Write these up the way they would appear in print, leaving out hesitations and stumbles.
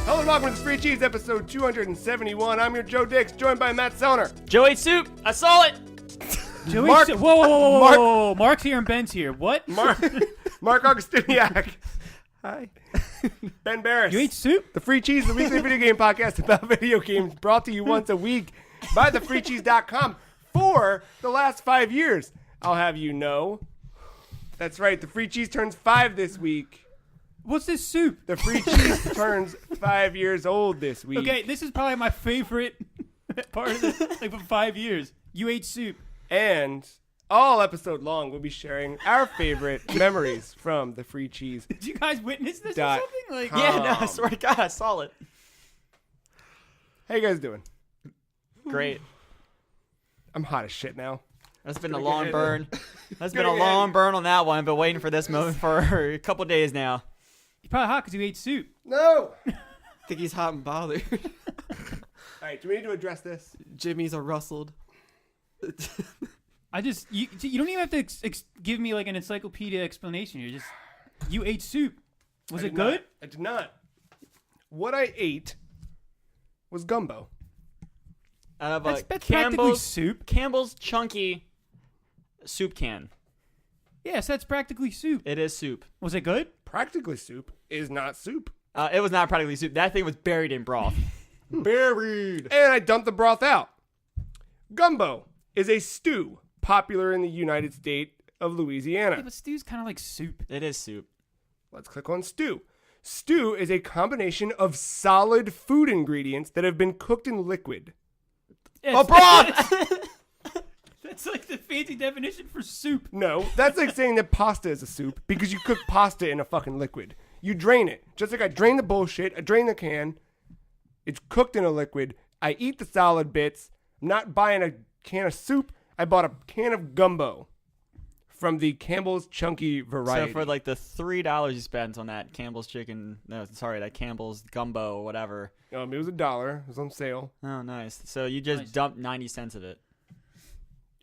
Hello and welcome to the Free Cheese episode 271. I'm your Joe Dix, joined by Matt Sellner. Joe ate soup. I saw it. Joey, Marc- whoa. Marc's here and Ben's here. What? Marc Augustiniak. Hi. Ben Barris. You ate soup? The Free Cheese, the weekly video game podcast about video games, brought to you once a week by thefreecheese.com for the last 5 years. I'll have you know. That's right, the Free Cheese turns 5 this week. What's this soup? The Free Cheese turns 5 years old this week. Okay, this is probably my favorite part of this, like for 5 years. You ate soup. And all episode long, we'll be sharing our favorite memories from the Free Cheese. Did you guys witness this or something? Like, Yeah, no, I swear to God, I saw it. How you guys doing? Great. I'm hot as shit now. That's been a long burn. That's been a long burn on that one. I've been waiting for this moment for a couple days now. You're probably hot because you ate soup. No! I think he's hot and bothered. All right, do we need to address this? Jimmy's a rustled. You don't even have to give me like an encyclopedia explanation. You ate soup. Was it good? I did not. What I ate was gumbo. Out of That's practically soup. Campbell's chunky soup can. Yes, that's practically soup. It is soup. Was it good? Practically soup is not soup. It was not practically soup. That thing was buried in broth. Buried. And I dumped the broth out. Gumbo is a stew popular in the United States of Louisiana. Yeah, but stew's kind of like soup. It is soup. Let's click on stew. Stew is a combination of solid food ingredients that have been cooked in liquid. Yes, broth! That's like the fancy definition for soup. No, that's like saying that pasta is a soup because you cook pasta in a fucking liquid. You drain it. Just like I drain the bullshit, I drain the can. It's cooked in a liquid. I eat the solid bits. I'm not buying a can of soup. I bought a can of gumbo from the Campbell's Chunky variety. So for like the $3 you spent on that Campbell's that Campbell's gumbo or whatever. It was $1. It was on sale. Oh, nice. So you just dumped 90 cents of it.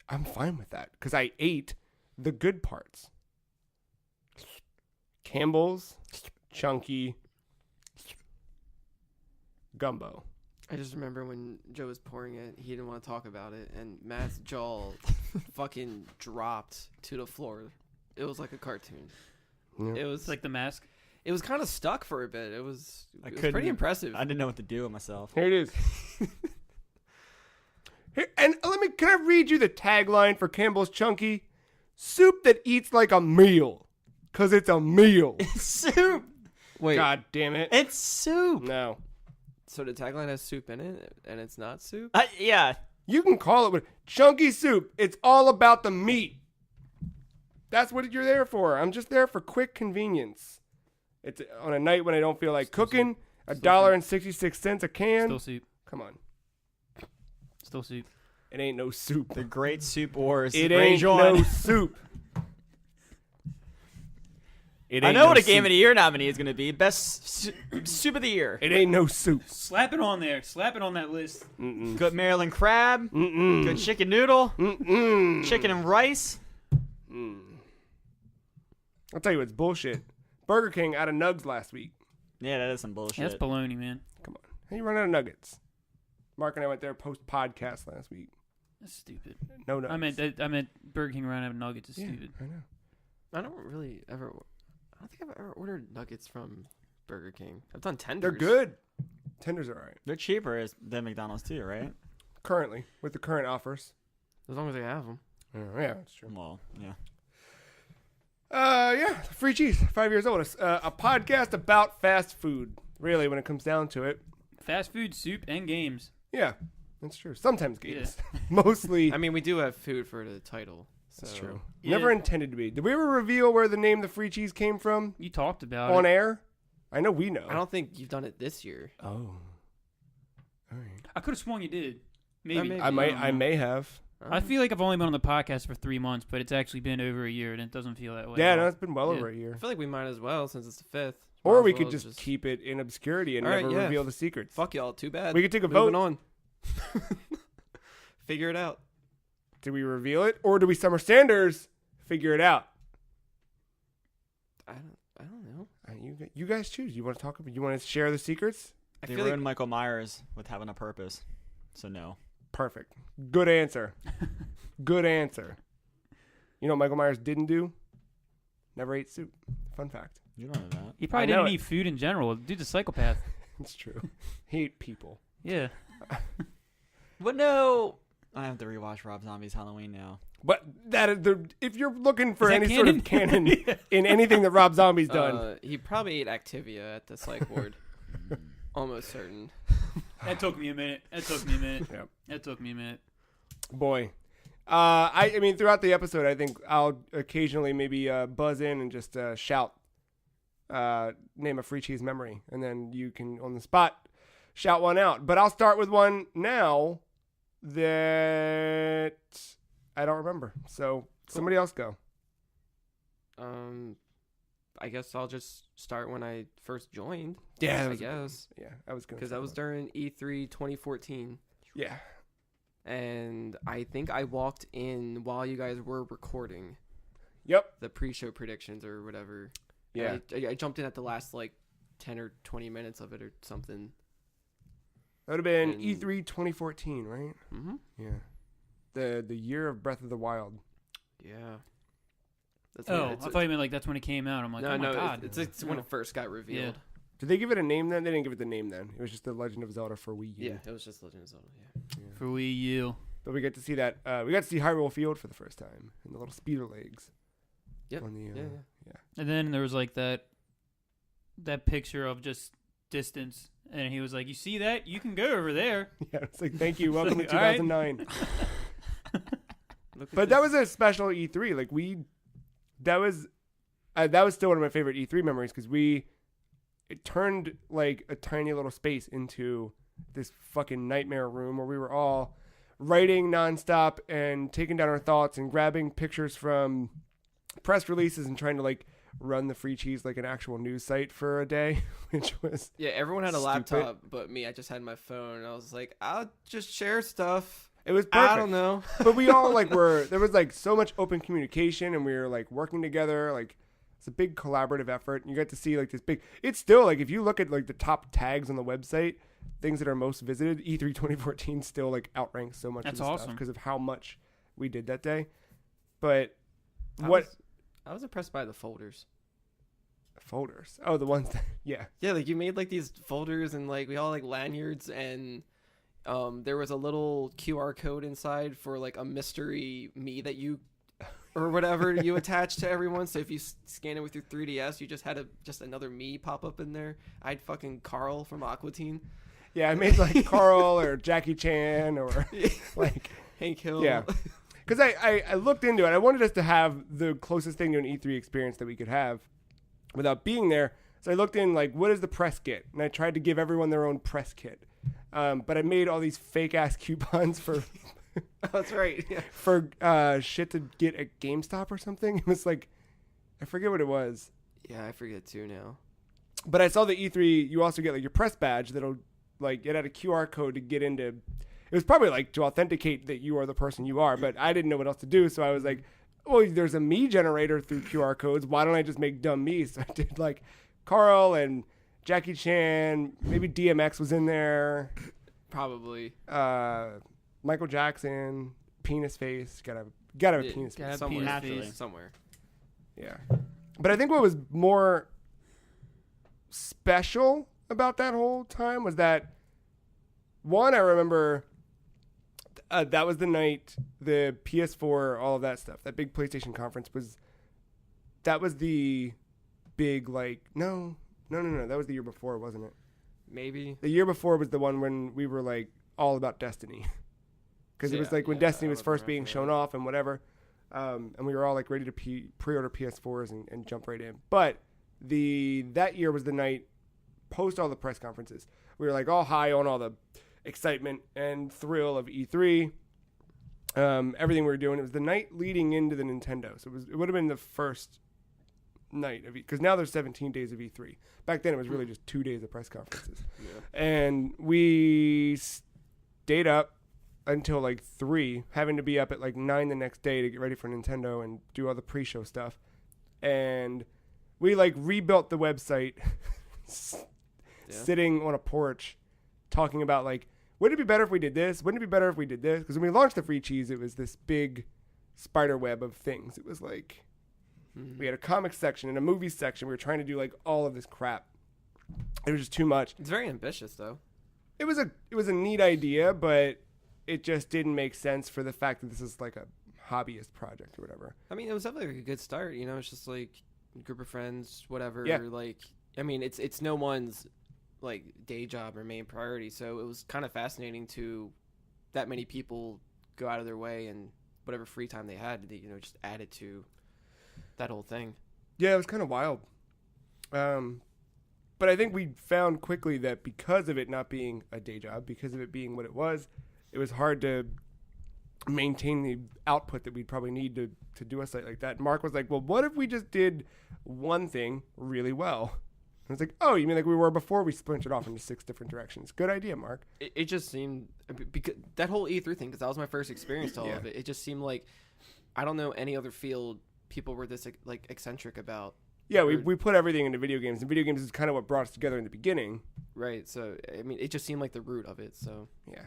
I'm fine with that because I ate the good parts. Campbell's Chunky gumbo. I just remember when Joe was pouring it, he didn't want to talk about it, and Matt's jaw fucking dropped to the floor. It was like a cartoon. Yeah. It was It's like The Mask. It was kind of stuck for a bit. It was couldn't- pretty impressive. I didn't know what to do with myself. Here it is. Here, and can I read you the tagline for Campbell's Chunky? Soup that eats like a meal. Because it's a meal. It's soup. Wait, God damn it. It's soup. No. so the tagline has soup in it, and it's not soup? Yeah. You can call it what Chunky Soup. It's all about the meat. That's what you're there for. I'm just there for quick convenience. It's on a night when I don't feel like cooking. $1.66 a can. Still soup. Come on. Still soup. It ain't no soup. The Great Soup Wars. It rage ain't on. no soup. It I ain't know no what a Game soup. of the Year nominee is going to be. Best soup of the year. It ain't no soup. Slap it on there. Slap it on that list. Mm-mm. Good Maryland crab. Mm-mm. Good chicken noodle. Mm-mm. Chicken and rice. I'll tell you what's bullshit. Burger King out of nugs last week. Yeah, that is some bullshit. Yeah, that's baloney, man. Come on. How you run out of nuggets? Mark and I went there post-podcast last week. That's stupid. No nuggets. I meant Burger King running out of nuggets is stupid. I know. I don't think I've ever ordered nuggets from Burger King. I've done tenders. They're good. Tenders are all right. They're cheaper than McDonald's too, right? Currently, with the current offers. As long as I have them. Yeah, that's true. Well, yeah. Free Cheese, 5 years old. A podcast about fast food, really, when it comes down to it. Fast food, soup, and games. Yeah, that's true. Sometimes games. Mostly. I mean, we do have food for the title. So. That's true. Yeah. Never intended to be. Did we ever reveal where the name The Free Cheese came from? You talked about On it. air? I know we know. I don't think you've done it this year. Oh. All right. I could have sworn you did. Maybe. maybe. I may have. I feel like I've only been on the podcast for 3 months, but it's actually been over a year, and it doesn't feel that way. Yeah, at no, all. it's been well Yeah. over a year. I feel like we might as well since it's the 5th. Or Might we as could well just keep it in obscurity and All right, never yeah. reveal the secrets. Fuck y'all. Too bad. We could take a Moving vote. on. Figure it out. Do we reveal it, or do we Summer Sanders figure it out? I don't know. You guys choose. You want to talk about? You want to share the secrets? They feel like ruined Michael Myers with having a purpose. So no. Perfect. Good answer. Good answer. You know what Michael Myers didn't do? Never ate soup. Fun fact. You don't know that. He probably I know didn't it. eat food in general. Dude's a psychopath. It's true. He ate people. Yeah. But no. I have to rewatch Rob Zombie's Halloween now. But that is if you're looking for Is that any sort of canon in anything that Rob Zombie's done, he probably ate Activia at the psych ward. Almost certain. That took me a minute. Yep. That took me a minute. boy. I mean, throughout the episode, I think I'll occasionally maybe buzz in and just shout, name a free cheese memory, and then you can on the spot shout one out. But I'll start with one now that I don't remember. So somebody else go. I guess I'll just start when I first joined. Yeah, I guess. Yeah, I was gonna. Because that was during E3 2014. Yeah. And I think I walked in while you guys were recording Yep. the pre-show predictions or whatever. Yeah. And I jumped in at the last like 10 or 20 minutes of it or something. That would have been And- E3 2014, right? Mm-hmm. Yeah. The year of Breath of the Wild. Yeah. That's Oh, it's- I thought you meant like that's when it came out. I'm like, no, oh my no, god. it's when it first got revealed. Did they give it a name then? They didn't give it the name then. It was just The Legend of Zelda for Wii U. Yeah, it was just Legend of Zelda. Yeah. For Wii U. But we get to see that. We got to see Hyrule Field for the first time and the little speeder legs. Yep. On the, Yeah. And then there was like that picture of just distance, and he was like, "You see that? You can go over there." Yeah, it's like, thank you. Welcome to All right. 2009. Look at But that was a special E3. Like that was still one of my favorite E3 memories because it turned like a tiny little space into this fucking nightmare room where we were all writing nonstop and taking down our thoughts and grabbing pictures from press releases and trying to like run the free cheese like an actual news site for a day, which was Yeah, everyone had a Stupid. laptop, but me, I just had my phone. And I was like, I'll just share stuff. it was perfect. I don't know. But we all like there was like so much open communication and we were like working together. Like it's a big collaborative effort. And you got to see like this big, it's still like, if you look at like the top tags on the website, things that are most visited, E3 2014 still like outranks so much That's of the stuff awesome. because of how much we did that day. But I was impressed by the folders. folders? Oh, the ones that, yeah. Yeah, like you made like these folders and like we all like lanyards and there was a little QR code inside for like a mystery me that you or whatever you attached to everyone. So if you scan it with your 3DS, you just had just another me pop up in there. I had fucking Carl from Aqua Teen. Yeah, I made like Carl or Jackie Chan or like, Hank Hill. yeah. Because I looked into it. I wanted us to have the closest thing to an E3 experience that we could have without being there. So I looked in, like, what does the press get? And I tried to give everyone their own press kit. But I made all these fake-ass coupons for Oh, that's right. Yeah. for shit to get at GameStop or something. It was like, I forget what it was. Yeah, I forget too now. But I saw the E3, you also get, like, your press badge that'll, like, it had a QR code to get into... It was probably like to authenticate that you are the person you are, but I didn't know what else to do. So I was like, oh, there's a me generator through QR codes. Why don't I just make dumb me? So I did like Carl and Jackie Chan. Maybe DMX was in there. Probably. Michael Jackson. Penis face. Gotta have a Yeah, penis gotta face. have somewhere. penis Naturally. face. Somewhere. Yeah. But I think what was more special about that whole time was that, one, I remember that was the night the PS4, all of that stuff, that big PlayStation conference that was the big, like, no, that was the year before, wasn't it? Maybe. The year before was the one when we were, like, all about Destiny. Because it was, like, when Destiny was first being shown off and whatever. And we were all, like, ready to pre-order PS4s and jump right in. But that year was the night post all the press conferences. We were, like, all high on all the excitement and thrill of E3. Everything we were doing. It was the night leading into the Nintendo. So it would have been the first night of because now there's 17 days of E3. Back then it was really just 2 days of press conferences. Yeah. And we stayed up until like 3, having to be up at like 9 the next day to get ready for Nintendo and do all the pre-show stuff. And we like rebuilt the website sitting on a porch talking about like, wouldn't it be better if we did this? Wouldn't it be better if we did this? Because when we launched the free cheese, it was this big spider web of things. It was like we had a comic section and a movie section. We were trying to do like all of this crap. It was just too much. It's very ambitious, though. It was a neat idea, but it just didn't make sense for the fact that this is like a hobbyist project or whatever. I mean, it was definitely like a good start. You know, it's just like a group of friends, whatever. Yeah. Like, I mean, it's no one's like day job or main priority. So it was kind of fascinating to that many people go out of their way and whatever free time they had, they, just add it to that whole thing. Yeah, it was kind of wild. But I think we found quickly that because of it not being a day job, because of it being what it was hard to maintain the output that we'd probably need to do a site like that. Mark was like, well, what if we just did one thing really well? I was like, oh, you mean like we were before we splintered off into 6 different directions? Good idea, Mark. It just seemed, because that whole E3 thing, because that was my first experience to all of it. It just seemed like, I don't know any other field people were this like eccentric about. Yeah, we put everything into video games, and video games is kind of what brought us together in the beginning. Right, so, I mean, it just seemed like the root of it, so. Yeah.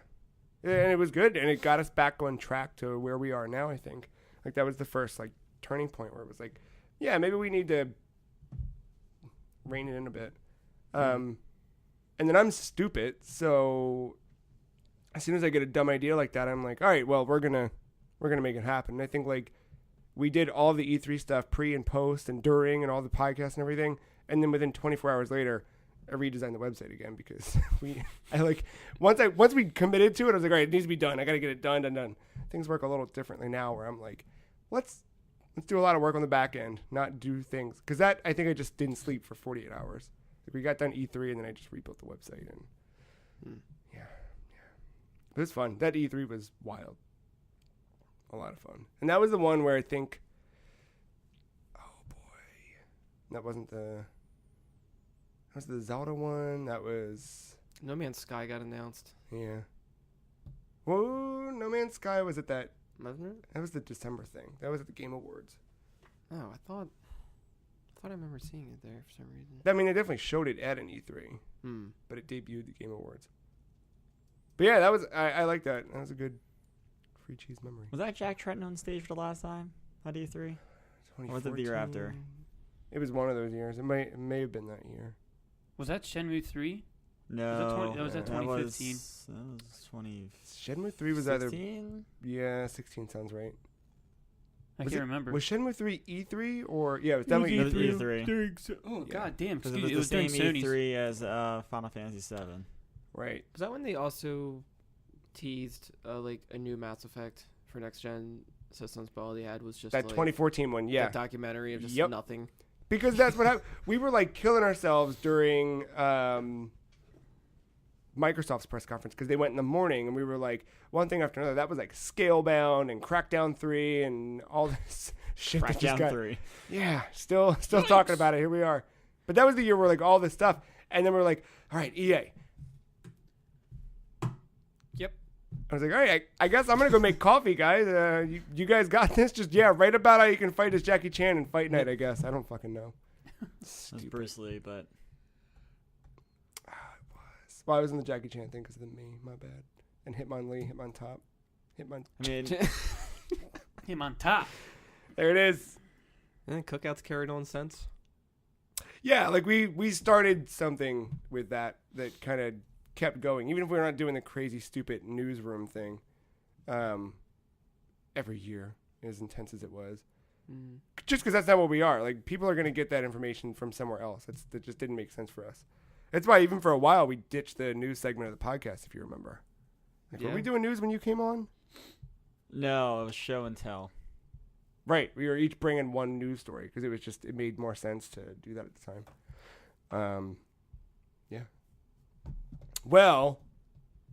And it was good, and it got us back on track to where we are now, I think. Like, that was the first, like, turning point where it was like, yeah, maybe we need to rein it in a bit. And then I'm stupid, so as soon as I get a dumb idea like that, I'm like, all right, well, we're gonna make it happen. And I think, like, we did all the E3 stuff pre and post and during and all the podcasts and everything, and then within 24 hours later, I redesigned the website again because once we committed to it, I was like, all right, it needs to be done. I got to get it done. Things work a little differently now where I'm like, let's do a lot of work on the back end, not do things. Because that, I think I just didn't sleep for 48 hours. Like, we got done E3 and then I just rebuilt the website. And yeah. It was fun. That E3 was wild. A lot of fun. And that was the one where I think, oh boy, that wasn't the Zelda one. That was No Man's Sky got announced. Yeah. Whoa, No Man's Sky was at that. Wasn't it? That was the December thing. That was at the Game Awards. Oh, I thought I remember seeing it there for some reason. I mean, they definitely showed it at an E3, but it debuted the Game Awards. But yeah, that was I like that. That was a good free cheese memory. Was that Jack Tretton on stage for the last time at E3? Or was it the year after? It was one of those years. It may have been that year. Was that Shenmue 3? No. That was 2015. That was 20. Shenmue 3 was 16? Yeah, 16 sounds right. I can't remember. Was Shenmue 3 E3 or yeah, it was definitely E3. Oh Yeah. god damn! Because Excuse it me. was the during same Sony's. E3 as Final Fantasy VII. Right. Was that when they also teased like a new Mass Effect for next gen systems? But all they had was just That like, 2014 one, yeah. that documentary of just nothing. Because that's what happened. We were like killing ourselves during Microsoft's press conference because they went in the morning and we were like one thing after another. That was like Scalebound and Crackdown 3 and all this shit. that just Crackdown got, 3. Yeah, still talking about it. Here we are. But that was the year where like all this stuff, and then we're like, all right, EA. Yep. I was like, all right, I guess I'm gonna go make coffee, guys. You guys got this? Just write about how you can fight as Jackie Chan in Fight Night. I guess I don't fucking know. That's Bruce Lee, but It was. Well, I was in the Jackie Chan thing because of the me. My bad. And Hitmonlee, Hitmontop, Hitmon. I mean, Him on top. There it is. And then Cookouts carried on since. Yeah, like we started something with that kind of kept going, even if we're not doing the crazy, stupid newsroom thing every year, as intense as it was. Just because that's not what we are. Like, people are going to get that information from somewhere else. That just didn't make sense for us. That's why even for a while we ditched the news segment of the podcast, if you remember. Like, were we doing news when you came on? no, it was show and tell. Right. We were each bringing one news story because it made more sense to do that at the time. Yeah. Well,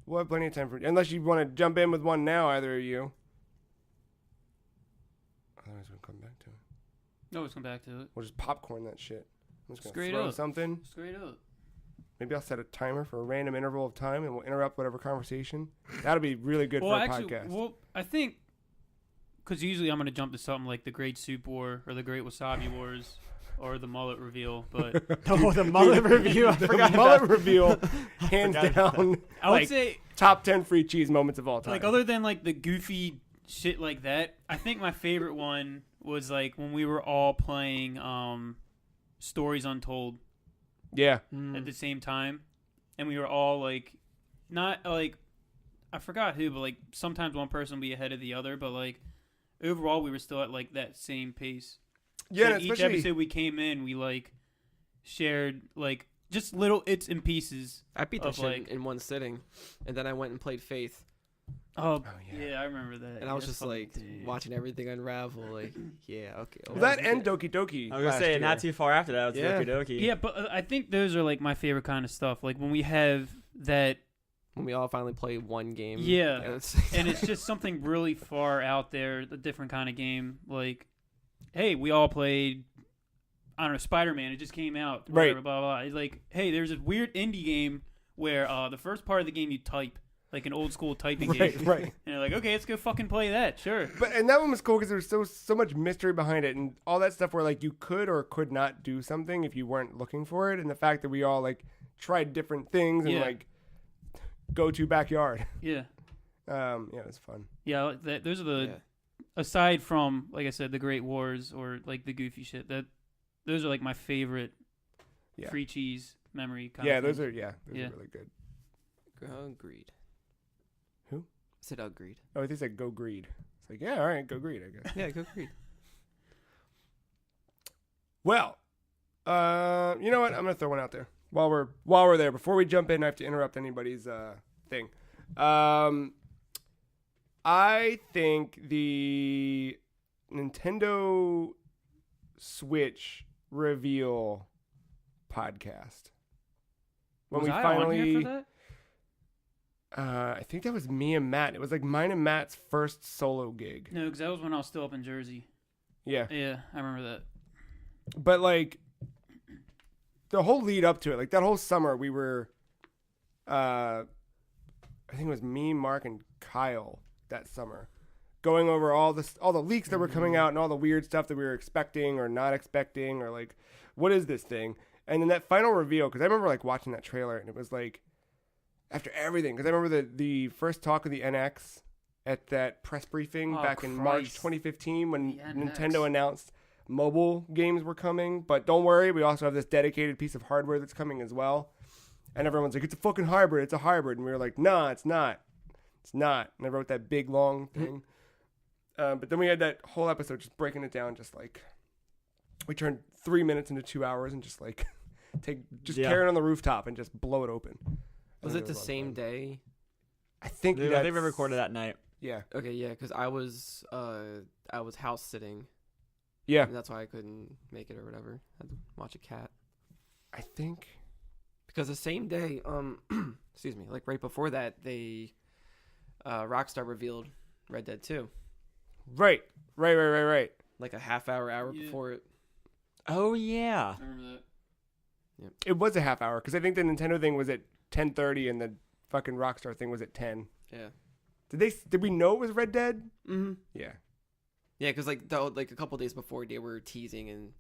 we'll have plenty of time for unless you want to jump in with one now, either of you. Otherwise, we'll come back to it. No, let's come back to it. We'll just popcorn that shit. I'm just going Straight to throw up. something. Straight up. Maybe I'll set a timer for a random interval of time and we'll interrupt whatever conversation. That'll be really good for a podcast. Well, I think because usually I'm gonna jump to something like the Great Soup War or the Great Wasabi Wars. or the mullet reveal, but Oh, the mullet review. I The forgot mullet about reveal, hands forgot about down. I would like, say top 10 free cheese moments of all time. like other than like the goofy shit like that, I think my favorite one was like when we were all playing Stories Untold yeah. at the same time, and we were all like, not like, I forgot who, but like sometimes one person would be ahead of the other, but like overall we were still at like that same pace. Yeah, So and each especially episode we came in, we like shared like just little its and pieces. I beat that of, shit like- in one sitting, and then I went and played Faith, Oh, yeah. yeah, I remember that. and I was Yeah, just fucking like dude. watching everything unravel. Like, yeah, okay. well, that and Doki Doki. I was gonna last say, year. not too far after that was Yeah. Doki Doki. Yeah, but I think those are like my favorite kind of stuff. Like when we have that, when we all finally play one game. Yeah. it's- and it's just something really far out there, a different kind of game. Like, hey, we all played, I don't know, Spider-Man. It just came out. Right. Whatever, blah, blah, blah. It's like, hey, there's this weird indie game where the first part of the game you type, like an old school typing Right, game. right. And you're like, okay, let's go fucking play that. Sure. But and that one was cool because there was so much mystery behind it and all that stuff where like you could or could not do something if you weren't looking for it, and the fact that we all like tried different things and Yeah. like go to backyard. Yeah. Yeah, it was fun. Yeah, like those are the, yeah. aside from, like I said, the Great Wars or like the goofy shit, those are like my favorite Yeah. free cheese memory kind Yeah, of those things. are those Yeah. are really good. Agreed. Who? I said agreed. Oh, I think said go greed. It's like, yeah, all right, go greed, I guess. Yeah, go agreed. Well, you know what? I'm gonna throw one out there while we're there. Before we jump in, I have to interrupt anybody's thing. I think the Nintendo Switch reveal podcast when Was we I finally, on here for that? I think that was me and Matt. It was like mine and Matt's first solo gig. No, because that was when I was still up in Jersey. Yeah. Yeah, I remember that. But like the whole lead up to it, like that whole summer, we were, I think it was me, Marc, and Kyle that summer, going over all the leaks that were coming out and all the weird stuff that we were expecting or not expecting, or like, what is this thing? And then that final reveal, because I remember like watching that trailer and it was like, after everything, because I remember the first talk of the NX at that press briefing Oh, back in March Christ. 2015 when The NX. Nintendo announced mobile games were coming. But don't worry, we also have this dedicated piece of hardware that's coming as well. And everyone's like, it's a fucking hybrid. It's a hybrid. And we were like, nah, it's not. It's not. And I wrote that big, long thing. But then we had that whole episode just breaking it down, just like, we turned 3 minutes into 2 hours and just like, carry it on the rooftop and just blow it open. I Was think it the a lot of same fun. day? I think I think that's- we recorded that night. Yeah. Okay, yeah, because I was house sitting, Yeah. and that's why I couldn't make it or whatever. I had to watch a cat. I think. Because the same day, excuse me, like right before that, they Rockstar revealed Red Dead 2, Right. like a hour Yeah. before it. Oh yeah. I remember that. It was a half hour because I think the Nintendo thing was at 10:30 and the fucking Rockstar thing was at 10. Yeah. Did we know it was Red Dead? Mm-hmm. Yeah. Yeah, because like a couple days before, they were teasing and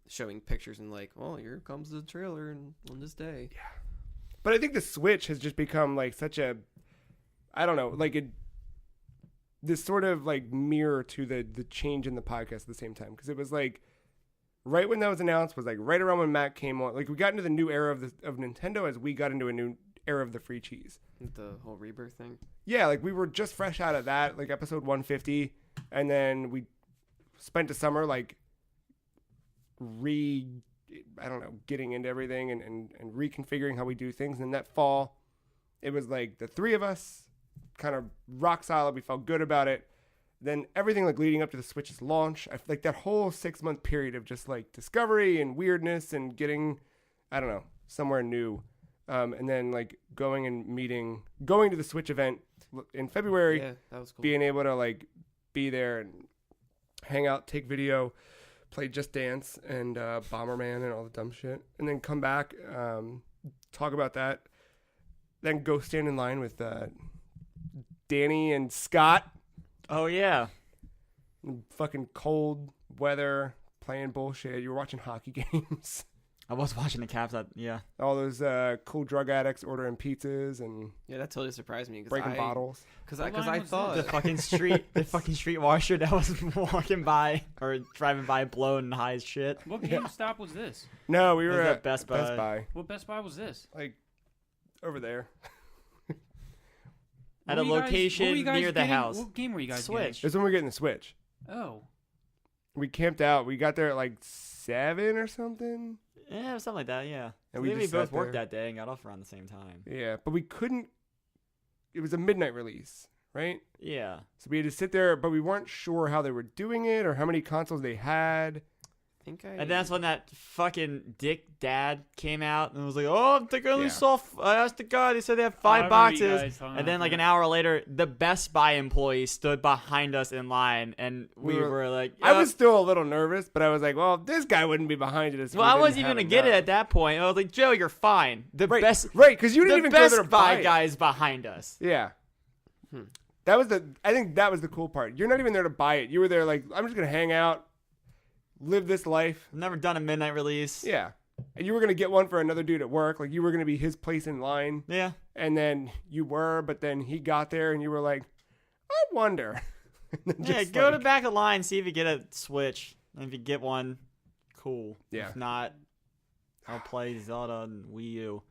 showing pictures and like, well, here comes the trailer and on this day. But I think the Switch has just become like such a, I don't know, like this sort of like mirror to the change in the podcast at the same time, because it was like right when that was announced was like right around when Matt came on. Like we got into the new era of Nintendo as we got into a new era of the free cheese. The whole rebirth thing. Yeah, like we were just fresh out of that, like episode 150, and then we spent the summer like getting into everything and reconfiguring how we do things. And that fall, it was like the three of us kind of rock solid. We felt good about it. Then everything like leading up to the Switch's launch, like that whole 6 month period of just like discovery and weirdness and getting, I don't know, somewhere new. And then like going to the Switch event in February, Yeah, that was cool. being able to like be there and hang out, take video, play Just Dance and Bomberman and all the dumb shit, and then come back, talk about that, then go stand in line with Danny and Scott. Oh yeah. Fucking cold weather, playing bullshit. You were watching hockey games. I was watching the Caps. Yeah. All those cool drug addicts ordering pizzas and Yeah, that totally surprised me. breaking bottles. Because What I line was thought The fucking street washer that was walking by or driving by blown high as shit. What GameStop was this? No, we It were was at at Best Buy. What Best Buy was this? Like over there. At What a were you guys- location what were you guys near the getting? house. What game were you guys Switch. This is when we were getting the Switch. getting? Oh. We camped out. We got there at like 7 or something. Yeah, something like that. Yeah. And We we just both sat worked there. that day and got off around the same time. Yeah, but we couldn't. It was a midnight release, right? Yeah. So we had to sit there, but we weren't sure how they were doing it or how many consoles they had. And that's when that fucking dick dad came out and was like, "Oh, I think I only Yeah. saw. I asked the guy. They said they have I 5 remember you boxes." guys talking And then, about like that. an hour later, the Best Buy employee stood behind us in line, and we were like, I was still a little nervous, but I was like, well, this guy wouldn't be behind it. Well, I wasn't even gonna get it at that point. I was like, "Joe, you're fine." The Right, best, right, because you didn't the even go there to Best buy Buy it. guys behind us. Yeah. That was I think that was the cool part. You're not even there to buy it. You were there like, I'm just going to hang out, live this life. I've never done a midnight release. Yeah. And you were going to get one for another dude at work. Like, you were going to be his place in line. Yeah. And then you were, but then he got there and you were like, I wonder. And then Yeah, just go to like- the back of the line, see if you get a Switch. And if you get one, cool. Yeah. If not, I'll play Zelda and Wii U.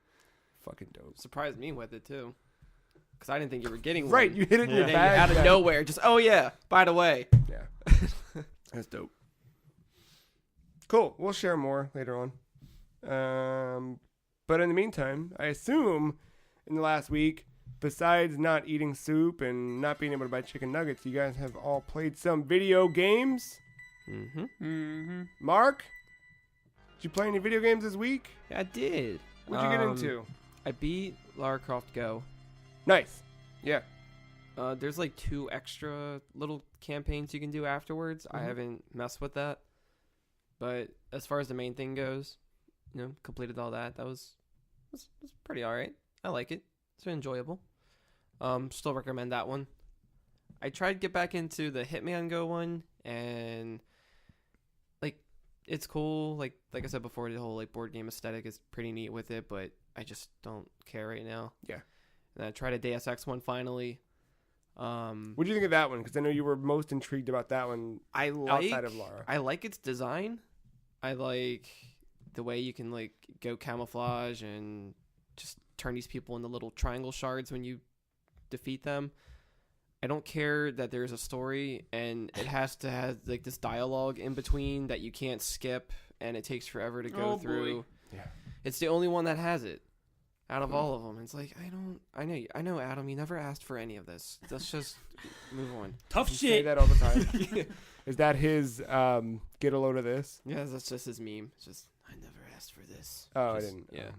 Fucking dope. surprised me with it too. Because I didn't think you were getting Right, one. you hit it in Yeah. your And then bag. out of yeah. nowhere, just oh yeah. By the way, Yeah. That's dope. Cool. We'll share more later on. But in the meantime, I assume in the last week, besides not eating soup and not being able to buy chicken nuggets, you guys have all played some video games. mm-hmm. Mm-hmm. Mark, did you play any video games this week? I did. What'd you get into? I beat Lara Croft Go. Nice. Yeah. There's like 2 extra little campaigns you can do afterwards. I Mhm. haven't messed with that. But as far as the main thing goes, completed all that. That was pretty alright. I like it. It's enjoyable. Still recommend that one. I tried to get back into the Hitman Go one, and like it's cool. Like I said before, the whole like board game aesthetic is pretty neat with it, but I just don't care right now. Yeah. And I tried a Deus Ex one finally. What do you think of that one? Because I know you were most intrigued about that one I like outside of Lara. I like its design. I like the way you can like go camouflage and just turn these people into little triangle shards when you defeat them. I don't care that there's a story and it has to have like this dialogue in between that you can't skip and it takes forever to go Oh, boy. through. Yeah. It's the only one that has it out of all of them. It's like I know Adam, you never asked for any of this. Let's just move on. Tough You say shit. that all the time. Is that his get a load of this? Yeah, that's just his meme. It's just I never asked for this. Oh, Just- I didn't. Yeah.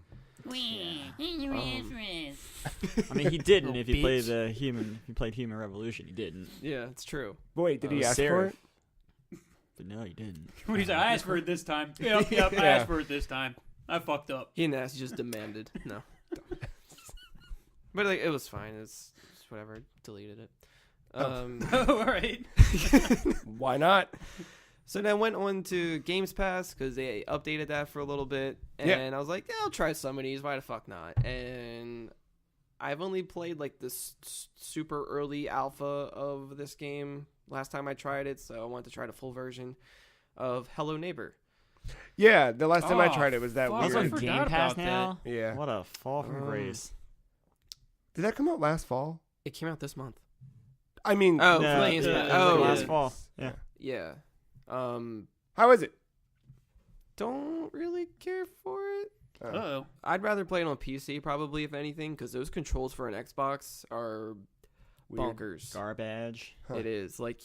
I mean, he didn't. Little If you played bitch. if you played Human Revolution, he didn't. Yeah, it's true. Wait, did he ask for Seraph. it? But no, he didn't. What he's like, I asked for it this time. Yep, I Yeah. asked for it this time. I fucked up. He didn't ask, he just demanded. No. But like it was fine. It's whatever. Deleted it. All right. Why not? So then I went on to Games Pass because they updated that for a little bit, and Yeah. I was like, yeah, I'll try some of these. Why the fuck not? And I've only played like this super early alpha of this game last time I tried it, so I wanted to try the full version of Hello Neighbor. Yeah, the last time I Oh, tried it was that fuck. That's I on weird. forgot Game Pass about now. Yeah. What a fall from Um, grace. Did that come out last fall? It came out this month. I mean, Oh, No, for Games it Pass. was Oh, like last yeah. fall. Yeah. Yeah. How is it? Don't really care for it. Uh-oh. I'd rather play it on PC probably, if anything, because those controls for an Xbox are Weird. bonkers. Garbage. Huh. It is like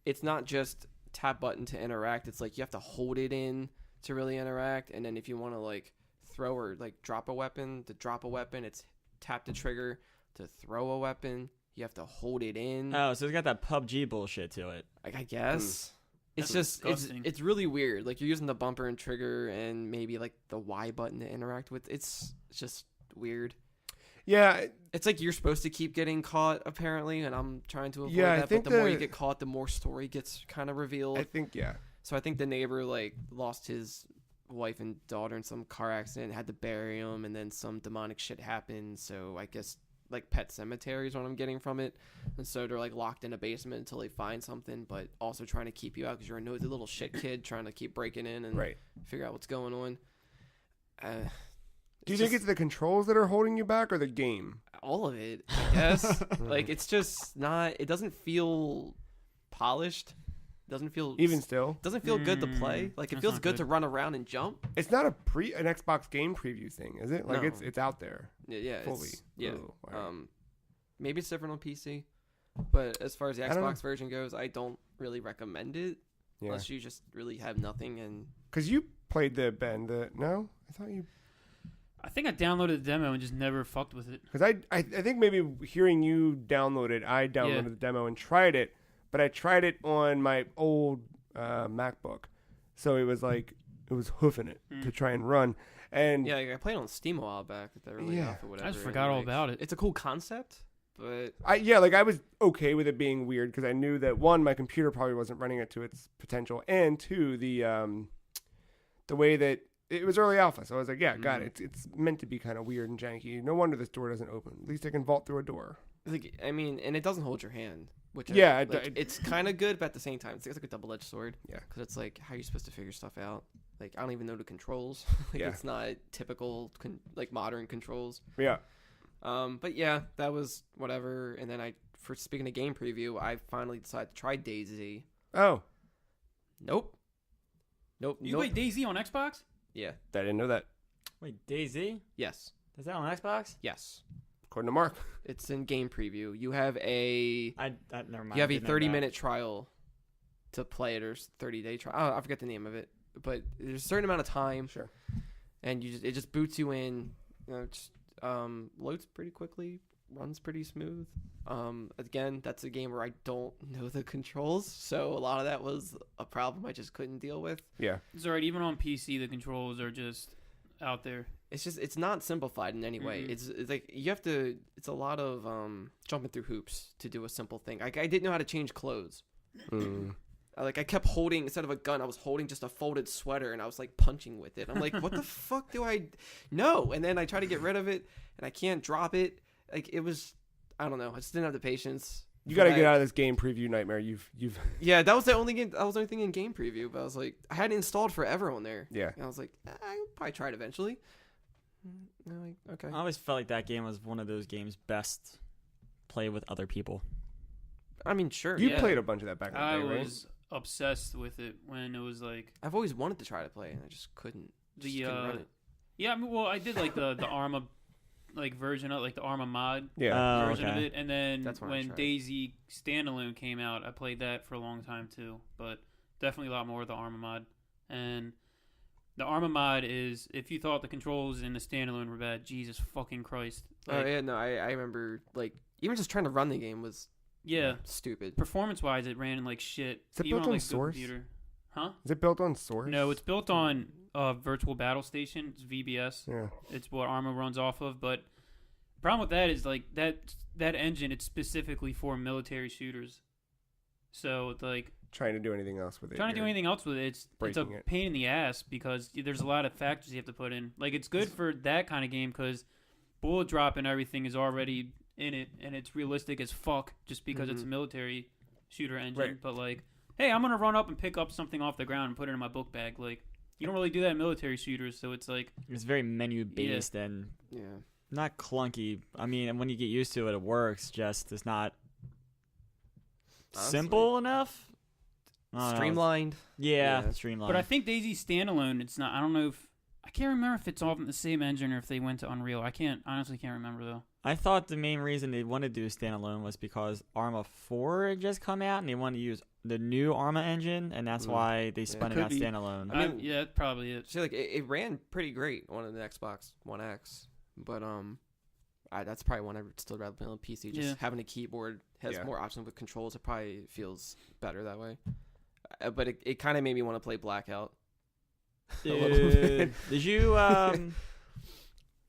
it's not just tap button to interact. It's like you have to hold it in to really interact, and then if you want to like throw or like drop a weapon, to drop a weapon, it's tap the trigger. To throw a weapon, you have to hold it in. Oh, so it's got that PUBG bullshit to it. Like, I guess. It's That's just disgusting. it's really weird. Like you're using the bumper and trigger and maybe like the Y button to interact with. It's just weird. Yeah, It's like you're supposed to keep getting caught apparently, and I'm trying to avoid Yeah, I that. think But the more you the- get caught, the more story gets kind of revealed. I think, yeah. So I think the neighbor like lost his wife and daughter in some car accident, had to bury him, and then some demonic shit happened. So I guess like Pet Cemetery is what I'm getting from it. And so they're like locked in a basement until they find something, but also trying to keep you out because you're a nosy little shit kid trying to keep breaking in and figure out what's going on. Do you think it's the controls that are holding you back or the game? All of it, I guess. Like, it's just not, it doesn't feel polished. Doesn't feel doesn't feel good to play. Like, it feels good to run around and jump. It's not an Xbox game preview thing, is it? Like, No. it's out there. Yeah, fully. Ooh, wow. Maybe it's different on PC, but as far as the Xbox version goes, I don't really recommend it unless you just really have nothing. And because you played no, I thought you. I think I downloaded the demo and just never fucked with it. Because I think maybe hearing you download it, I downloaded the demo and tried it, but I tried it on my old MacBook, so it was like it was hoofing it to try and run. And yeah, I played on Steam a while back at the early alpha, whatever. I just forgot all about it. It's a cool concept, but I was okay with it being weird because I knew that one, my computer probably wasn't running it to its potential, and two, the way that it was early alpha, so I was like, yeah, got it. It's meant to be kind of weird and janky. No wonder this door doesn't open. At least I can vault through a door. like, I mean, and it doesn't hold your hand, which it's kind of good, but at the same time, it's like a double-edged sword. Yeah, because it's like, how are you supposed to figure stuff out? Like, I don't even know the controls. It's not typical like modern controls. Yeah. But yeah, that was whatever. And then for speaking of game preview, I finally decided to try DayZ. Oh. Nope. You played DayZ on Xbox? Yeah. I didn't know that. Wait, DayZ? Yes. Is that on Xbox? Yes. According to Marc. It's in game preview. You have a never mind. You have a 30-minute trial to play it, or 30-day trial. Oh, I forget the name of it, but there's a certain amount of time. Sure. And it just boots you in. Loads pretty quickly, runs pretty smooth. Again, that's a game where I don't know the controls, so a lot of that was a problem I just couldn't deal with. Yeah. It's alright. Even on PC, the controls are just out there. It's not simplified in any way. It's like you have to. It's a lot of jumping through hoops to do a simple thing. Like, I didn't know how to change clothes. I kept holding, instead of a gun, I was holding just a folded sweater, and I was like punching with it. I'm like, what the fuck do I know? And then I try to get rid of it, and I can't drop it. Like, it was, I don't know. I just didn't have the patience. You got to get out of this game preview nightmare. You've. Yeah, that was the only game. That was the only thing in game preview. But I was like, I had it installed forever on there. Yeah. And I was like, I'll probably try it eventually. Okay. I always felt like that game was one of those games best played with other people. I mean, sure. You played a bunch of that back in the day, I right? was obsessed with it when it was like. I've always wanted to try to play, and I just couldn't. Couldn't run it. Yeah, I mean, well, I did like the Arma like version of like the Arma mod version of it, and then when DayZ standalone came out, I played that for a long time too. But definitely a lot more of the Arma mod. And the Arma mod is, if you thought the controls in the standalone were bad, Jesus fucking Christ! Like, Oh yeah, no, I remember like even just trying to run the game was stupid. Performance wise, it ran like shit. Is it even built on on like Source? computer. Huh? Is it built on Source? No, it's built on Virtual Battle Station. It's VBS. Yeah. It's what Arma runs off of. But the problem with that is like that engine. It's specifically for military shooters. So like trying to do anything else with it. It's a pain in the ass because there's a lot of factors you have to put in. Like, it's good for that kind of game because bullet drop and everything is already in it, and it's realistic as fuck just because it's a military shooter engine. Right. But like, hey, I'm gonna run up and pick up something off the ground and put it in my book bag. Like, you don't really do that in military shooters, so it's like it's very menu based and not clunky. I mean, and when you get used to it, it works. Just it's not simple enough. Streamlined. Streamlined. But I think DayZ standalone, it's not. I don't know if I can't remember if it's all in the same engine or if they went to Unreal. I honestly can't remember though. I thought the main reason they wanted to do standalone was because Arma 4 had just come out and they wanted to use the new Arma engine, and that's why they spun it out standalone. I mean, that's probably it. So like it ran pretty great on the Xbox One X, but that's probably one I would still rather play on PC. Just having a keyboard has more options with controls. It probably feels better that way. But it kind of made me want to play Blackout. Did you?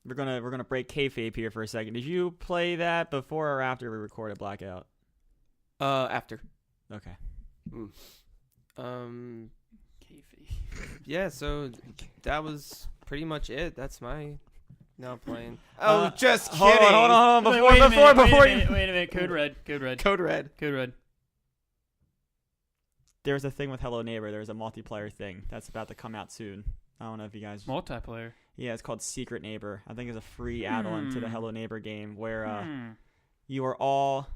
We're gonna break kayfabe here for a second. Did you play that before or after we recorded Blackout? After. Okay. Yeah, so that was pretty much it. That's my now playing. Oh, just kidding. Hold on. Wait a minute. Code Red. There's a thing with Hello Neighbor. There's a multiplayer thing that's about to come out soon. I don't know if you guys... Multiplayer? Yeah, it's called Secret Neighbor. I think it's a free add-on to the Hello Neighbor game where you are all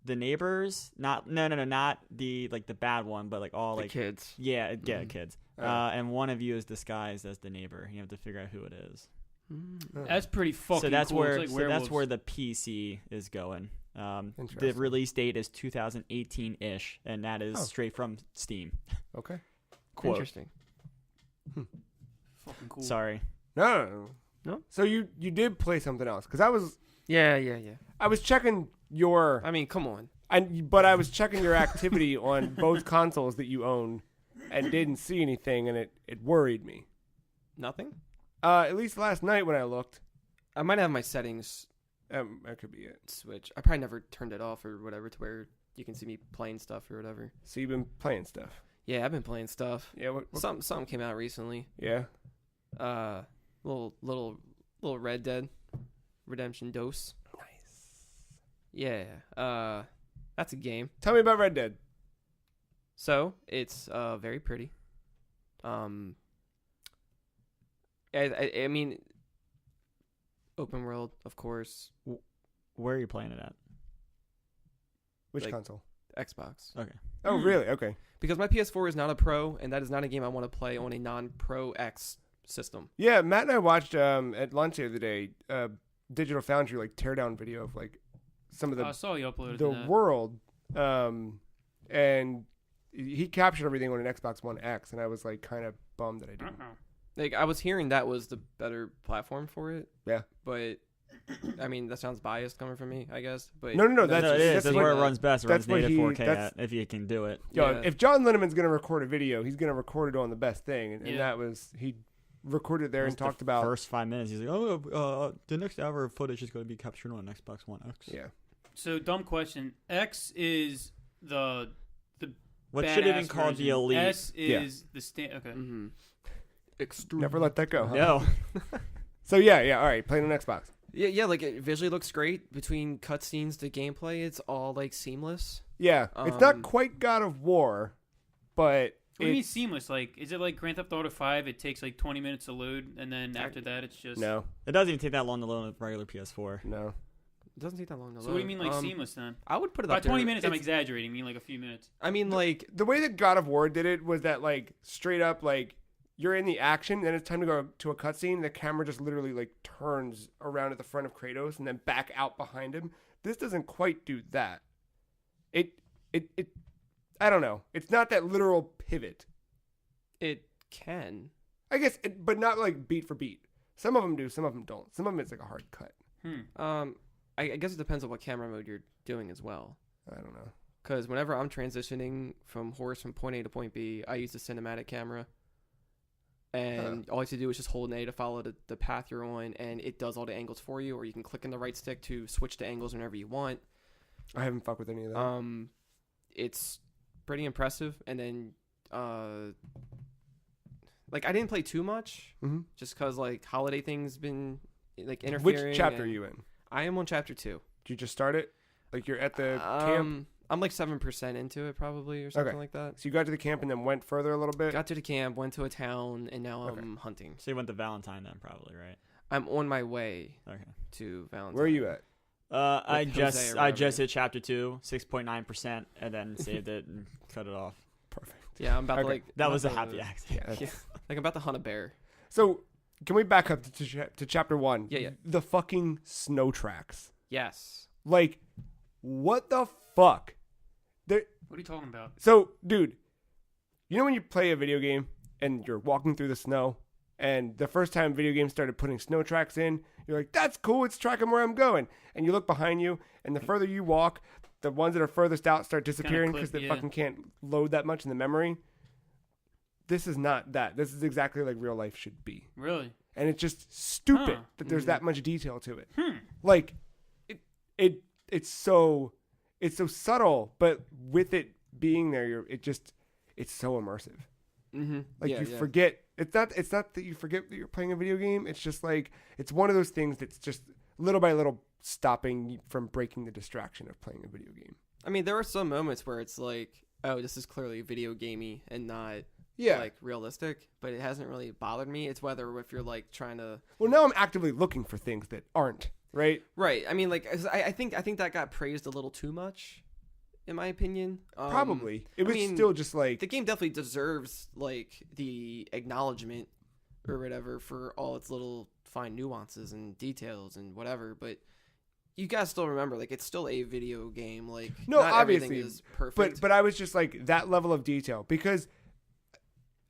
the neighbors. Not the the bad one, but like all the like kids. Yeah, kids. And one of you is disguised as the neighbor. You have to figure out who it is. That's pretty fucking so that's cool. Where that's where the PC is going. The release date is 2018-ish, and that is straight from Steam. Okay. Quote. Interesting. Fucking cool. Sorry. No. So you did play something else? Because I was... Yeah. I was checking your... I mean, come on. But I was checking your activity on both consoles that you own and didn't see anything, and it worried me. Nothing? At least last night when I looked. I might have my settings... that could be it. Switch. I probably never turned it off or whatever to where you can see me playing stuff or whatever. So you've been playing stuff? Yeah, I've been playing stuff. Yeah. What? Something came out recently. Yeah. Little Red Dead Redemption Dose. Nice. Yeah. That's a game. Tell me about Red Dead. So it's very pretty. I mean, open world, of course. Where are you playing it at? Which Like, console? Xbox. Okay. Oh, really? Okay. Because my PS4 is not a Pro, and that is not a game I want to play on a non-Pro X system. Yeah, Matt and I watched at lunch the other day Digital Foundry tear down video of some of the I saw you uploaded the that. world, and he captured everything on an Xbox One X, and I was kind of bummed that I didn't. I was hearing that was the better platform for it. Yeah. But I mean, that sounds biased coming from me, I guess. But No. It is. That's where it runs best. It runs that's what native he- 4K that's- if you can do it. Yo, if John Linneman's gonna record a video, he's gonna record it on the best thing, and that was he recorded it there and talked about first 5 minutes. He's like, the next hour of footage is going to be captured on Xbox One X. Yeah. So dumb question. X is the what should have been called the Elite. S is the stand. Okay. Mm-hmm. Never let that go. Huh? No. So yeah. All right, playing on Xbox. Yeah. It visually looks great. Between cutscenes to gameplay, it's all seamless. Yeah, it's not quite God of War, but what do you mean seamless? Is it like Grand Theft Auto 5? It takes 20 minutes to load, and then after that, it's just no. It doesn't even take that long to load a regular PS4. No. It doesn't take that long to load. So what do you mean seamless then? I would put it by up there. 20 minutes. I'm exaggerating. I mean a few minutes. I mean the way that God of War did it was that straight up you're in the action, then it's time to go to a cutscene. The camera just literally turns around at the front of Kratos and then back out behind him. This doesn't quite do that. It I don't know. It's not that literal pivot. It can. I guess, but not beat for beat. Some of them do, some of them don't. Some of them it's a hard cut. I guess it depends on what camera mode you're doing as well. I don't know. Because whenever I'm transitioning from point A to point B, I use the cinematic camera. And all you have to do is just hold an A to follow the path you're on, and it does all the angles for you, or you can click in the right stick to switch the angles whenever you want. I haven't fucked with any of that. It's pretty impressive. And then, I didn't play too much, just because, holiday things been, interfering. Which chapter are you in? I am on chapter 2. Did you just start it? You're at the camp? I'm 7% into it probably or something like that. So you got to the camp and then went further a little bit? Got to the camp, went to a town, and now I'm hunting. So you went to Valentine then probably, right? I'm on my way to Valentine. Where are you at? I just hit chapter 2, 6.9%, and then saved it and cut it off. Perfect. Yeah, I'm about to That was a happy accident. Yeah. I'm about to hunt a bear. So can we back up to chapter 1? Yeah. The fucking snow tracks. Yes. What the fuck? What are you talking about? So, dude, you know when you play a video game and you're walking through the snow, and the first time video games started putting snow tracks in, you're like, that's cool, it's tracking where I'm going. And you look behind you, and the further you walk, the ones that are furthest out start disappearing because they fucking can't load that much in the memory. This is not that. This is exactly like real life should be. Really? And it's just stupid that there's that much detail to it. It's so subtle, but with it being there, it's so immersive. Like you forget. It's not that you forget that you're playing a video game. It's just like it's one of those things that's just little by little stopping you from breaking the distraction of playing a video game. I mean, there are some moments where it's like, oh, this is clearly video gamey and not like realistic, but it hasn't really bothered me. It's whether if you're like trying to. Well, now I'm actively looking for things that aren't right. Right. I mean, like I think that got praised a little too much. In my opinion, probably it was still just like the game definitely deserves like the acknowledgement or whatever for all its little fine nuances and details and whatever. But you guys still remember, like it's still a video game. Like no, not obviously, everything is perfect. But I was just like that level of detail because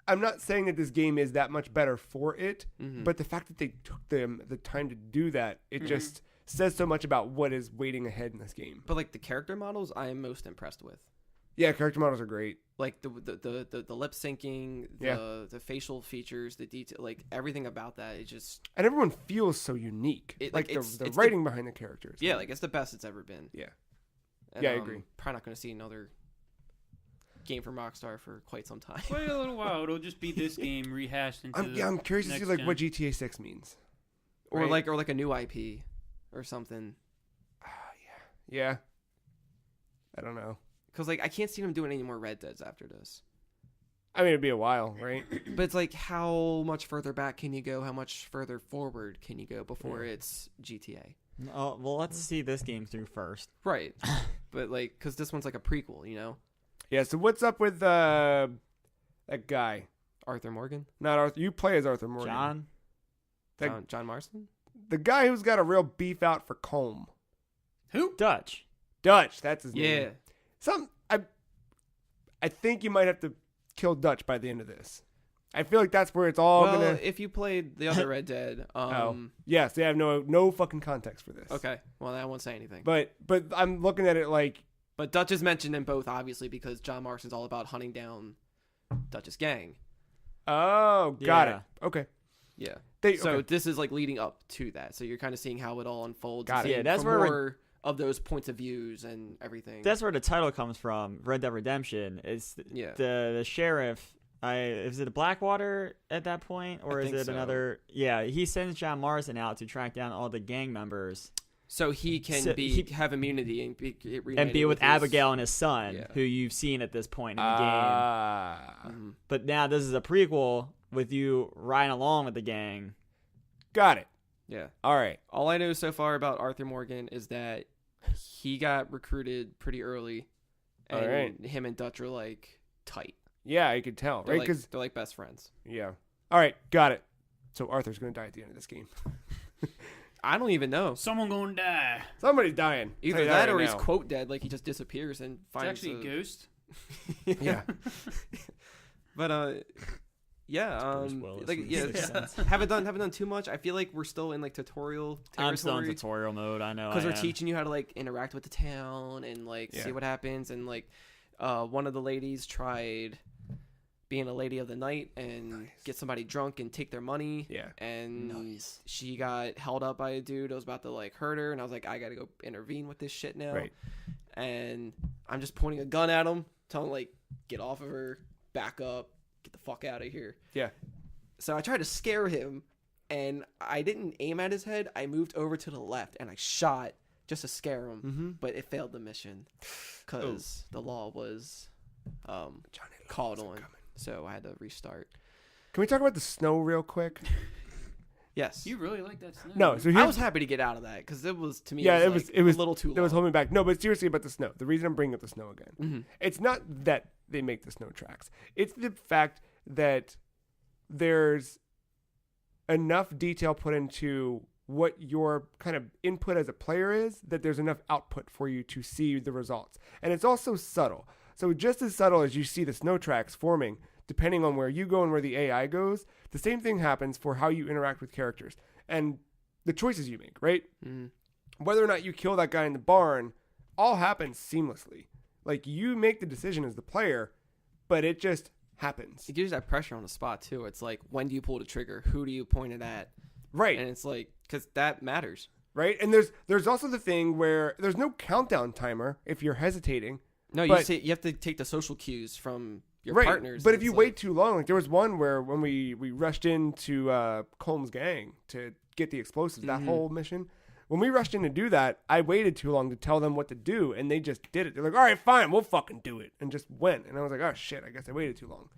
I'm not saying that this game is that much better for it, but the fact that they took them the time to do that, it just says so much about what is waiting ahead in this game. But like the character models, I am most impressed with. Yeah, character models are great. Like the lip syncing, the facial features, the detail, like everything about that. It just and everyone feels so unique. The writing behind the characters. Yeah, like it's the best it's ever been. Yeah, and, I agree. Probably not going to see another game from Rockstar for quite some time. Wait a little while. It'll just be this game rehashed into. I'm curious to see like what GTA 6 means, or like a new IP. Or something. Yeah. I don't know. Because, like, I can't see them doing any more Red Deads after this. I mean, it'd be a while, right? But it's like, how much further back can you go? How much further forward can you go before it's GTA? Well, let's see this game through first. Right. But, like, because this one's like a prequel, you know? Yeah, so what's up with that guy? Arthur Morgan? Not Arthur. You play as Arthur Morgan. John Marston? The guy who's got a real beef out for Colm. Who? Dutch, that's his name. Yeah. I think you might have to kill Dutch by the end of this. I feel like that's where it's all gonna. If you played the other Red Dead, yes, they have no fucking context for this. Okay, well, I won't say anything. But I'm looking at it like. But Dutch is mentioned in both, obviously, because John Marston's all about hunting down Dutch's gang. Oh, got it. Okay. Yeah. So this is like leading up to that. So you're kind of seeing how it all unfolds. Got it. Yeah, that's where more of those points of views and everything. That's where the title comes from. Red Dead Redemption. It's the sheriff. Is it a Blackwater at that point, or is it another? Yeah, he sends John Marston out to track down all the gang members, so he can have immunity and be with Abigail and his son, who you've seen at this point in the game. But now this is a prequel with you riding along with the gang. Got it. Yeah. All right. All I know so far about Arthur Morgan is that he got recruited pretty early, and him and Dutch are like tight. Yeah, I could tell, right? Because they're like best friends. Yeah. All right, got it. So Arthur's gonna die at the end of this game. I don't even know. Someone gonna die. Somebody's dying. Either that or he's quote dead, like he just disappears and finds. It's actually a ghost. Yeah. But haven't done too much. I feel like we're still in like tutorial territory. I'm still in tutorial mode. I know because they're teaching you how to like interact with the town and like see what happens. And like one of the ladies tried being a lady of the night and get somebody drunk and take their money. Yeah, and she got held up by a dude who was about to like hurt her, and I was like, I gotta go intervene with this shit now. Right. And I'm just pointing a gun at him, telling him like, get off of her, back up. Get the fuck out of here. Yeah. So I tried to scare him, and I didn't aim at his head. I moved over to the left, and I shot just to scare him, but it failed the mission because the law was called on. So I had to restart. Can we talk about the snow real quick? Yes. You really like that snow? No. So I was happy to get out of that because it was, to me, it was a little too long. It was holding me back. No, but seriously about the snow. The reason I'm bringing up the snow again, it's not that they make the snow tracks. It's the fact that there's enough detail put into what your kind of input as a player is that there's enough output for you to see the results. And it's also subtle. So just as subtle as you see the snow tracks forming, depending on where you go and where the AI goes, the same thing happens for how you interact with characters and the choices you make, right? Whether or not you kill that guy in the barn all happens seamlessly. Like, you make the decision as the player, but it just happens. It gives you that pressure on the spot, too. It's like, when do you pull the trigger? Who do you point it at? Right. And it's like, because that matters. Right? And there's also the thing where there's no countdown timer if you're hesitating. No, you have to take the social cues from your partners. But if you wait too long, like there was one where when we rushed into Combs Gang to get the explosives, that whole mission. When we rushed in to do that, I waited too long to tell them what to do, and they just did it. They're like, all right, fine, we'll fucking do it, and just went. And I was like, oh, shit, I guess I waited too long.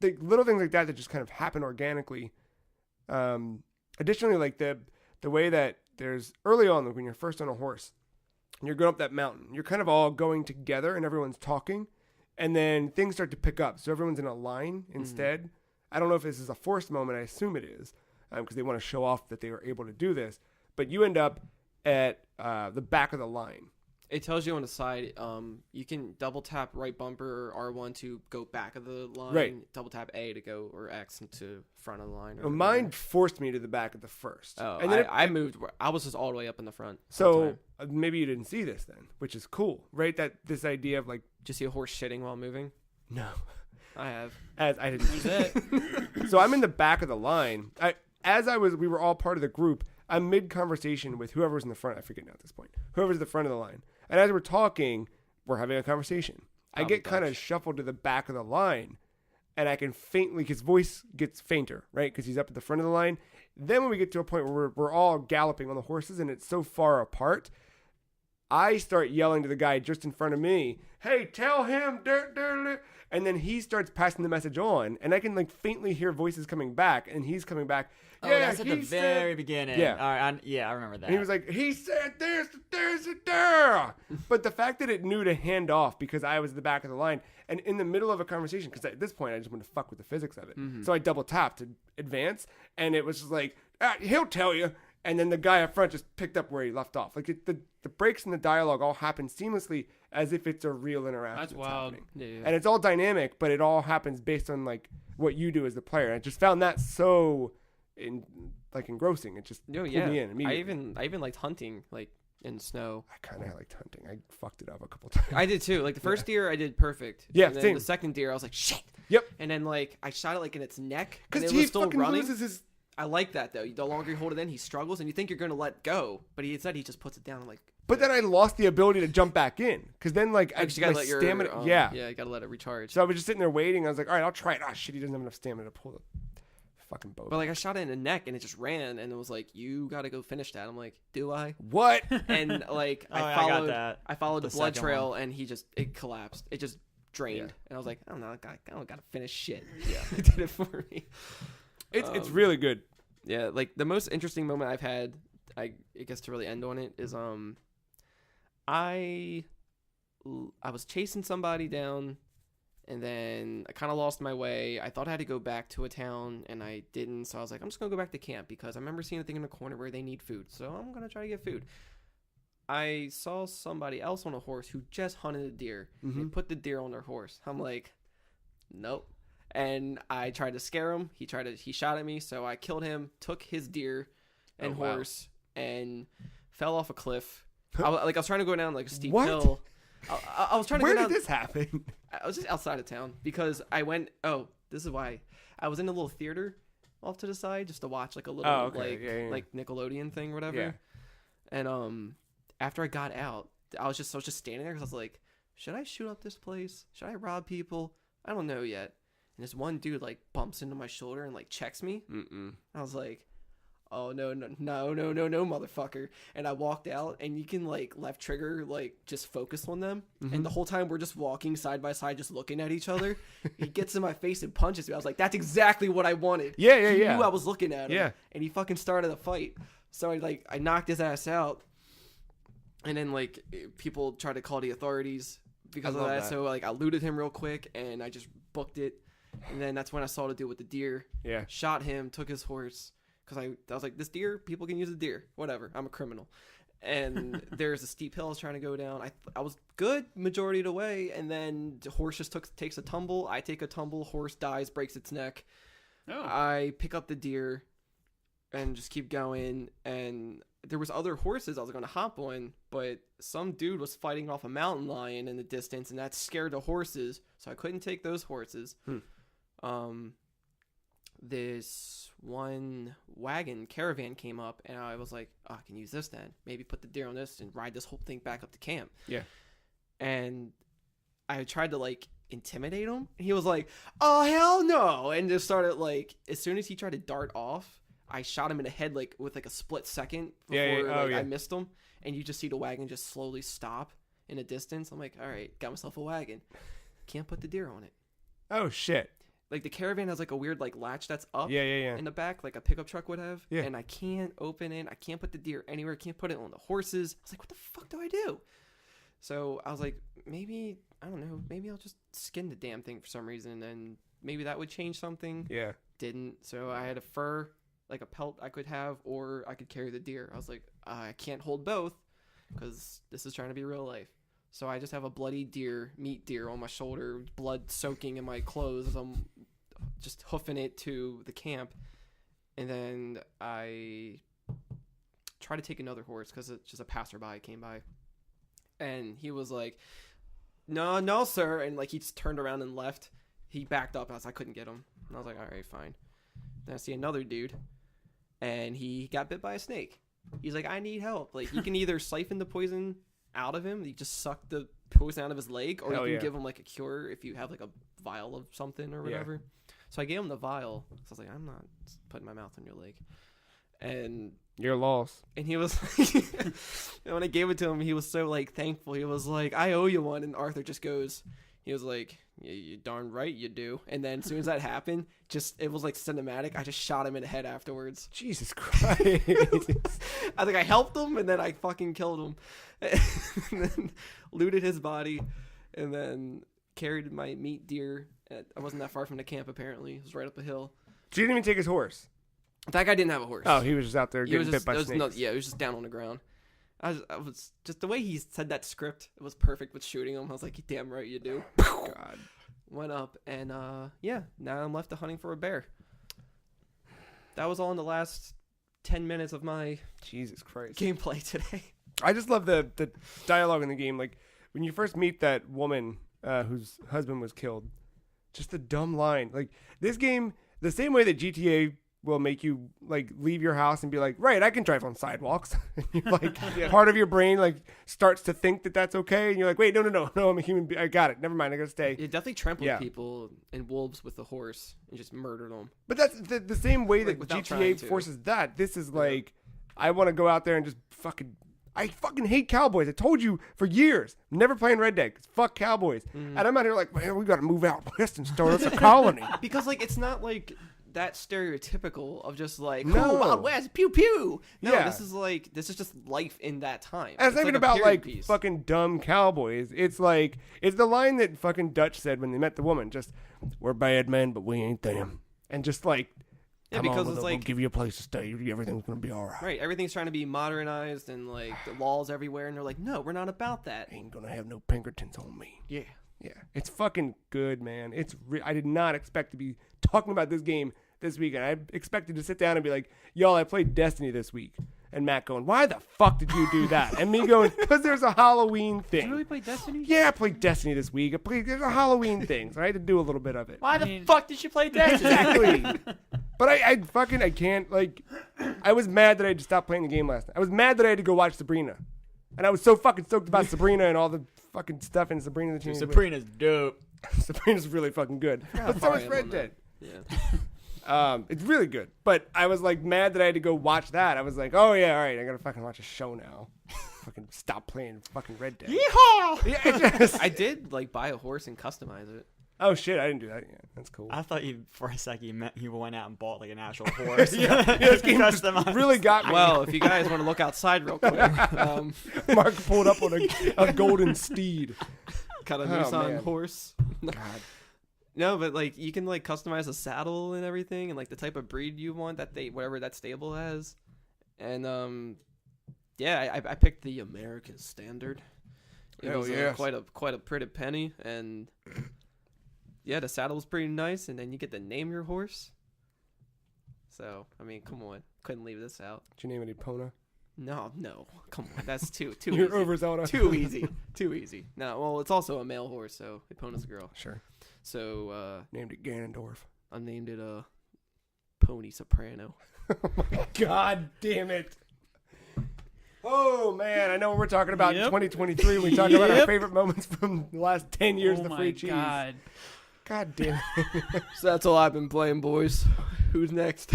The little things like that just kind of happen organically. Additionally, like the way that there's early on, like when you're first on a horse, and you're going up that mountain, you're kind of all going together, and everyone's talking, and then things start to pick up. So everyone's in a line instead. I don't know if this is a forced moment. I assume it is, because they want to show off that they were able to do this. But you end up at the back of the line. It tells you on the side, you can double tap right bumper or R1 to go back of the line. Right. Double tap A to go, or X into front of the line. Well, mine forced me to the back of the first. Oh, and then I moved. I was just all the way up in the front. So maybe you didn't see this then, which is cool, right? That this idea of like, did you see a horse shitting while moving? No, I have. As I didn't see that. So I'm in the back of the line. We were all part of the group. I'm mid-conversation with whoever's in the front. I forget now at this point. Whoever's at the front of the line. And as we're talking, we're having a conversation. I get kind of shuffled to the back of the line, and I can faintly, his voice gets fainter, right? Because he's up at the front of the line. Then when we get to a point where we're all galloping on the horses, and it's so far apart, I start yelling to the guy just in front of me, hey, tell him, and then he starts passing the message on, and I can like faintly hear voices coming back, and he's coming back. Oh, yeah, that's at the very beginning. Yeah. All right, I remember that. And he was like, he said there's a there. But the fact that it knew to hand off because I was at the back of the line, and in the middle of a conversation, because at this point I just want to fuck with the physics of it. So I double tapped to advance, and it was just like, he'll tell you. And then the guy up front just picked up where he left off. Like the breaks in the dialogue all happen seamlessly as if it's a real interaction. That's wild. Yeah. And it's all dynamic, but it all happens based on like what you do as the player. And I just found that so engrossing. It just pulled me in immediately. I even liked hunting like in snow. I kind of liked hunting. I fucked it up a couple times. I did too. Like the first deer I did perfect. Yeah, and then same. The second deer I was like shit. Yep. And then like I shot it like in its neck because he was still fucking running. loses his. I like that though. The longer you hold it in, he struggles, and you think you're going to let go, but he just puts it down. I'm like, but then I lost the ability to jump back in because then like I just gotta let your stamina. You gotta let it recharge. So I was just sitting there waiting. I was like, all right, I'll try it. Oh shit, he doesn't have enough stamina to pull the fucking bow. But like I shot it in the neck, and it just ran, and it was like, you gotta go finish that. I'm like, do I? What? And like I followed the blood trail, and it collapsed. It just drained, and I was like, I don't know, I don't gotta finish shit. Yeah, it did it for me. It's really good. Yeah, like the most interesting moment I've had, I guess to really end on it, is I was chasing somebody down, and then I kind of lost my way. I thought I had to go back to a town, and I didn't, so I was like, I'm just going to go back to camp, because I remember seeing a thing in the corner where they need food, so I'm going to try to get food. I saw somebody else on a horse who just hunted a deer, and put the deer on their horse. I'm like, nope. And I tried to scare him. He shot at me, so I killed him, took his deer and horse, and fell off a cliff. I was trying to go down like a steep hill. I was trying to go down. Where did this happen? I was just outside of town because I went. Oh, this is why. I was in a little theater off to the side just to watch like a little like Nickelodeon thing or whatever. Yeah. And after I got out, I was just standing there because I was like, should I shoot up this place? Should I rob people? I don't know yet. And this one dude like bumps into my shoulder and like checks me. I was like, oh no, motherfucker. And I walked out, and you can like left trigger, like just focus on them. And the whole time we're just walking side by side, just looking at each other. He gets in my face and punches me. I was like, that's exactly what I wanted. He knew I was looking at him. Yeah. And he fucking started a fight. So I knocked his ass out. And then like people tried to call the authorities because of that. So like I looted him real quick, and I just booked it. And then that's when I saw the dude with the deer. Yeah. Shot him, took his horse. Because I was like, this deer, people can use a deer. Whatever. I'm a criminal. And there's a steep hill I was trying to go down. I was good majority of the way. And then the horse just takes a tumble. I take a tumble. Horse dies, breaks its neck. Oh. I pick up the deer and just keep going. And there was other horses I was going to hop on. But some dude was fighting off a mountain lion in the distance. And that scared the horses. So I couldn't take those horses. This one caravan came up, and I was like, oh, I can use this then. Maybe put the deer on this and ride this whole thing back up to camp. Yeah. And I tried to like intimidate him? And he was like, oh, hell no. And just started like, as soon as he tried to dart off, I shot him in the head like with like a split second before I missed him. And you just see the wagon just slowly stop in a distance. I'm like, all right, got myself a wagon. Can't put the deer on it. Oh, shit. Like the Caravan has like a weird like latch that's up in the back, like a pickup truck would have. Yeah. And I can't open it. I can't put the deer anywhere. I can't put it on the horses. I was like, what the fuck do I do? So I was like, maybe, I don't know, maybe I'll just skin the damn thing for some reason and maybe that would change something. Yeah. Didn't. So I had a fur, like a pelt I could have, or I could carry the deer. I was like, I can't hold both because this is trying to be real life. So I just have a bloody meat deer on my shoulder, blood soaking in my clothes as I'm just hoofing it to the camp. And then I try to take another horse because it's just a passerby came by. And he was like, no, sir. And like he just turned around and left. He backed up. I couldn't get him. And I was like, all right, fine. Then I see another dude. And he got bit by a snake. He's like, I need help. Like you can either siphon the poison out of him, you just suck the poison out of his leg, or you can give him like a cure if you have like a vial of something or whatever. Yeah. So I gave him the vial. So I was like, I'm not putting my mouth on your leg. And you're lost. And he was and when I gave it to him, he was so like thankful. He was like, I owe you one. And Arthur just goes, he was like, yeah, you darn right you do. And then as soon as that happened, it was like cinematic. I just shot him in the head afterwards. Jesus Christ. I think I helped him and then I fucking killed him. And then looted his body and then carried my meat deer. I wasn't that far from the camp apparently. It was right up a hill. So you didn't even take his horse? That guy didn't have a horse. Oh, he was just out there getting bit by snakes. He was just down on the ground. I was just the way he said that script. It was perfect with shooting him. I was like, damn right you do. God. Went up and now I'm left to hunting for a bear. That was all in the last 10 minutes of my Jesus Christ gameplay today. I just love the dialogue in the game. Like when you first meet that woman whose husband was killed, just the dumb line. Like this game, the same way that GTA will make you like leave your house and be like, right, I can drive on sidewalks. And you're like, part of your brain like starts to think that that's okay, and you're like, wait, no, I'm a human being. I got it. Never mind. I gotta stay. You definitely trampled people and wolves with the horse and just murdered them. But that's the same way that GTA forces that. This is like, I want to go out there and just I fucking hate cowboys. I told you for years. I'm never playing Red Dead. Fuck cowboys. Mm-hmm. And I'm out here like, man, we got to move out west and start us a colony. Because like it's not like that stereotypical of just like, oh, Wild West, pew pew. No, this is just life in that time. And it's not even about like fucking dumb cowboys. It's like, it's the line that fucking Dutch said when they met the woman. Just, we're bad men, but we ain't them. And just like, yeah, because it's like, we'll give you a place to stay. Everything's gonna be all right. Right, everything's trying to be modernized and like the laws everywhere, and they're like, no, we're not about that. Ain't gonna have no Pinkertons on me. Yeah, it's fucking good, man. I did not expect to be talking about this game this weekend. I expected to sit down and be like, y'all, I played Destiny this week. And Matt going, why the fuck did you do that? And me going, because there's a Halloween thing. Did you really play Destiny? Yeah, I played Destiny this week. There's a Halloween thing, so I had to do a little bit of it. Why the fuck did you play Destiny? Exactly. But I can't, like, I was mad that I had to stop playing the game last night. I was mad that I had to go watch Sabrina. And I was so fucking stoked about Sabrina and all the fucking stuff in Sabrina the Teenage Witch. Sabrina's dope. Sabrina's really fucking good. But so is Red Dead. Yeah. It's really good. But I was like mad that I had to go watch that. I was like, oh yeah, all right, I gotta fucking watch a show now. Fucking stop playing fucking Red Dead. Yeehaw! Yeah, I did like buy a horse and customize it. Oh shit, I didn't do that yet. That's cool. I thought for a second you went out and bought like an actual horse. This game just really got me. Well, if you guys want to look outside real quick, Marc pulled up on a golden steed. Got a Nissan horse. God. No, but like you can like customize a saddle and everything, and like the type of breed you want whatever that stable has, and I picked the American Standard. It was quite a pretty penny, and yeah, the saddle was pretty nice, and then you get to name your horse. So I mean, come on, couldn't leave this out. Did you name it Epona? No, come on, that's too You're easy. overzealous. Too easy. No, well, it's also a male horse, so Epona's a girl. Sure. So named it Ganondorf. I named it Pony Soprano. Oh my God damn it! Oh, man. I know what we're talking about in 2023. We talk about our favorite moments from the last 10 years of the free cheese. God damn it. So that's all I've been playing, boys. Who's next?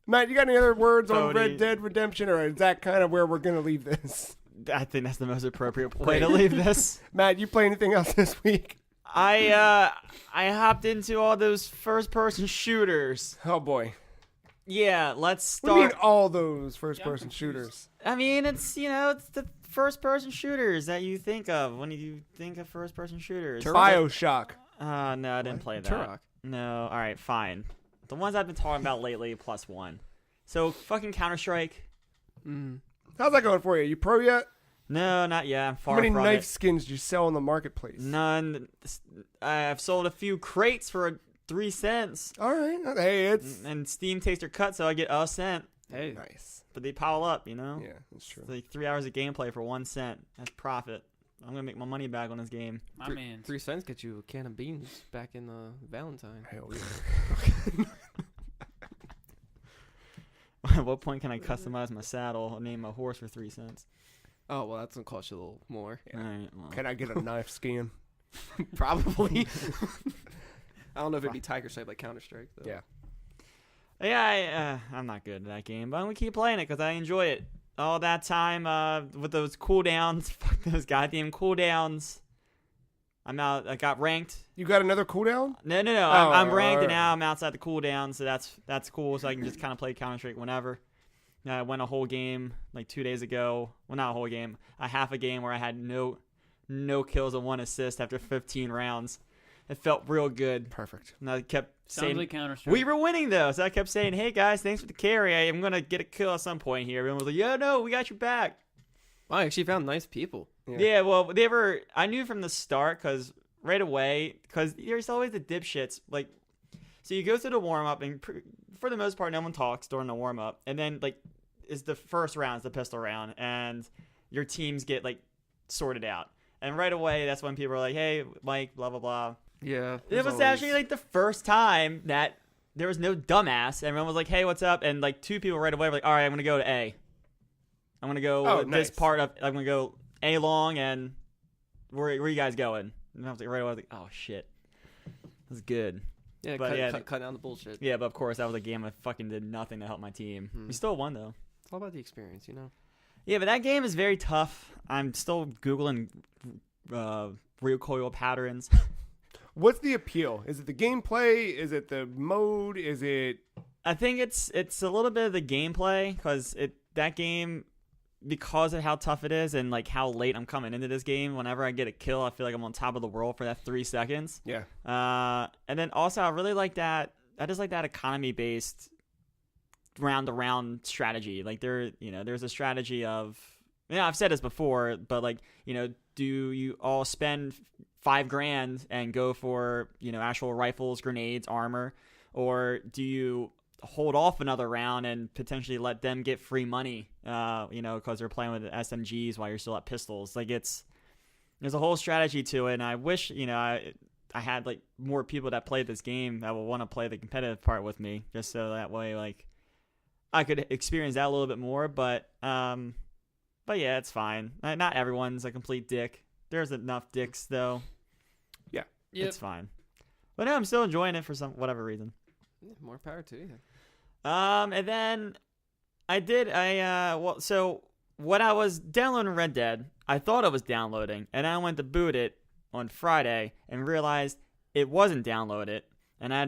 Matt, you got any other words on Red Dead Redemption, or is that kind of where we're going to leave this? I think that's the most appropriate way to leave this. Matt, you play anything else this week? I hopped into all those first-person shooters. Oh, boy. Yeah, let's start. What do you mean all those first-person shooters? I mean, it's the first-person shooters that you think of when you think of first-person shooters. BioShock. No, I didn't play that. Turok. No, all right, fine. The ones I've been talking about lately, +1. So, fucking Counter-Strike. How's that going for you? You pro yet? No, not yet. I'm far from it. How many knife skins do you sell in the marketplace? None. I've sold a few crates for 3 cents. All right. Hey, it's... And Steam takes their cut, so I get a cent. Hey. Nice. But they pile up, you know? Yeah, that's true. It's like 3 hours of gameplay for 1 cent. That's profit. I'm going to make my money back on this game. My man. 3 cents get you a can of beans back in Valentine. Hell yeah. At what point can I customize my saddle and name my horse for 3 cents? Oh, well, that's going to cost you a little more. Yeah. All right, well. Can I get a knife skin? Probably. I don't know if it'd be Tiger Stripe like Counter-Strike, though. Yeah. Yeah, I'm not good at that game, but I'm going to keep playing it because I enjoy it. All that time with those cooldowns. Fuck those goddamn cooldowns. I'm out. I got ranked. You got another cooldown? No. I'm ranked, and now I'm outside the cooldown, so that's cool. So I can just kind of play Counter-Strike whenever. I went a whole game like 2 days ago. Well, not a whole game. A half a game where I had no kills and 1 assist after 15 rounds. It felt real good. Perfect. And I kept saying, like Counter-Strike. we were winning though, so I kept saying, "Hey guys, thanks for the carry. I'm gonna get a kill at some point here." Everyone was like, "Yeah, no, we got your back." Well, I actually found nice people. Yeah, well, I knew from the start because right away, because there's always the dipshits. Like, so you go through the warm up, and for the most part, no one talks during the warm up, and then like is the first round is the pistol round, and your teams get like sorted out, and right away that's when people are like, "Hey, Mike, blah blah blah." Yeah. It was actually like the first time that there was no dumbass. Everyone was like, "Hey, what's up?" And like 2 people right away were like, "All right, I'm gonna go to A. I'm gonna go with this part of. I'm gonna go A long, and where are you guys going?" And I was like, right away, I was like, "Oh shit, that's good." Yeah, but cut down the bullshit. Yeah, but of course that was a game I fucking did nothing to help my team. We still won though. It's all about the experience, you know. Yeah, but that game is very tough. I'm still googling recoil patterns. What's the appeal? Is it the gameplay? Is it the mode? Is it? I think it's a little bit of the gameplay because that game, because of how tough it is and like how late I'm coming into this game. Whenever I get a kill, I feel like I'm on top of the world for that 3 seconds. Yeah. And then also I really like that. I just like that economy based round to round strategy. Like there's a strategy of. I've said this before, but like do you all spend $5,000 and go for actual rifles, grenades, armor, or do you hold off another round and potentially let them get free money because they're playing with SMGs while you're still at pistols? Like there's a whole strategy to it, and I wish I had like more people that played this game that would want to play the competitive part with me, just so that way like I could experience that a little bit more. But yeah, it's fine. Not everyone's a complete dick. There's enough dicks though. Yeah, it's fine. But no, I'm still enjoying it for whatever reason. Yeah, more power to you. And then so when I was downloading Red Dead, I thought it was downloading, and I went to boot it on Friday and realized it wasn't downloaded, and I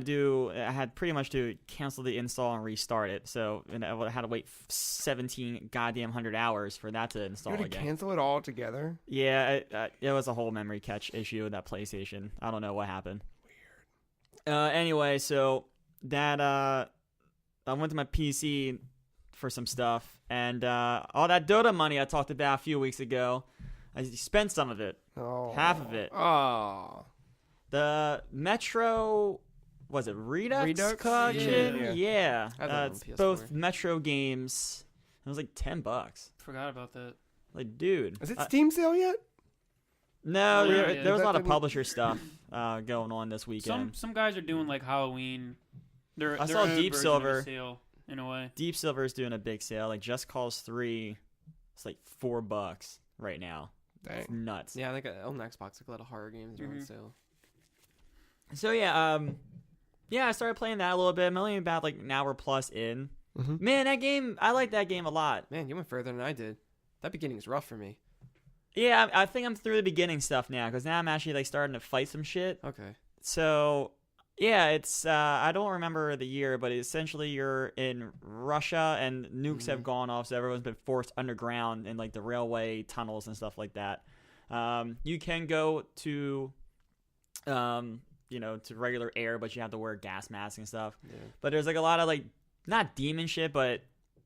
had pretty much to cancel the install and restart it. So I had to wait 17 goddamn 100 hours for that to install again. You had to cancel it all together? Yeah, it was a whole memory catch issue with that PlayStation. I don't know what happened. Weird. Anyway, so that I went to my PC for some stuff, and all that Dota money I talked about a few weeks ago, I spent some of it. Oh. Half of it. Oh. The Metro... Was it Redux collection? Yeah. It's both Metro games. It was like $10. Forgot about that. Like, dude. Is it Steam sale yet? No, there was a lot of publisher stuff going on this weekend. Some guys are doing like Halloween. I saw Deep Silver. in a way. Deep Silver is doing a big sale. Like Just Cause 3, it's like $4 right now. Dang. It's nuts. Yeah, I think on Xbox, like a lot of horror games are on sale. So I started playing that a little bit. I'm only about like an hour plus in. Man, that game, I like that game a lot. Man, you went further than I did. That beginning's rough for me. Yeah, I think I'm through the beginning stuff now because now I'm actually like starting to fight some shit. Okay. So yeah, it's I don't remember the year, but essentially you're in Russia and nukes have gone off, so everyone's been forced underground in like the railway tunnels and stuff like that. You can go to to regular air, but you have to wear gas masks and stuff. Yeah. But there's like a lot of like not demon shit, but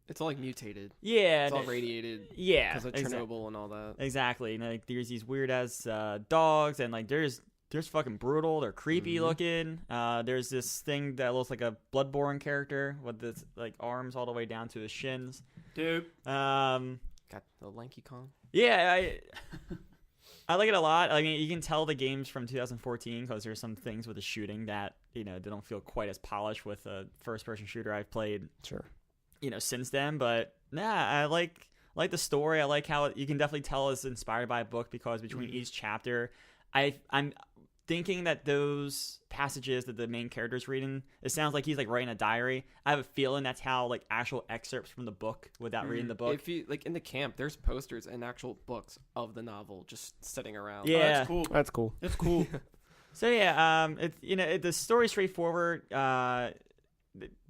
it's all like mutated. Yeah, it's all radiated. Yeah, because of Chernobyl and all that. Exactly. And like there's these weird ass dogs, and like there's fucking brutal. They're creepy looking. There's this thing that looks like a Bloodborne character with this like arms all the way down to his shins. Dude. Got the lanky Kong. Yeah, I like it a lot. I mean, you can tell the game's from 2014 because there's some things with the shooting that they don't feel quite as polished with a first-person shooter I've played. Sure. Since then, but I like the story. I like how you can definitely tell it's inspired by a book because between each chapter, I'm thinking that those passages that the main character's reading, it sounds like he's like writing a diary. I have a feeling that's how like actual excerpts from the book without reading the book. If you like in the camp, there's posters and actual books of the novel just sitting around. Yeah, that's cool. That's cool. That's cool. So yeah, the story's straightforward.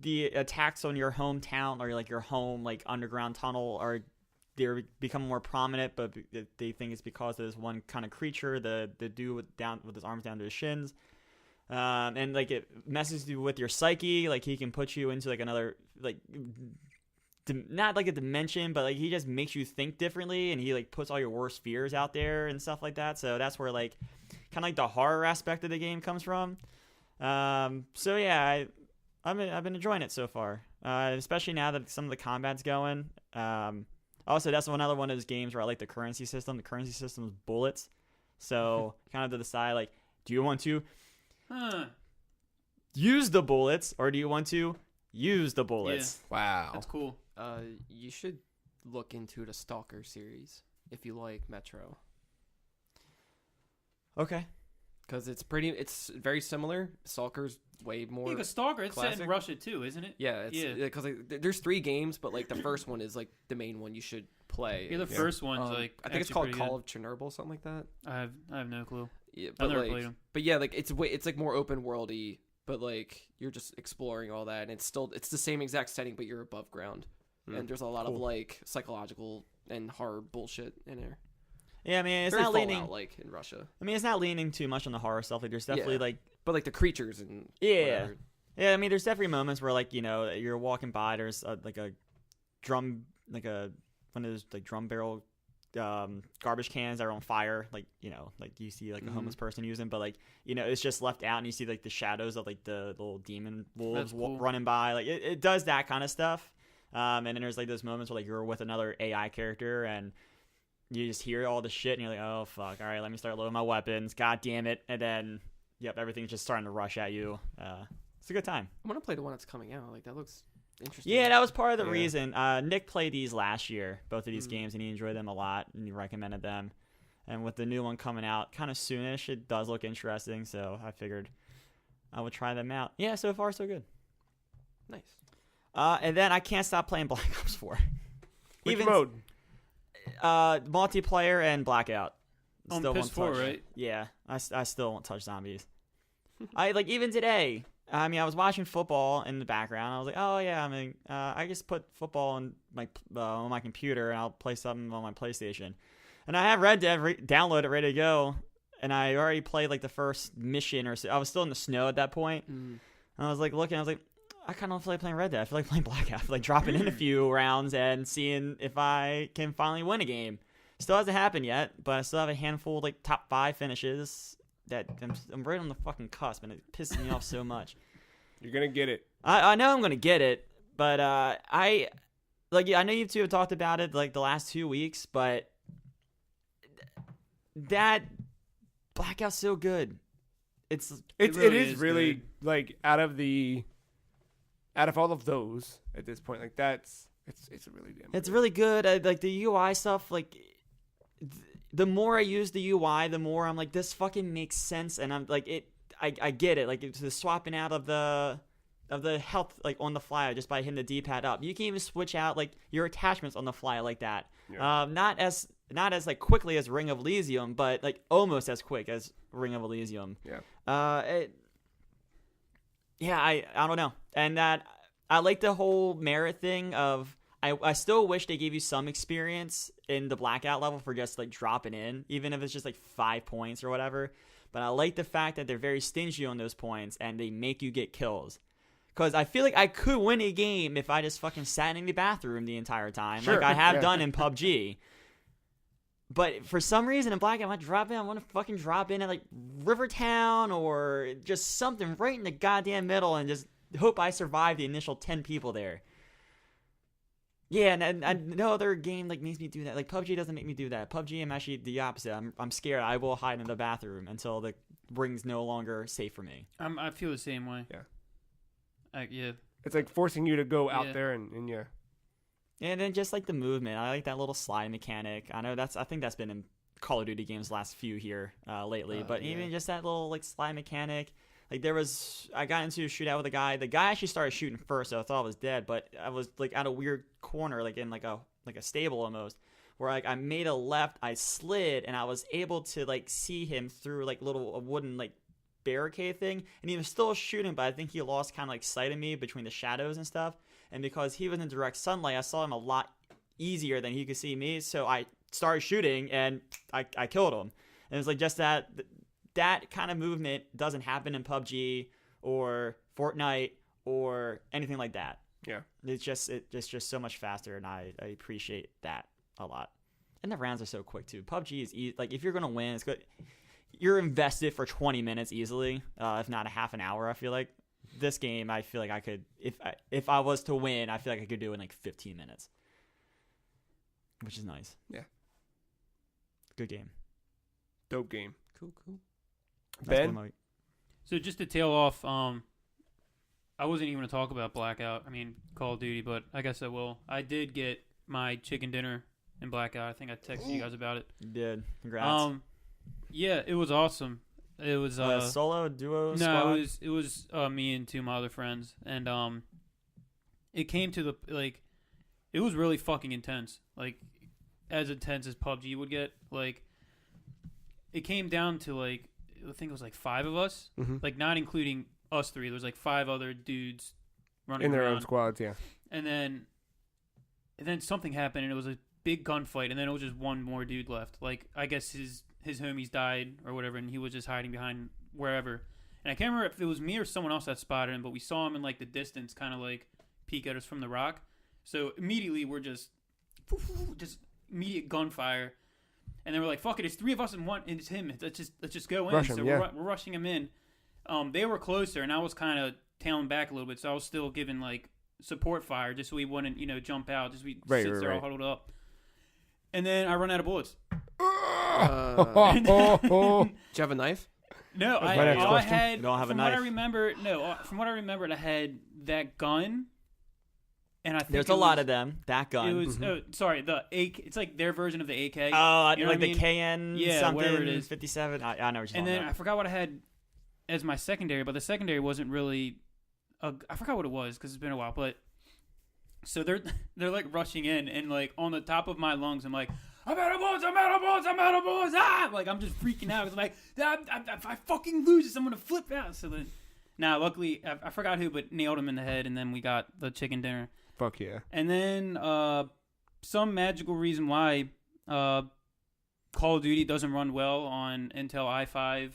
The attacks on your hometown or like your home like underground tunnel they're becoming more prominent, but they think it's because of this one kind of creature, the dude with his arms down to his shins, and like it messes you with your psyche. Like he can put you into like another like not like a dimension, but like he just makes you think differently, and he like puts all your worst fears out there and stuff like that. So that's where like kind of like the horror aspect of the game comes from. So yeah, I've been enjoying it so far, especially now that some of the combat's going. Also, that's another one of those games where I like the currency system. The currency system is bullets. So kind of to decide, like, do you want to use the bullets or do you want to use the bullets? Yeah. Wow. That's cool. You should look into the Stalker series if you like Metro. Okay. Because it's very similar. Stalker's way more. Yeah, because Stalker, it's classic. set in Russia too, isn't it? Yeah, because there's 3 games, but like the first one is like the main one you should play. Yeah, the first one's like I think it's called Call of Chernobyl, something like that. I have no clue. Yeah, I've never played them. But yeah, like it's like more open worldy, but like you're just exploring all that, and it's the same exact setting, but you're above ground, and there's a lot of like psychological and horror bullshit in there. Yeah, I mean, it's very not leaning like in Russia. I mean, it's not leaning too much on the horror stuff. Like, there's definitely like, but like the creatures and yeah. I mean, there's definitely moments where like you're walking by, there's like a drum, like one of those like drum barrel garbage cans that are on fire, like like you see like a homeless person using, but like it's just left out, and you see like the shadows of like the little demon wolves running by. Like it does that kind of stuff. And then there's like those moments where like you're with another AI character and you just hear all the shit and you're like, oh fuck, all right, let me start loading my weapons, god damn it, and then everything's just starting to rush at you. It's a good time. I want to play the one that's coming out. Like that looks interesting. Yeah, that was part of the reason. Nick played these last year, both of these games, and he enjoyed them a lot and he recommended them. And with the new one coming out kind of soonish, it does look interesting, so I figured I would try them out. Yeah, so far so good. Nice. And then I can't stop playing Black Ops 4. Which mode? Multiplayer and Blackout. On still PS4, won't touch. right? Yeah, I still won't touch zombies. I like even today. I mean, I was watching football in the background. I was like, oh yeah, I mean, I just put football on my computer and I'll play something on my PlayStation. And I have Red Dead downloaded, ready to go. And I already played like the first mission, or so. I was still in the snow at that point. And I was like looking. I was like, I kind of feel like playing Red Dead. I feel like playing Blackout. I feel like dropping in a few rounds and seeing if I can finally win a game. Still hasn't happened yet, but I still have a handful of like top 5 finishes that I'm right on the fucking cusp, and it pisses me off so much. You're gonna get it. I know I'm gonna get it, but I know you two have talked about it like the last 2 weeks, but that Blackout's so good. It is really like out of the out of all of those at this point, like it's really damn. It's really good. Like the UI stuff. Like the more I use the UI, the more I'm like, this fucking makes sense, and I'm like, I get it. Like it's the swapping out of the health like on the fly just by hitting the D-pad up. You can even switch out like your attachments on the fly like that. Yeah. Not as like quickly as Ring of Elysium, but like almost as quick as Ring of Elysium. Yeah. I don't know. And that I like the whole merit thing of I still wish they gave you some experience in the Blackout level for just like dropping in, even if it's just like 5 points or whatever. But I like the fact that they're very stingy on those points and they make you get kills. Because I feel like I could win a game if I just fucking sat in the bathroom the entire time, like I have done in PUBG. But for some reason in Blackout, I want to fucking drop in at like Rivertown or just something right in the goddamn middle and just hope I survive the initial 10 people there. Yeah, and no other game like makes me do that. Like PUBG doesn't make me do that. PUBG, I'm actually the opposite. I'm scared. I will hide in the bathroom until the ring's no longer safe for me. I feel the same way. Yeah. Yeah. It's like forcing you to go out there and yeah. And then just like the movement, I like that little slide mechanic. I think that's been in Call of Duty games last few here lately. But even just that little like slide mechanic. Like I got into a shootout with a guy. The guy actually started shooting first, so I thought I was dead. But I was like at a weird corner, like in like a stable almost, where like I made a left, I slid, and I was able to like see him through like a wooden like barricade thing, and he was still shooting, but I think he lost kind of like sight of me between the shadows and stuff. And because he was in direct sunlight, I saw him a lot easier than he could see me. So I started shooting and I killed him. And it was like just that kind of movement doesn't happen in PUBG or Fortnite or anything like that. Yeah. It's just so much faster, and I appreciate that a lot. And the rounds are so quick too. PUBG is easy. Like if you're gonna win, it's good. You're invested for 20 minutes easily, if not a half an hour. I feel like this game, I feel like I could, if I was to win, I feel like I could do it in like 15 minutes, which is nice. Yeah. Good game. Dope game. Cool. Ben? So just to tail off, I wasn't even going to talk about Blackout. I mean, Call of Duty, but I guess I will. I did get my chicken dinner in Blackout. I think I texted you guys about it. You did. Congrats. Yeah, it was awesome. It was solo, duo, squad? No, it was me and two of my other friends, and it came to it was really fucking intense, like as intense as PUBG would get. Like it came down to like I think it was like 5 of us, like not including us 3. There was like 5 other dudes running in their around. own squads, yeah. And then something happened, and it was a big gunfight, and then it was just one more dude left. Like I guess his homies died or whatever, and he was just hiding behind wherever. And I can't remember if it was me or someone else that spotted him, but we saw him in like the distance, kind of like peek at us from the rock. So immediately we're just immediate gunfire, and they were like, "Fuck it, it's 3 of us and one, and it's him. Let's just go in." Rush him, so yeah. we're rushing him in. They were closer, and I was kind of tailing back a little bit, so I was still giving like support fire just so we wouldn't jump out, just we sit there all huddled up. And then I run out of bullets. Did you have a knife? No, I had. You don't have a from knife. From what I remembered, I had that gun, and I think there's a lot of them. That gun. It was sorry, the AK. It's like their version of the AK. Oh, you know like the KN something, whatever it is, 57. I know what you're talking about. And then about. I forgot what I had as my secondary, but the secondary wasn't really. I forgot what it was because it's been a while, but. So they're like rushing in, and like on the top of my lungs, I'm like, I'm out of bullets, ah! Like I'm just freaking out. It's like, if I fucking lose this, I'm gonna flip out. So then, luckily I forgot who, but nailed him in the head, and then we got the chicken dinner. Fuck yeah. And then some magical reason why Call of Duty doesn't run well on Intel i5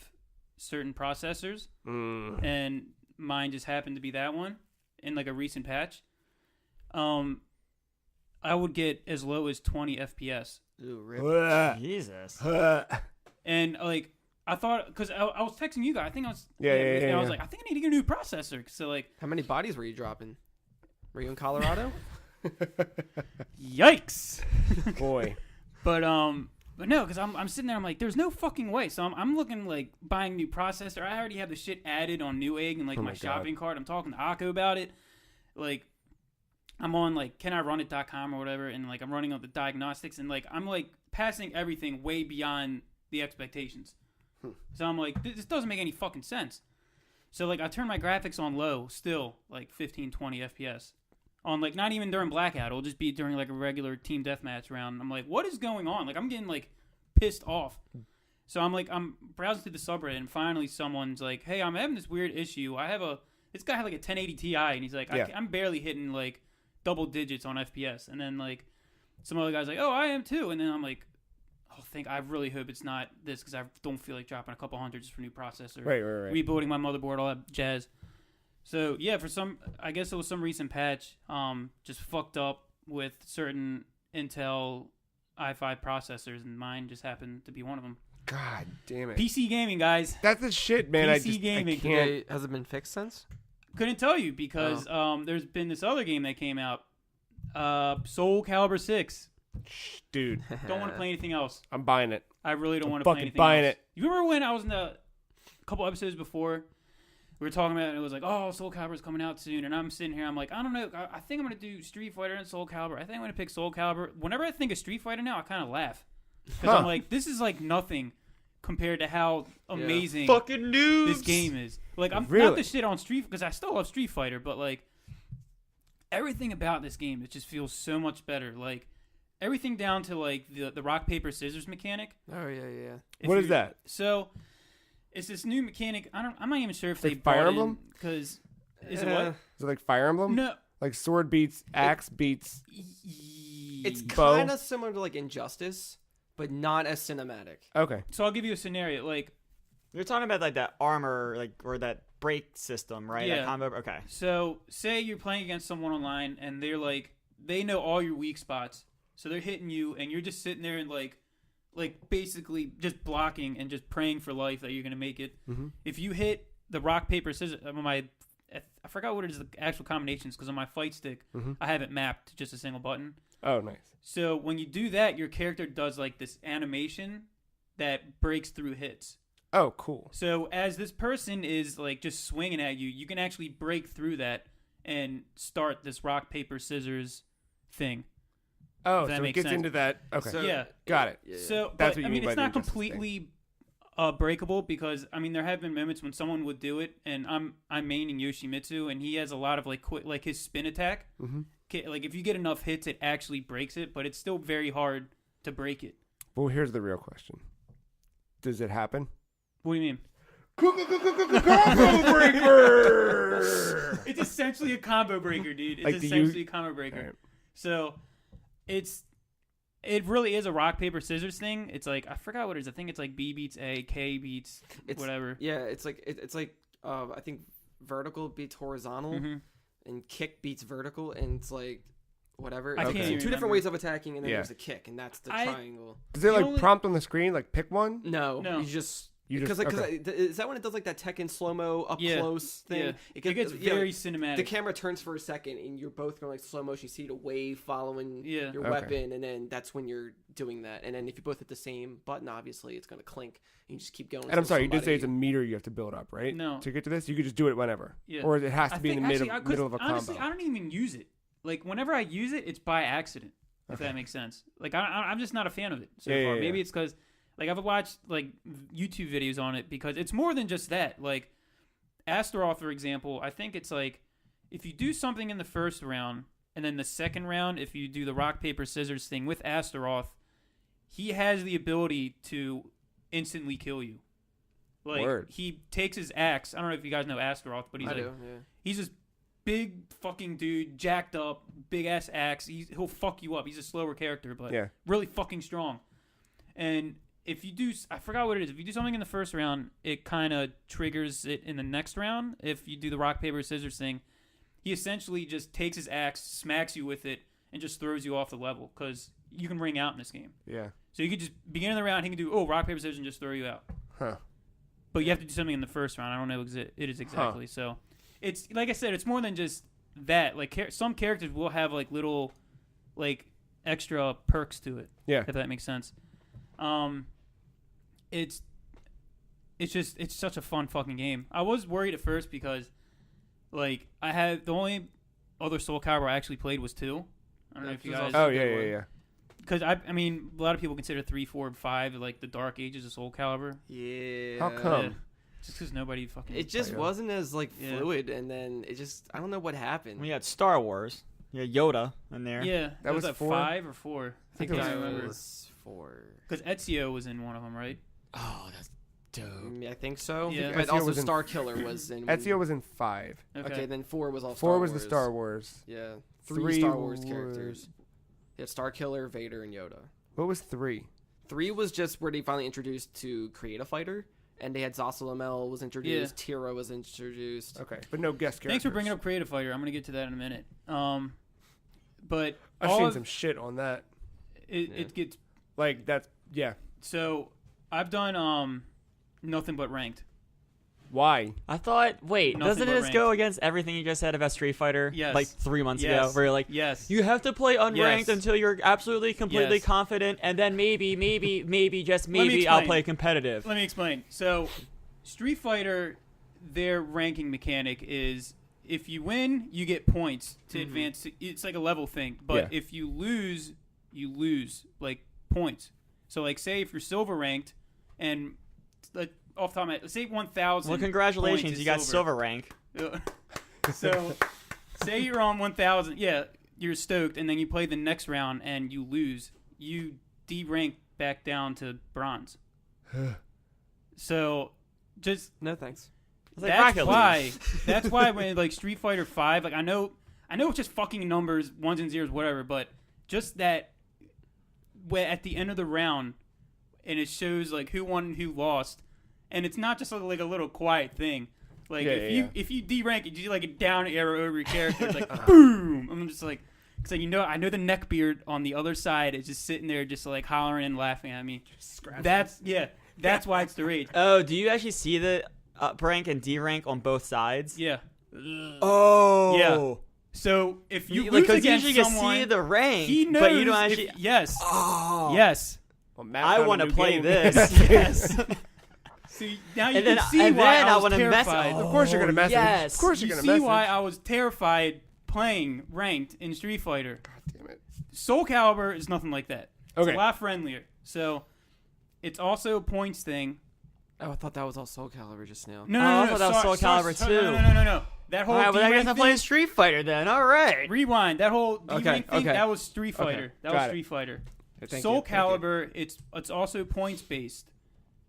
certain processors, and mine just happened to be that one in like a recent patch. I would get as low as 20 FPS. Ooh, rip. Jesus. And like I thought, because I was texting you guys. I think I was. Yeah. I was like, I think I need to get a new processor. So like, how many bodies were you dropping? Were you in Colorado? Yikes, boy. But no, because I'm sitting there. I'm like, there's no fucking way. So I'm looking like buying a new processor. I already have the shit added on Newegg and like my shopping cart. I'm talking to Akko about it. like I'm on like canironit.com or whatever, and like I'm running on the diagnostics, and like I'm like passing everything way beyond the expectations. So I'm like, this doesn't make any fucking sense. So like I turn my graphics on low, still like 15, 20 FPS. On like not even during blackout, it'll just be during like a regular team deathmatch round. I'm like, what is going on? Like I'm getting like pissed off. So I'm browsing through the subreddit, and finally someone's like, hey, I'm having this weird issue. This guy had like a 1080 Ti, and he's like, I'm barely hitting like double digits on FPS. And then like some other guy's like, oh, I am too. And then I'm like, I really hope it's not this, because I don't feel like dropping a couple hundred just for new processor. Right. Rebooting my motherboard, all that jazz. So yeah, I guess it was some recent patch, just fucked up with certain Intel i5 processors, and mine just happened to be one of them. God damn it. PC gaming, guys. That's the shit, man. PC gaming. I can't. Has it been fixed since? Couldn't tell you, because there's been this other game that came out, Soul Calibur VI. Dude. Don't want to play anything else. I'm buying it. I really don't want to play anything buying else. it. You remember when I was in a couple episodes before, we were talking about it, and it was like, oh, Soul Calibur's coming out soon, and I'm sitting here, I'm like, I don't know, I think I'm going to do Street Fighter and Soul Calibur. I think I'm going to pick Soul Calibur. Whenever I think of Street Fighter now, I kind of laugh. Because I'm like, this is like nothing compared to how amazing fucking noobs this game is. Like, I'm really? not the shit on Street, because I still love Street Fighter, but like, everything about this game, it just feels so much better. Like, everything down to like the rock paper scissors mechanic. Oh yeah. What is that? So it's this new mechanic. I'm not even sure if they like Fire brought Emblem, because is it what? Is it like Fire Emblem? No, like sword beats axe beats. It's bow? kind of similar to like Injustice, but not as cinematic. Okay. So I'll give you a scenario. Like, you're talking about like that armor, like, or that break system, right? Yeah. That combo. Okay. So say you're playing against someone online, and they're like, they know all your weak spots, so they're hitting you, and you're just sitting there and like basically just blocking and just praying for life that you're gonna make it. Mm-hmm. If you hit the rock paper scissors, I forgot what it is, the actual combinations, because on my fight stick I have it mapped to just a single button. Oh, nice. So when you do that, your character does like this animation that breaks through hits. Oh, cool. So as this person is like just swinging at you, you can actually break through that and start this rock paper scissors thing. Oh, so it gets into that. Okay. So, yeah. Got it. Yeah. So, That's but, what you mean it's by not the injustice completely breakable, because I mean there have been moments when someone would do it, and I'm maining Yoshimitsu, and he has a lot of like like his spin attack. Mm-hmm. Like if you get enough hits, it actually breaks it, but it's still very hard to break it. Well, here's the real question: does it happen? What do you mean? Combo breaker. It's essentially a combo breaker, dude. It's Like essentially a combo breaker. Right. So, it really is a rock paper scissors thing. It's like, I forgot what it is. I think it's like B beats A, K beats whatever. Yeah, it's like I think vertical beats horizontal, and kick beats vertical, and it's like whatever. I can't even Two remember. different ways of attacking, and then Yeah. there's a kick, and that's the triangle. Does it like only- prompt on the screen? Like pick one? No, No. you just. You just- Because okay. is that when it does like that Tekken slow mo up close thing? Yeah. It gets very cinematic. The camera turns for a second, and you're both going like slow motion. You see the wave following your Okay. weapon, and then that's when you're doing that. And then if you both hit the same button, obviously it's going to clink, and you just keep going. And I'm sorry, you did say it's a meter you have to build up, right? No. To get to this, you could just do it whenever. Yeah. Or it has to be in the middle of a honestly, combo. I don't even use it. Like whenever I use it, it's by accident. If that makes sense. Like I'm just not a fan of it so far. Maybe it's because like I've watched like YouTube videos on it, because it's more than just that. Like Astaroth, for example, I think it's like if you do something in the first round, and then the second round, if you do the rock paper scissors thing with Astaroth, he has the ability to instantly kill you. Like Word. He takes his axe. I don't know if you guys know Astaroth, but he's this big fucking dude, jacked up, big ass axe. He'll fuck you up. He's a slower character, but really fucking strong. And if you do, I forgot what it is. If you do something in the first round, it kind of triggers it in the next round. If you do the rock paper scissors thing, he essentially just takes his axe, smacks you with it, and just throws you off the level, because you can ring out in this game. Yeah. So you could just begin of the round, he can do rock paper scissors and just throw you out. Huh. But you have to do something in the first round. I don't know it is exactly. So it's like I said, it's more than just that. Like some characters will have like little like extra perks to it. Yeah. If that makes sense. It's such a fun fucking game. I was worried at first because like I had the only other Soul Calibur I actually played was 2. I don't know if you guys. Oh yeah. Because I mean, a lot of people consider 3, 4, and 5 like the dark ages of Soul Calibur. Yeah. How come? Yeah. Just because nobody fucking. It just wasn't as like fluid, and then it just I don't know what happened. We had Star Wars. Yeah, Yoda in there. Yeah, that was 4? 5 or 4. I think it was 4. Because Ezio was in one of them, right? Oh, that's dope. I think so. Yeah. But also Star Killer was in. Ezio was in 5. Okay, then 4 was all. 4 was the Star Wars. Yeah, 3 Star Wars characters. Yeah, Star Killer, Vader, and Yoda. What was 3? 3 was just where they finally introduced to create a fighter, and they had Zasalamel was introduced, Tira was introduced. Okay, but no guest characters. Thanks for bringing up Creative Fighter. I'm gonna get to that in a minute. But I've seen some shit on that. It gets like that's So I've done nothing but ranked. Why? I thought, wait, doesn't this go against everything you just said about Street Fighter? Yes. Like 3 months ago, where you're like, you have to play unranked until you're absolutely, completely confident, and then maybe, just maybe, I'll play competitive. Let me explain. So, Street Fighter, their ranking mechanic is if you win, you get points to advance. It's like a level thing. But if you lose, like points. So, like, say if you're silver ranked, and off the top of my head, say 1,000. Well, congratulations, you got silver rank. So, say you're on 1,000. Yeah, you're stoked, and then you play the next round and you lose. You de-rank back down to bronze. So, just no thanks. That's why when like Street Fighter V, like I know it's just fucking numbers, ones and zeros, whatever, but just that at the end of the round, and it shows like who won and who lost. And it's not just like a little quiet thing. Like if you de-rank it, you do like a down arrow over your character. It's like boom. I'm just like, it's like I know the neckbeard on the other side is just sitting there, just like hollering and laughing at me. That's why it's the rage. Oh, do you actually see the up rank and D rank on both sides? Yeah. Oh. Yeah. So if you lose against usually someone, you see the rank, he knows but you don't actually. Yes. Oh. Yes. Well, I want to play this. Yes. See, now you can see why I was terrified. Of course you're going to message. Yes. Of course you're going to message. You see why I was terrified playing ranked in Street Fighter. God damn it. Soul Calibur is nothing like that. Okay. It's a lot friendlier. So, it's also a points thing. Oh, I thought that was all Soul Calibur just now. No, I thought that was Soul Calibur too. No. That whole but I guess I'm playing Street Fighter then. All right. Rewind. That whole thing, that was Street Fighter. Okay. That was Street Fighter. Soul Calibur, it's also points based.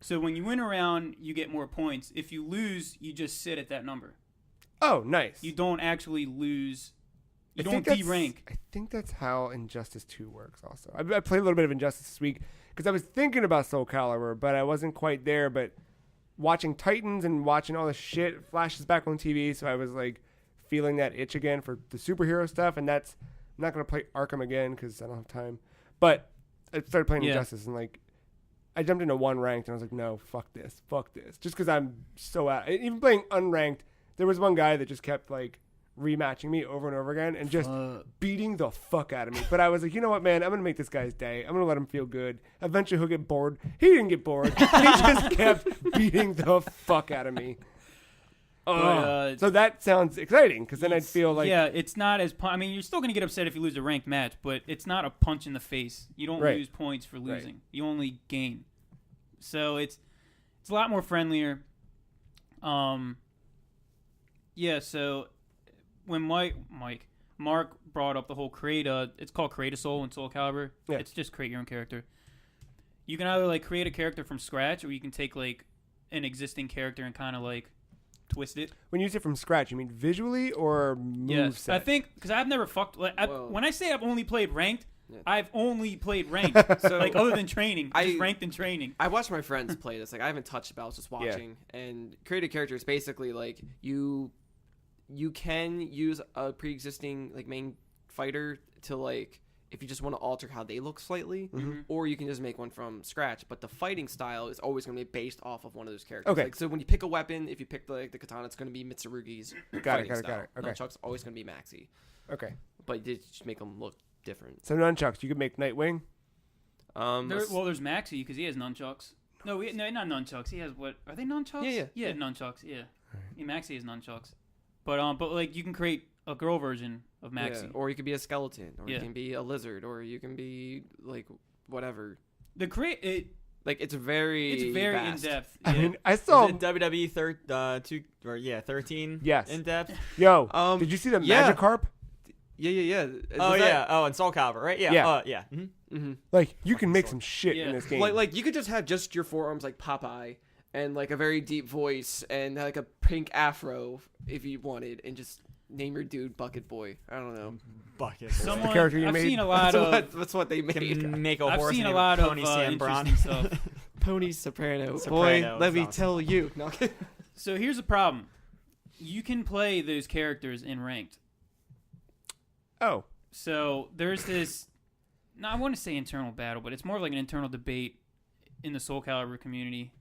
So when you win a round, you get more points. If you lose, you just sit at that number. Oh, nice. You don't actually lose. You don't de-rank. I think that's how Injustice 2 works also. I played a little bit of Injustice this week because I was thinking about Soul Calibur, but I wasn't quite there. But watching Titans and watching all the shit flashes back on TV, so I was like feeling that itch again for the superhero stuff. And I'm not going to play Arkham again because I don't have time. But I started playing Injustice and like I jumped into one ranked and I was like, no, fuck this. Just because I'm so out. Even playing unranked, there was one guy that just kept like rematching me over and over again and just beating the fuck out of me. But I was like, you know what, man? I'm going to make this guy's day. I'm going to let him feel good. Eventually he'll get bored. He didn't get bored. He just kept beating the fuck out of me. So that sounds exciting because then I'd feel like... Yeah, it's not as... I mean, you're still going to get upset if you lose a ranked match, but it's not a punch in the face. You don't lose points for losing. Right. You only gain. So it's a lot more friendlier. So when Marc brought up the whole it's called Create a Soul in Soul Calibur. Yeah. It's just create your own character. You can either like create a character from scratch or you can take like an existing character and kind of like twist it. When you say from scratch, you mean visually or moveset? I think because I've never fucked. When I say I've only played ranked, I've only played ranked. So like other than training, just ranked in training. I watched my friends play this. Like I haven't touched it, but I was just watching. Yeah. And create a character is basically like you can use a pre-existing like main fighter to like if you just want to alter how they look slightly, or you can just make one from scratch. But the fighting style is always going to be based off of one of those characters. Okay. Like, so when you pick a weapon, if you pick the katana, it's going to be Mitsurugi's fighting style. Got it. Okay. Nunchuck's always going to be Maxi. Okay. But you just make them look different. So nunchucks, you could make Nightwing? There's Maxi because he has nunchucks. No, not nunchucks. He has what? Are they nunchucks? Yeah, nunchucks. Yeah. Right. Maxi has nunchucks. But like you can create a girl version of Maxie. Yeah, or you could be a skeleton, or you can be a lizard, or you can be like whatever. It's it's very vast. in depth. I Yeah. mean, I saw WWE 13 Yes. in depth. Yo, did you see the Magikarp? Yeah. Oh, and Soul Calibur, right? Yeah. Yeah. Mm-hmm. Like you can make some shit in this game. Like you could just have just your forearms like Popeye and like a very deep voice and like a pink afro if you wanted, and just name your dude Bucket Boy. I don't know. Bucket. The character you I've made? seen a lot of. That's what they made. Can make a I've horse seen a named lot of Pony Sam Brown. interesting stuff. Pony Soprano. Soprano, Boy, let me awesome. tell you. No. So here's the problem: you can play those characters in ranked. Oh, So there's this. No, I want to say internal battle, but it's more like an internal debate in the Soul Calibur community,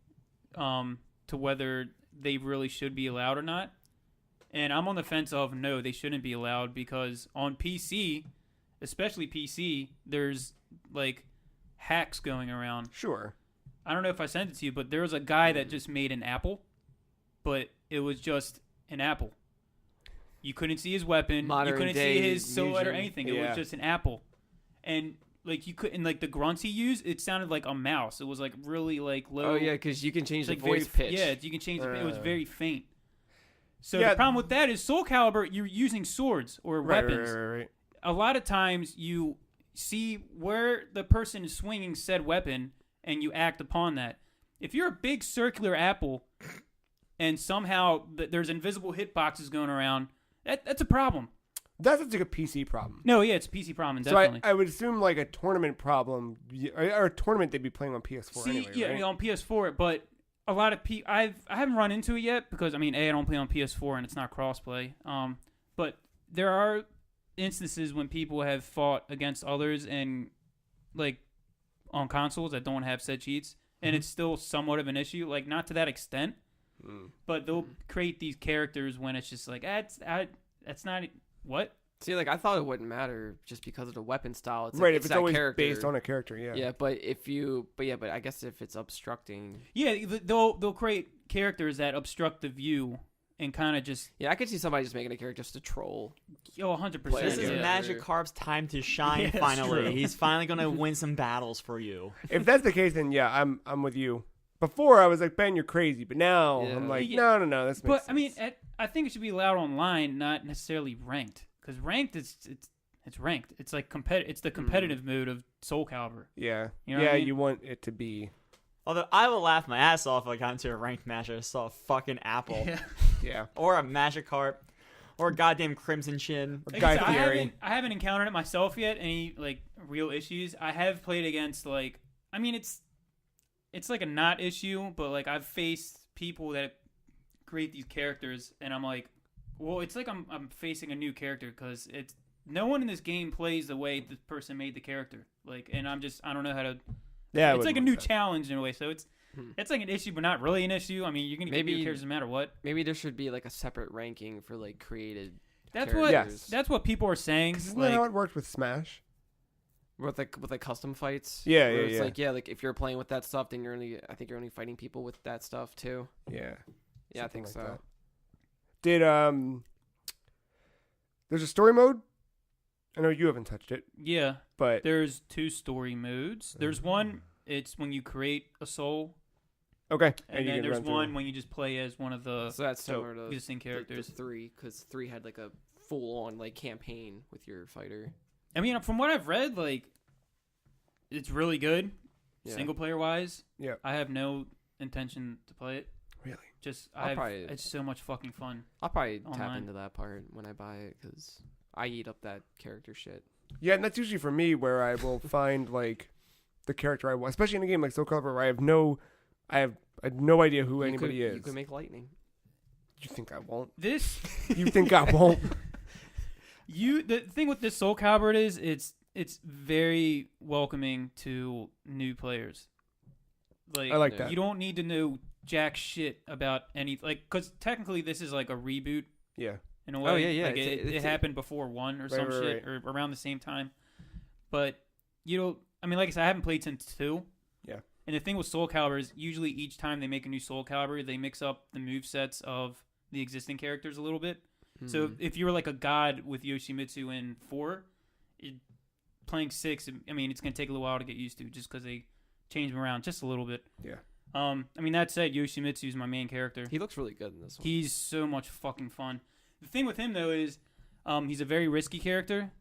to whether they really should be allowed or not. And I'm on the fence of no, they shouldn't be allowed, because on PC, especially PC, there's like hacks going around. sure. I don't know if I sent it to you, but there was a guy that just made an apple, but it was just an apple. You couldn't see his weapon. Modern you couldn't day see his silhouette or fusion. anything. It Yeah. was just an apple. And like you couldn't, like the grunts he used, it sounded like a mouse. It was like really like low. Oh yeah, because you can change it's the like voice very, pitch. Yeah, you can change it. It was very faint. So Yeah. the problem with that is Soul Calibur, you're using swords or weapons. Right. A lot of times you see where the person is swinging said weapon and you act upon that. If you're a big circular apple and somehow there's invisible hitboxes going around, that's a problem. That's like a PC problem. No, yeah, it's a PC problem, So definitely. I would assume like a tournament problem, or a tournament they'd be playing on PS4 See, anyway, yeah, right? on PS4, but a lot of I haven't run into it yet because, I mean, I don't play on PS4 and it's not crossplay. But there are instances when people have fought against others and like on consoles that don't have said cheats, and it's still somewhat of an issue. Like, not to that extent, but they'll create these characters when it's just like, that's not what. See, like I thought it wouldn't matter just because of the weapon style. It's right, like, if it's that always character. based on a character, yeah. Yeah, but I guess if it's obstructing. Yeah, they'll create characters that obstruct the view and kind of just. Yeah, I could see somebody just making a character just to troll. Oh, 100%. This is Yeah. Magikarp's time to shine. Yeah, that's finally, true. he's finally gonna win some battles for you. If that's the case, then yeah, I'm with you. Before I was like, Ben, you're crazy, but now I'm like, Yeah. no, this makes But sense. I mean, I think it should be allowed online, not necessarily ranked, because ranked it's ranked. It's like It's the competitive mode of Soul Calibur. yeah, You know what I mean? you want it to be, Although I will laugh my ass off if I got into a ranked match and I saw a fucking apple yeah. or a Magikarp or a goddamn Crimson Chin. Like Guy I said, Fieri. I haven't encountered it myself yet. Any like real issues? I have played against like. I mean, it's like a not issue, but like I've faced people that create these characters, and I'm like, well, it's like I'm facing a new character because it's no one in this game plays the way the person made the character. Like, and I don't know how to. Yeah, It's like a new challenge in a way, so it's like an issue, but not really an issue. I mean, you're gonna get Maybe- new characters no matter what. Maybe there should be like a separate ranking for like created. That's characters. that's what people are saying. Isn't that Like, how it worked with Smash? with like custom fights. Yeah, where yeah, it's yeah. like if you're playing with that stuff, then I think you're only fighting people with that stuff too. Yeah, Yeah, I something think like so. that. Did there's a story mode? I know you haven't touched it, yeah, but there's 2 story modes. There's one. It's when you create a soul, okay. and you then can there's run through. one when you just play as one of the So that's similar to existing characters. the 3, because 3 had like a full on like campaign with your fighter. I mean, from what I've read, like it's really good, Yeah. single player wise. Yeah. I have no intention to play it. Really? Just probably- it's so much fucking fun. I'll probably tap Online. into that part when I buy it because I eat up that character shit. Yeah, and that's usually for me where I will find like the character I want, especially in a game like Soul Calibur where I have no idea who anybody is. You could make lightning. You think I won't? This You think I won't? the thing with this Soul Calibur is it's very welcoming to new players. Like, I like that. You don't need to know jack shit about any because technically this is like a reboot Yeah. in a way. Oh, yeah. Like It's it happened before 1 or some shit or around the same time. But you know, I mean, like I said, I haven't played since 2. Yeah. And the thing with Soul Calibur is usually each time they make a new Soul Calibur, they mix up the move sets of the existing characters a little bit. So if you were like a god with Yoshimitsu in 4, playing 6, I mean, it's going to take a little while to get used to just because they change him around just a little bit. Yeah. I mean, that said, Yoshimitsu is my main character. He looks really good in this one. He's so much fucking fun. The thing with him, though, is he's a very risky character.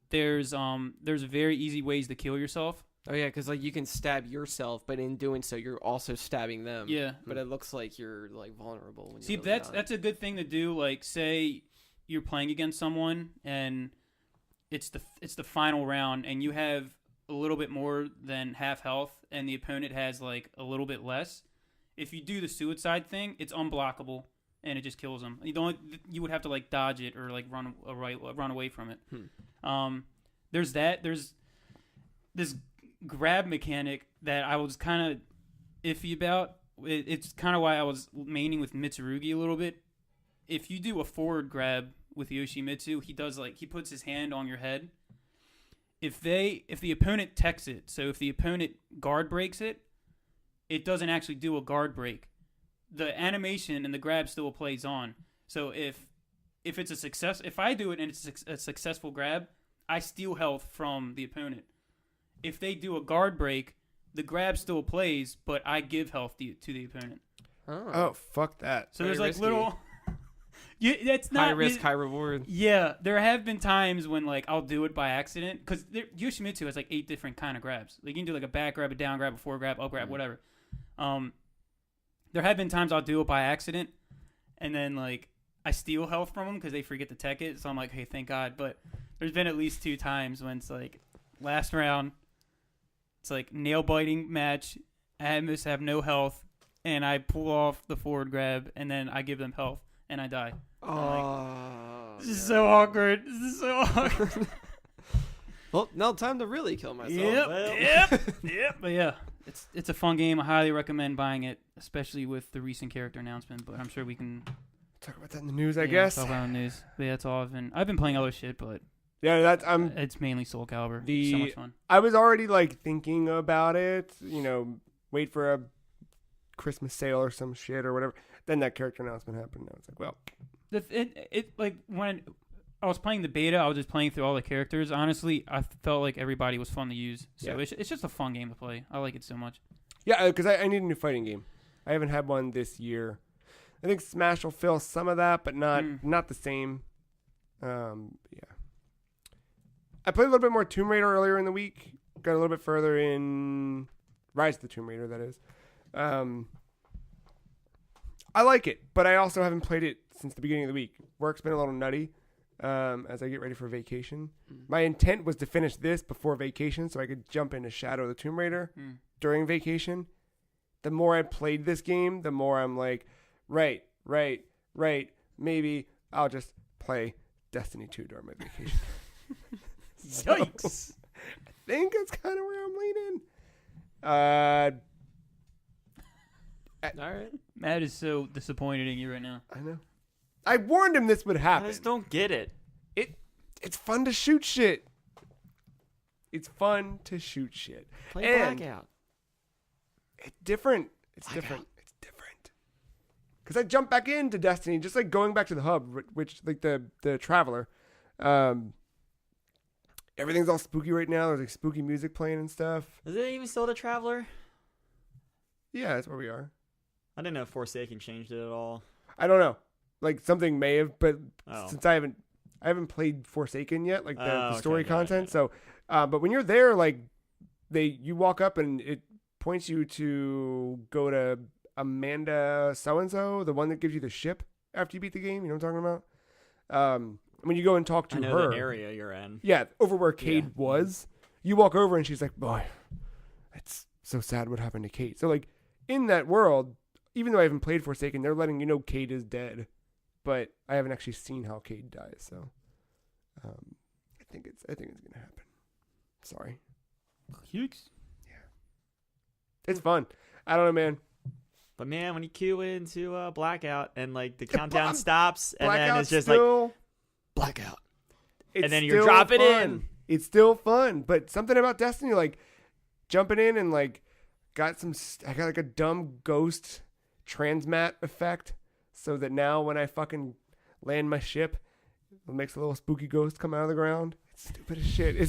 There's very easy ways to kill yourself. Oh, yeah, because like you can stab yourself, but in doing so, you're also stabbing them. Yeah. But it looks like you're like vulnerable. When See, you're really that's a good thing to do. Like, say you're playing against someone, and it's the final round, and you have a little bit more than half health, and the opponent has like a little bit less. If you do the suicide thing, it's unblockable, and it just kills them. You would have to like dodge it or like run away from it. There's that. There's this grab mechanic that I was kind of iffy about. It's kind of why I was maining with Mitsurugi a little bit. If you do a forward grab with Yoshimitsu, he puts his hand on your head. If the opponent techs it, so if the opponent guard breaks it, it doesn't actually do a guard break. The animation and the grab still plays on. So if it's a success, if I do it and it's a successful grab, I steal health from the opponent. If they do a guard break, the grab still plays, but I give health to the opponent. Oh, fuck that. So there's like risky. Little... that's not high risk, high reward. Yeah, there have been times when like I'll do it by accident because Yoshimitsu has like 8 different kind of grabs. Like you can do like a back grab, a down grab, a forward grab, up grab, whatever. There have been times I'll do it by accident, and then like I steal health from them because they forget to tech it. So I'm like, hey, thank God. But there's been at least 2 times when it's like last round, it's like nail biting match. I must have no health, and I pull off the forward grab, and then I give them health, and I die. Oh, this is so awkward. This is so awkward. Well, now time to really kill myself. Yep. But yeah, it's a fun game. I highly recommend buying it, especially with the recent character announcement. But I'm sure we can talk about that in the news, I guess. Talk about the news. But yeah, that's all I've been playing other shit, but yeah, it's mainly Soul Calibur. So much fun. I was already like thinking about it. Wait for a Christmas sale or some shit or whatever. Then that character announcement happened. And I was like, well, it like when I was playing the beta, I was just playing through all the characters. Honestly, I felt like everybody was fun to use. So yeah. It's just a fun game to play. I like it so much. Yeah, because I need a new fighting game. I haven't had one this year. I think Smash will fill some of that, but not the same. Yeah. I played a little bit more Tomb Raider earlier in the week. Got a little bit further in Rise of the Tomb Raider, that is. I like it, but I also haven't played it since the beginning of the week. Work's been a little nutty as I get ready for vacation. My intent was to finish this before vacation so I could jump into Shadow of the Tomb Raider during vacation. The more I played this game, the more I'm like, right. Maybe I'll just play Destiny 2 during my vacation. Yikes. I think that's kind of where I'm leaning. All right. Matt is so disappointed in you right now. I know. I warned him this would happen. I just don't get it. It's fun to shoot shit. It's fun to shoot shit. Play Blackout. It's different. It's different. Because I jumped back into Destiny, just like going back to the hub, which like the Traveler. Everything's all spooky right now. There's like spooky music playing and stuff. Is it even still the Traveler? Yeah, that's where we are. I didn't know if Forsaken changed it at all. I don't know. Like something may have, but since I haven't played Forsaken yet, like the story content. So, but when you're there, like you walk up and it points you to go to Amanda so-and-so, the one that gives you the ship after you beat the game. You know what I'm talking about? When you go and talk to her. I know the area you're in. Yeah, over where Cade was. You walk over and she's like, boy, it's so sad what happened to Cade. So like in that world, even though I haven't played Forsaken, they're letting you know Cade is dead. But I haven't actually seen how Cade dies, so I think it's gonna happen. Sorry. Yikes. Yeah. It's fun. I don't know, man. But man, when you queue into Blackout and like the countdown stops and then it's just still, like Blackout, and then you're dropping in. It's still fun, but something about Destiny, like jumping in and like I got like a dumb ghost transmat effect, so that now when I fucking land my ship, It makes a little spooky ghost come out of the ground. It's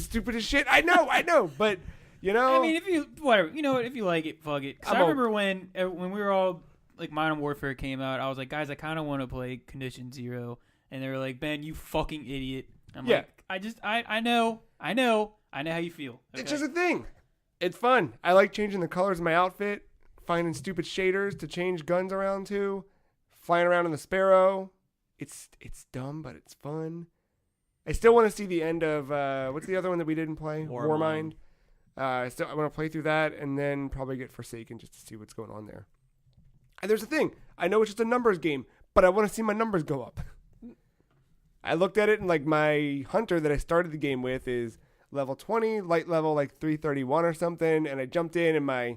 stupid as shit. I know. But, you know. I mean, if you like it, fuck it. 'Cause I remember when we were all, like, Modern Warfare came out, I was like, guys, I kind of want to play Condition Zero. And they were like, Ben, you fucking idiot. I'm like, I know how you feel. Okay? It's just a thing. It's fun. I like changing the colors of my outfit, finding stupid shaders to change guns around to, flying around in the Sparrow. It's dumb, but it's fun. I still want to see the end of what's the other one that we didn't play? Warmind. I want to play through that and then probably get Forsaken just to see what's going on there. And there's a thing. I know it's just a numbers game, but I want to see my numbers go up. I looked at it and like my hunter that I started the game with is level 20, light level like 331 or something, and I jumped in and my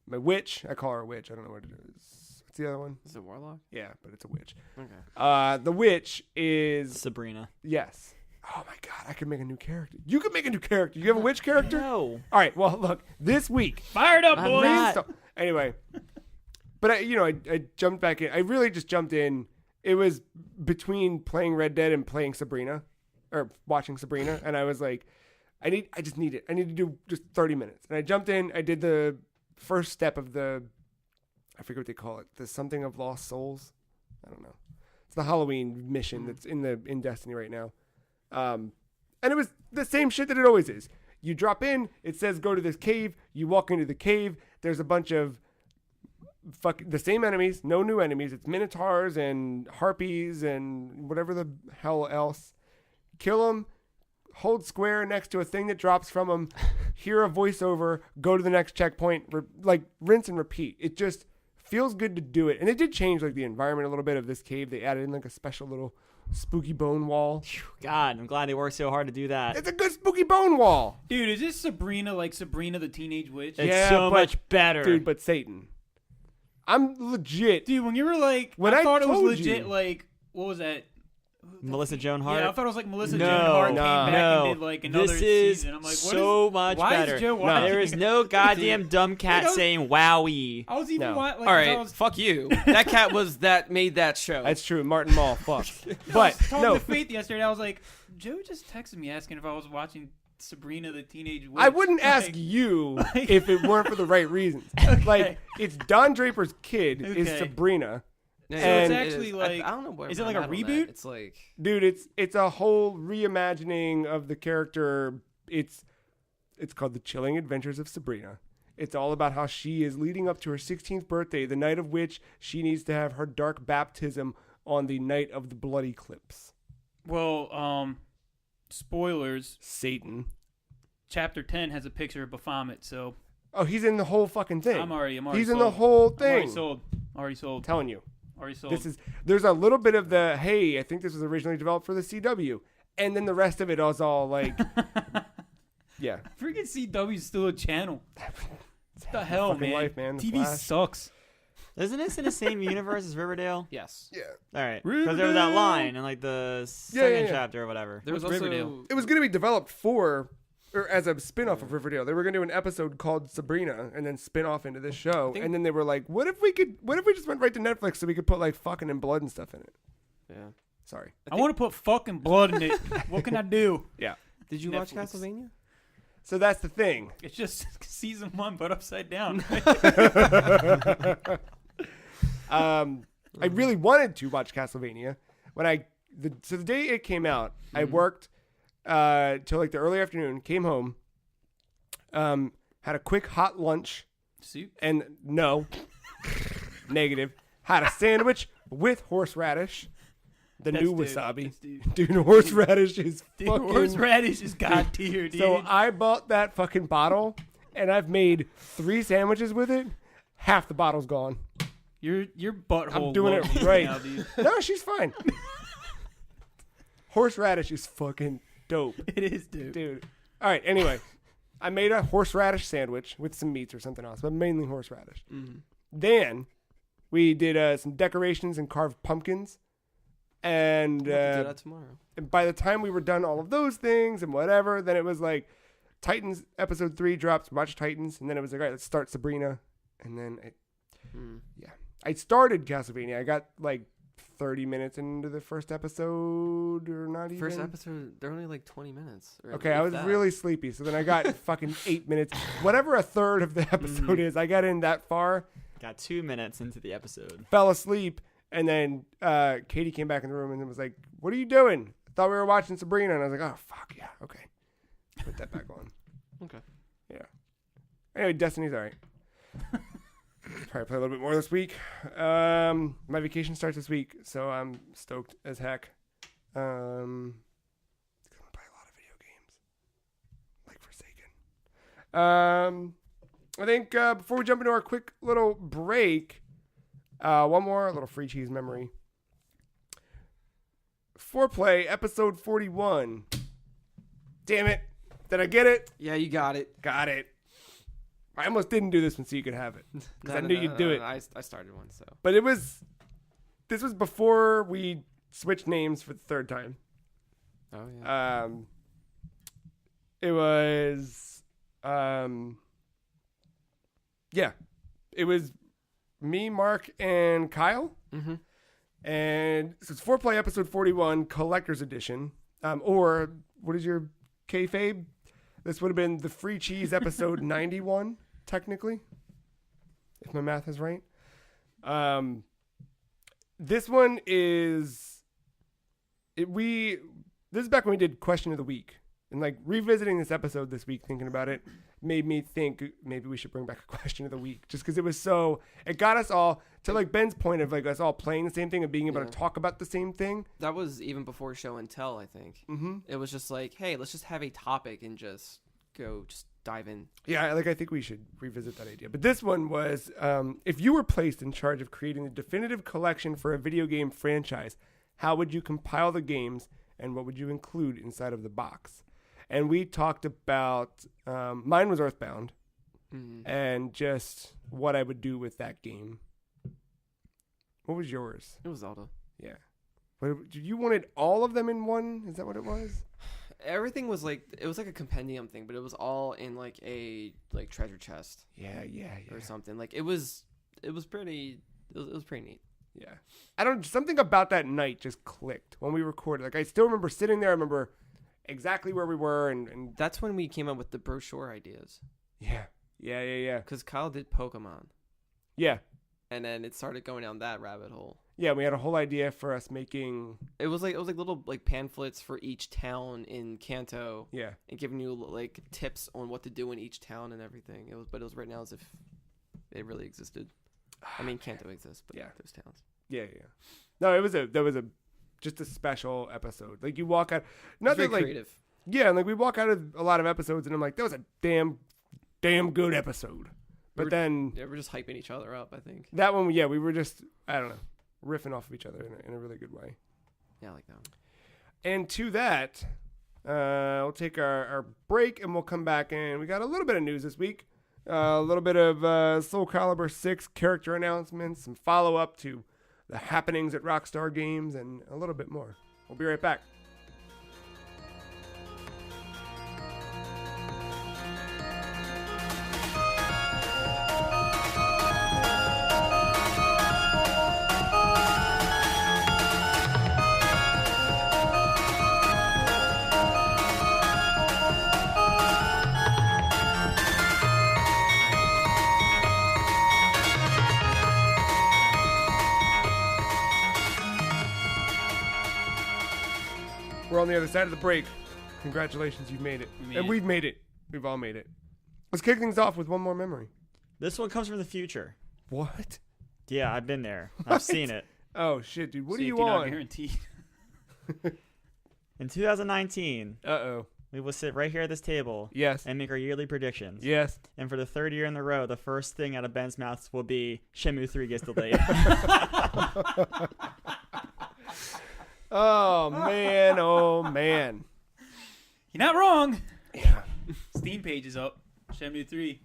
witch, I call her a witch. I don't know what it is. What's the other one? Is it Warlock? Yeah, but it's a witch. Okay. The witch is Sabrina. Yes. Oh my god, I could make a new character. You could make a new character. You have a witch character? No. All right. Well, look, this week. Fired up, boys. Anyway, but I jumped back in. I really just jumped in. It was between playing Red Dead and playing Sabrina, or watching Sabrina, and I was like, I need to do just 30 minutes. And I jumped in. I did the first step of I forget what they call it, the something of lost souls. I don't know. It's the Halloween mission that's in Destiny right now. And it was the same shit that it always is. You drop in, it says go to this cave. You walk into the cave. There's a bunch of the same enemies, no new enemies. It's minotaurs and harpies and whatever the hell else. Kill them, hold square next to a thing that drops from them, hear a voiceover, go to the next checkpoint, like rinse and repeat. It just feels good to do it. And it did change like the environment a little bit of this cave. They added in like a special little spooky bone wall. God, I'm glad they worked so hard to do that. It's a good spooky bone wall. Dude, is this Sabrina like Sabrina the Teenage Witch? It's so much better. Dude, but Satan. I'm legit. Dude, when you were like, I thought it was legit, like, what was that? Melissa Joan Hart? Yeah, I thought it was like Melissa Joan Hart came back and did like another season. I'm like, what so much better. There is no goddamn dumb cat saying wowie. I was even all right, fuck you. That cat made that show. That's true. Martin Mull, fuck. But I was talking to Faith yesterday. I was like, Joe just texted me asking if I was watching Sabrina the Teenage Witch. I wouldn't ask you if it weren't for the right reasons. Okay. Like, it's Don Draper's kid is Sabrina. So it's actually like, I don't know what. Is it like a reboot? It's like, dude, it's a whole reimagining of the character. It's called The Chilling Adventures of Sabrina. It's all about how she is leading up to her 16th birthday, the night of which she needs to have her dark baptism on the night of the blood eclipse. Well, spoilers. Satan. Chapter 10 has a picture of Baphomet, so. Oh, he's in the whole fucking thing. I'm already he's sold. In the whole thing. Already sold. I'm telling you. Already sold. There's a little bit of the, hey, I think this was originally developed for the CW. And then the rest of it is all like, yeah. Freaking CW's still a channel. What the hell, man? Life, man. TV Flash. sucks. Isn't this in the same universe as Riverdale? Yes. Yeah. All right. Because there was that line in like the second chapter or whatever. There was Riverdale. It was going to be developed as a spin-off of Riverdale. They were going to do an episode called Sabrina and then spin off into this show. And then they were like, what if we just went right to Netflix so we could put like fucking and blood and stuff in it? Yeah. Sorry. I want to put fucking blood in it. What can I do? Yeah. Did you watch Castlevania? So that's the thing. It's just season 1, but upside down. I really wanted to watch Castlevania. So the day it came out, I worked till like the early afternoon, came home, had a quick hot lunch. Soup? And no, negative. Had a sandwich with horseradish. New wasabi. Dude, horseradish is fucking... horseradish is god tier, dude. So I bought that fucking bottle, and I've made 3 sandwiches with it. Half the bottle's gone. Your butthole. I'm doing it right. Now, dude. No, she's fine. Horseradish is fucking dope. It is, dude. All right, anyway. I made a horseradish sandwich with some meats or something else, but mainly horseradish. Mm-hmm. Then we did some decorations and carved pumpkins. And do that tomorrow. And by the time we were done all of those things and whatever, then it was like Titans episode 3 drops, watch Titans, and then it was like, all right, let's start Sabrina. And then I started Castlevania. I got like 30 minutes into the first episode, or not even. First episode, they're only like 20 minutes. Okay, I was really sleepy, so then I got fucking 8 minutes. Whatever a third of the episode is, I got in that far. Got 2 minutes into the episode. Fell asleep, and then Katie came back in the room and was like, "What are you doing?" I thought we were watching Sabrina, and I was like, "Oh, fuck, yeah, okay." Put that back on. Okay. Yeah. Anyway, Destiny's all right. Probably play a little bit more this week. My vacation starts this week, so I'm stoked as heck. I'm gonna play a lot of video games, like Forsaken. I think before we jump into our quick little break, one more little free cheese memory. Foreplay episode 41. Damn it! Did I get it? Yeah, you got it. Got it. I almost didn't do this one so you could have it. Because I knew you'd do it. I started one, so. But this was before we switched names for the third time. Oh, yeah. It was, it was me, Marc, and Kyle. Mm-hmm. And so it's Foreplay episode 41, Collector's Edition. Or, what is your kayfabe? This would have been the Free Cheese episode 91, technically, if my math is right. This one is this is back when we did Question of the Week, and like revisiting this episode this week, thinking about it, made me think maybe we should bring back a Question of the Week, just because it got us all to like Ben's point of like us all playing the same thing and being able to talk about the same thing. That was even before Show and Tell, I think. Mm-hmm. It was just like, hey, let's just have a topic and just dive in. Yeah, like I think we should revisit that idea. But this one was, if you were placed in charge of creating the definitive collection for a video game franchise, how would you compile the games and what would you include inside of the box? And we talked about, mine was Earthbound, and just what I would do with that game. What was yours? It was Zelda. Yeah. But you wanted all of them in one? Is that what it was? Everything was like, it was like a compendium thing, but it was all in like a like treasure chest. Yeah. Or something. Like it was pretty neat. Yeah. Something about that night just clicked when we recorded. Like I still remember sitting there. I remember exactly where we were. And that's when we came up with the brochure ideas. Yeah. Because Kyle did Pokemon. Yeah. And then it started going down that rabbit hole. Yeah, we had a whole idea for us making. It was like little like pamphlets for each town in Kanto. Yeah, and giving you like tips on what to do in each town and everything. It was written out as if it really existed. I mean, Kanto exists, but those towns. Yeah. No, there was just a special episode. Like you walk out, nothing like creative. Yeah, and like we walk out of a lot of episodes, and I'm like, that was a damn good episode. But we're just hyping each other up, I think. That one, we were just, I don't know, riffing off of each other in a really good way. Yeah, I like that one. And to that, we'll take our break and we'll come back, and we got a little bit of news this week. A little bit of Soul Calibur VI character announcements, some follow-up to the happenings at Rockstar Games, and a little bit more. We'll be right back. We're on the other side of the break. Congratulations, you've made it. We've made it. We've all made it. Let's kick things off with one more memory. This one comes from the future. What? Yeah, I've been there. I've seen it. Oh, shit, dude. What are you Safety not on? guaranteed. In 2019, Uh-oh. we will sit right here at this table Yes. and make our yearly predictions. Yes. And for the third year in a row, the first thing out of Ben's mouth will be Shenmue 3 gets delayed. Oh, man. Oh, man. You're not wrong. Yeah. Steam page is up. Shenmue 3.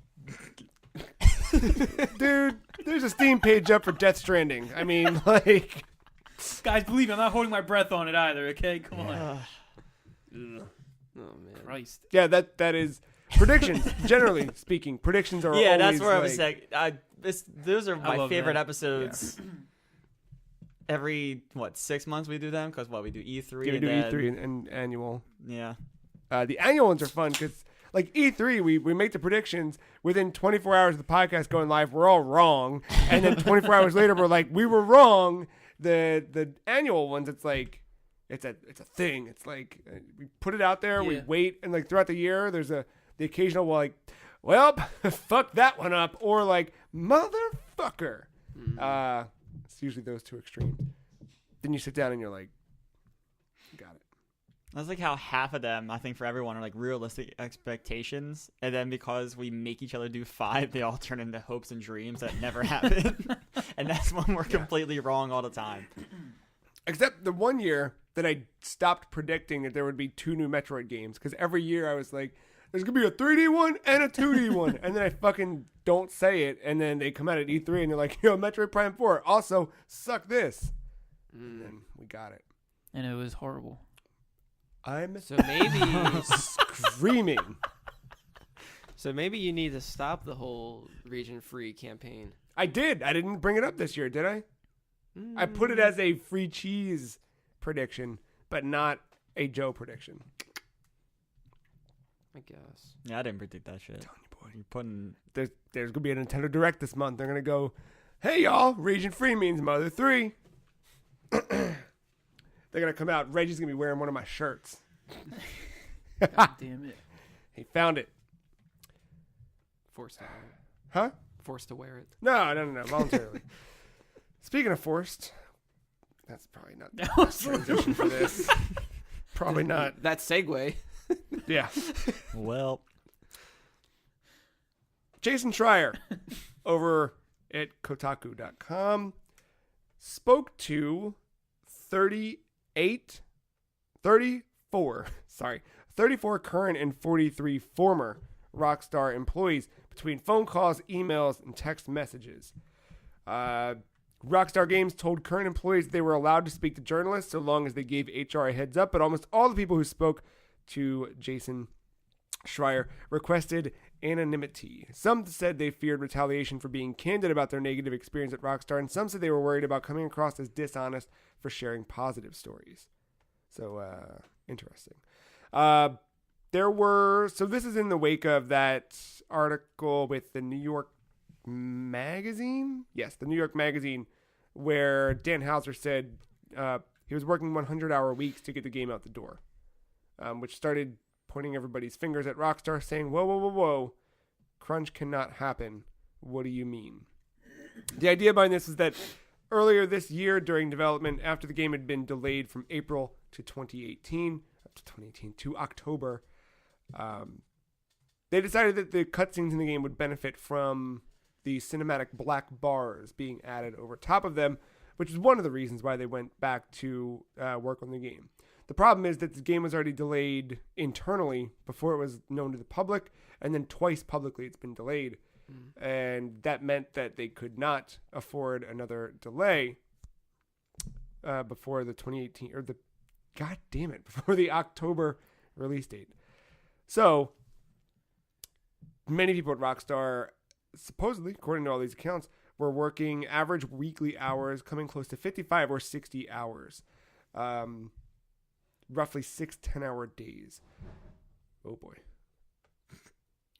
Dude, there's a Steam page up for Death Stranding. I mean, like... Guys, believe me, I'm not holding my breath on it either, okay? Come on. Oh, man. Christ. Yeah, that is... Predictions, generally speaking. Predictions are yeah, always that's where like, I was saying. Those are my favorite that. episodes. every 6 months we do them because we do E3. Yeah, we do E3 and annual. Yeah. The annual ones are fun because like E3, we make the predictions within 24 hours of the podcast going live. We're all wrong, and then 24 hours later, we're like, we were wrong. The annual ones, it's like it's a thing. It's like we put it out there, we wait, and like throughout the year, there's the occasional well, fuck that one up, or like motherfucker. It's usually those two extremes. Then you sit down and you're like, got it. That's like how half of them, I think, for everyone are like realistic expectations, and then because we make each other do 5, they all turn into hopes and dreams that never happen, and that's when we're completely wrong all the time. Except the one year that I stopped predicting that there would be 2 new Metroid games, because every year I was like, there's gonna be a 3D one and a 2D one, and then I fucking don't say it, and then they come out at E3 and they're like, Metroid Prime 4, also suck this, and then we got it, and it was horrible. I'm so maybe screaming. So maybe you need to stop the whole region-free campaign. I did. I didn't bring it up this year, did I? I put it as a free cheese prediction, but not a Joe prediction. I guess. Yeah, I didn't predict that shit. I'm telling you, boy. You're putting... There's gonna be a Nintendo Direct this month. They're gonna go, hey y'all, region free means Mother 3. They're going to come out. Reggie's going to be wearing one of my shirts. God damn it. He found it. Forced to wear it. Huh? Forced to wear it. No. Voluntarily. Speaking of forced, that's probably not the best transition for this. Probably not. That segue. Yeah. Well. Jason Schreier over at Kotaku.com spoke to 34 current and 43 former Rockstar employees between phone calls, emails, and text messages. Rockstar Games told current employees they were allowed to speak to journalists so long as they gave HR a heads up, but almost all the people who spoke to Jason Schreier requested anonymity. Some said they feared retaliation for being candid about their negative experience at Rockstar, and some said they were worried about coming across as dishonest for sharing positive stories. So, interesting. So this is in the wake of that article with the New York Magazine? Yes, the New York Magazine, where Dan Houser said he was working 100-hour weeks to get the game out the door, which started pointing everybody's fingers at Rockstar, saying, whoa, crunch cannot happen. What do you mean? The idea behind this is that earlier this year during development, after the game had been delayed from April to 2018, to October, they decided that the cutscenes in the game would benefit from the cinematic black bars being added over top of them, which is one of the reasons why they went back to work on the game. The problem is that the game was already delayed internally before it was known to the public, and then twice publicly it's been delayed. And that meant that they could not afford another delay before the 2018, or before the October release date. So, many people at Rockstar, supposedly, according to all these accounts, were working average weekly hours, coming close to 55 or 60 hours. Roughly 6 10-hour days. Oh boy.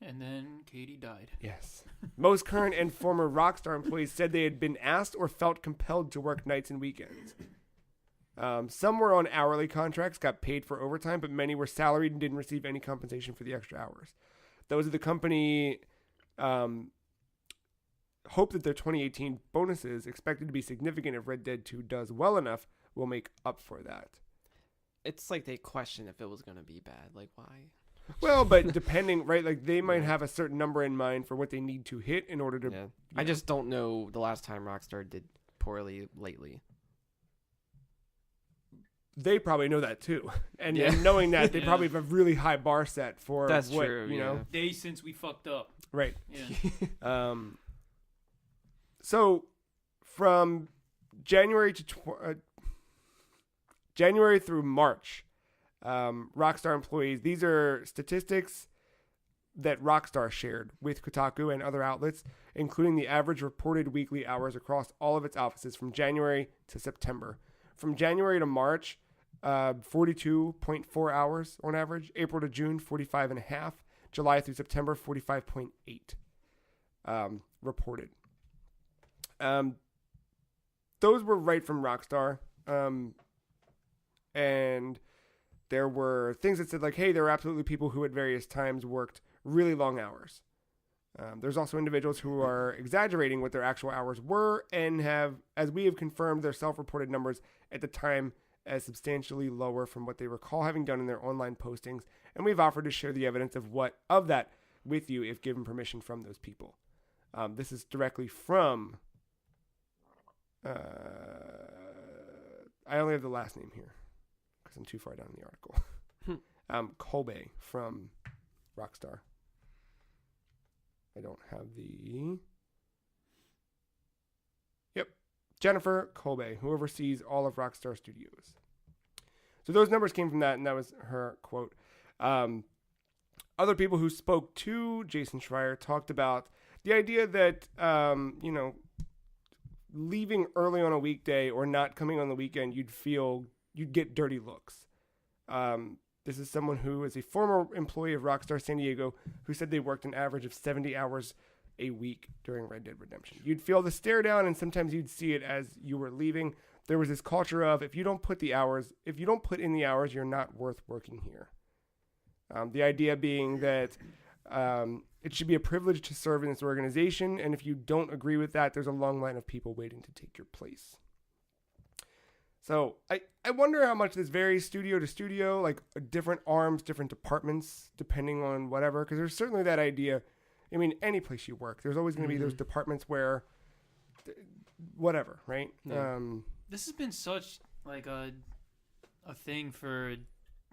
And then Katie died. Yes. Most current and former Rockstar employees said they had been asked or felt compelled to work nights and weekends. Some were on hourly contracts, got paid for overtime, but many were salaried and didn't receive any compensation for the extra hours. Those of the company hope that their 2018 bonuses, expected to be significant if Red Dead 2 does well enough, will make up for that. It's like they question if it was going to be bad. Like, why? Well, but depending, right? Like, they might have a certain number in mind for what they need to hit in order to... Yeah. I just don't know the last time Rockstar did poorly lately. They probably know that, too. And knowing that, they probably have a really high bar set for That's what, true, you know? Days since we fucked up. Right. Yeah. So, from January through March, Rockstar employees, these are statistics that Rockstar shared with Kotaku and other outlets, including the average reported weekly hours across all of its offices from January to September. From January to March, 42.4 hours on average. April to June, 45.5. July through September, 45.8 reported. Those were right from Rockstar. And there were things that said, like, hey, there are absolutely people who at various times worked really long hours. There's also individuals who are exaggerating what their actual hours were and have, as we have confirmed, their self-reported numbers at the time as substantially lower from what they recall having done in their online postings. And we've offered to share the evidence of that with you if given permission from those people. This is directly from... I only have the last name here because I'm too far down in the article. Kobe from Rockstar. I don't have the... Yep. Jennifer Kobe, who oversees all of Rockstar Studios. So those numbers came from that, and that was her quote. Other people who spoke to Jason Schreier talked about the idea that, leaving early on a weekday or not coming on the weekend, you'd get dirty looks. This is someone who is a former employee of Rockstar San Diego who said they worked an average of 70 hours a week during Red Dead Redemption. You'd feel the stare down, and sometimes you'd see it as you were leaving. There was this culture of, if you don't put in the hours, you're not worth working here. The idea being that it should be a privilege to serve in this organization, and if you don't agree with that, there's a long line of people waiting to take your place. So I wonder how much this varies studio to studio, like different arms, different departments, depending on whatever, because there's certainly that idea. I mean, any place you work, there's always going to be those departments where whatever, right? Yeah. This has been such like a thing for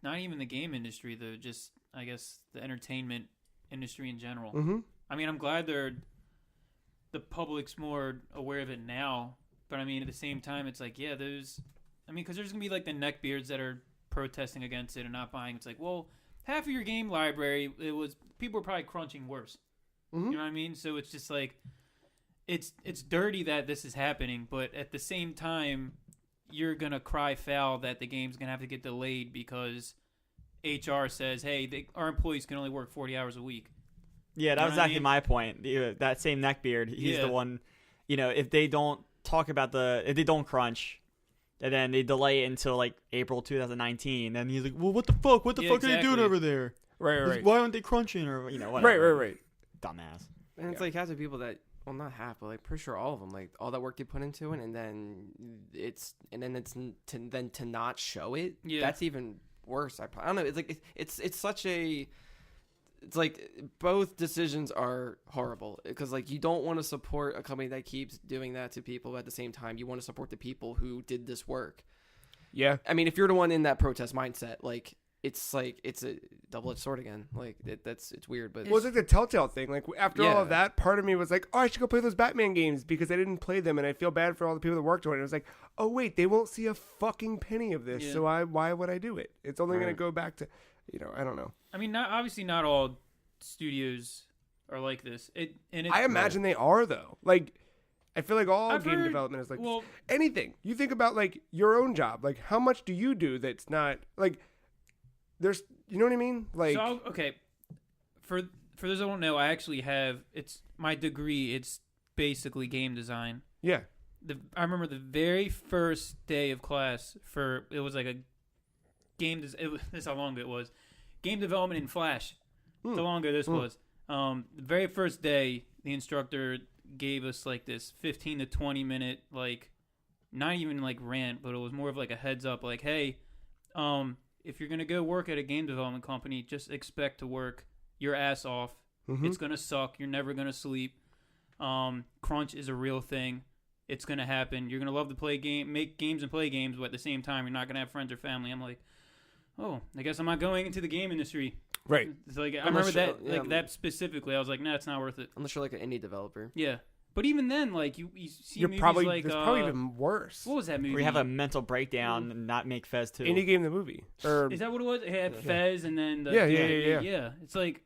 not even the game industry, though, just I guess the entertainment industry in general. Mm-hmm. I mean, I'm glad the public's more aware of it now, but I mean, at the same time, it's like, because there's gonna be like the neckbeards that are protesting against it and not buying. It's like, well, half of your game library, people were probably crunching worse. Mm-hmm. You know what I mean? So it's just like, it's dirty that this is happening, but at the same time, you're gonna cry foul that the game's gonna have to get delayed because HR says, hey, our employees can only work 40 hours a week. Yeah, that was exactly my point. That same neckbeard, he's the one, if they don't talk about if they don't crunch, and then they delay it until like April 2019, and he's like, well, what the fuck? What the fuck are they doing over there? Right. Why aren't they crunching or, whatever. Right. Dumbass. And it's like half the people that, well, not half, but like pretty sure all of them, like all that work they put into it, and then to not show it. Yeah. That's even worse. I don't know. It's like it's such a. It's like both decisions are horrible because like you don't want to support a company that keeps doing that to people, but at the same time you want to support the people who did this work. Yeah. I mean, if you're the one in that protest mindset, like it's a double-edged sword again. Like it's weird, but well, it's like the Telltale thing. Like after all of that, part of me was like, oh, I should go play those Batman games because I didn't play them, and I feel bad for all the people that worked on it. It was like, oh wait, they won't see a fucking penny of this, so why would I do it? It's only going to go back to, I don't know. I mean, obviously not all studios are like this. I imagine they are though. Like, I feel like all game development is like anything. You think about like your own job. Like, how much do you do that's not like? There's, you know what I mean? Like, so, okay. For those that don't know, I actually have my degree. It's basically game design. Yeah. I remember the very first day of class it was like a game. This is how long it was. Game development in Flash. That's how long ago this was. The very first day, the instructor gave us like this 15 to 20 minute, like, not even like rant, but it was more of like a heads up, like, hey, if you're going to go work at a game development company, just expect to work your ass off. Mm-hmm. It's going to suck. You're never going to sleep. Crunch is a real thing. It's going to happen. You're going to love to make games and play games, but at the same time, you're not going to have friends or family. I'm like, oh, I guess I'm not going into the game industry. Right. It's like, I remember that, that specifically. I was like, nah, it's not worth it. Unless you're like an indie developer. Yeah. But even then, like, you see movies like... It's probably even worse. What was that movie? Where you have a mental breakdown and not make Fez 2. Indie Game the movie. Is that what it was? It had Fez and then... Yeah. It's like,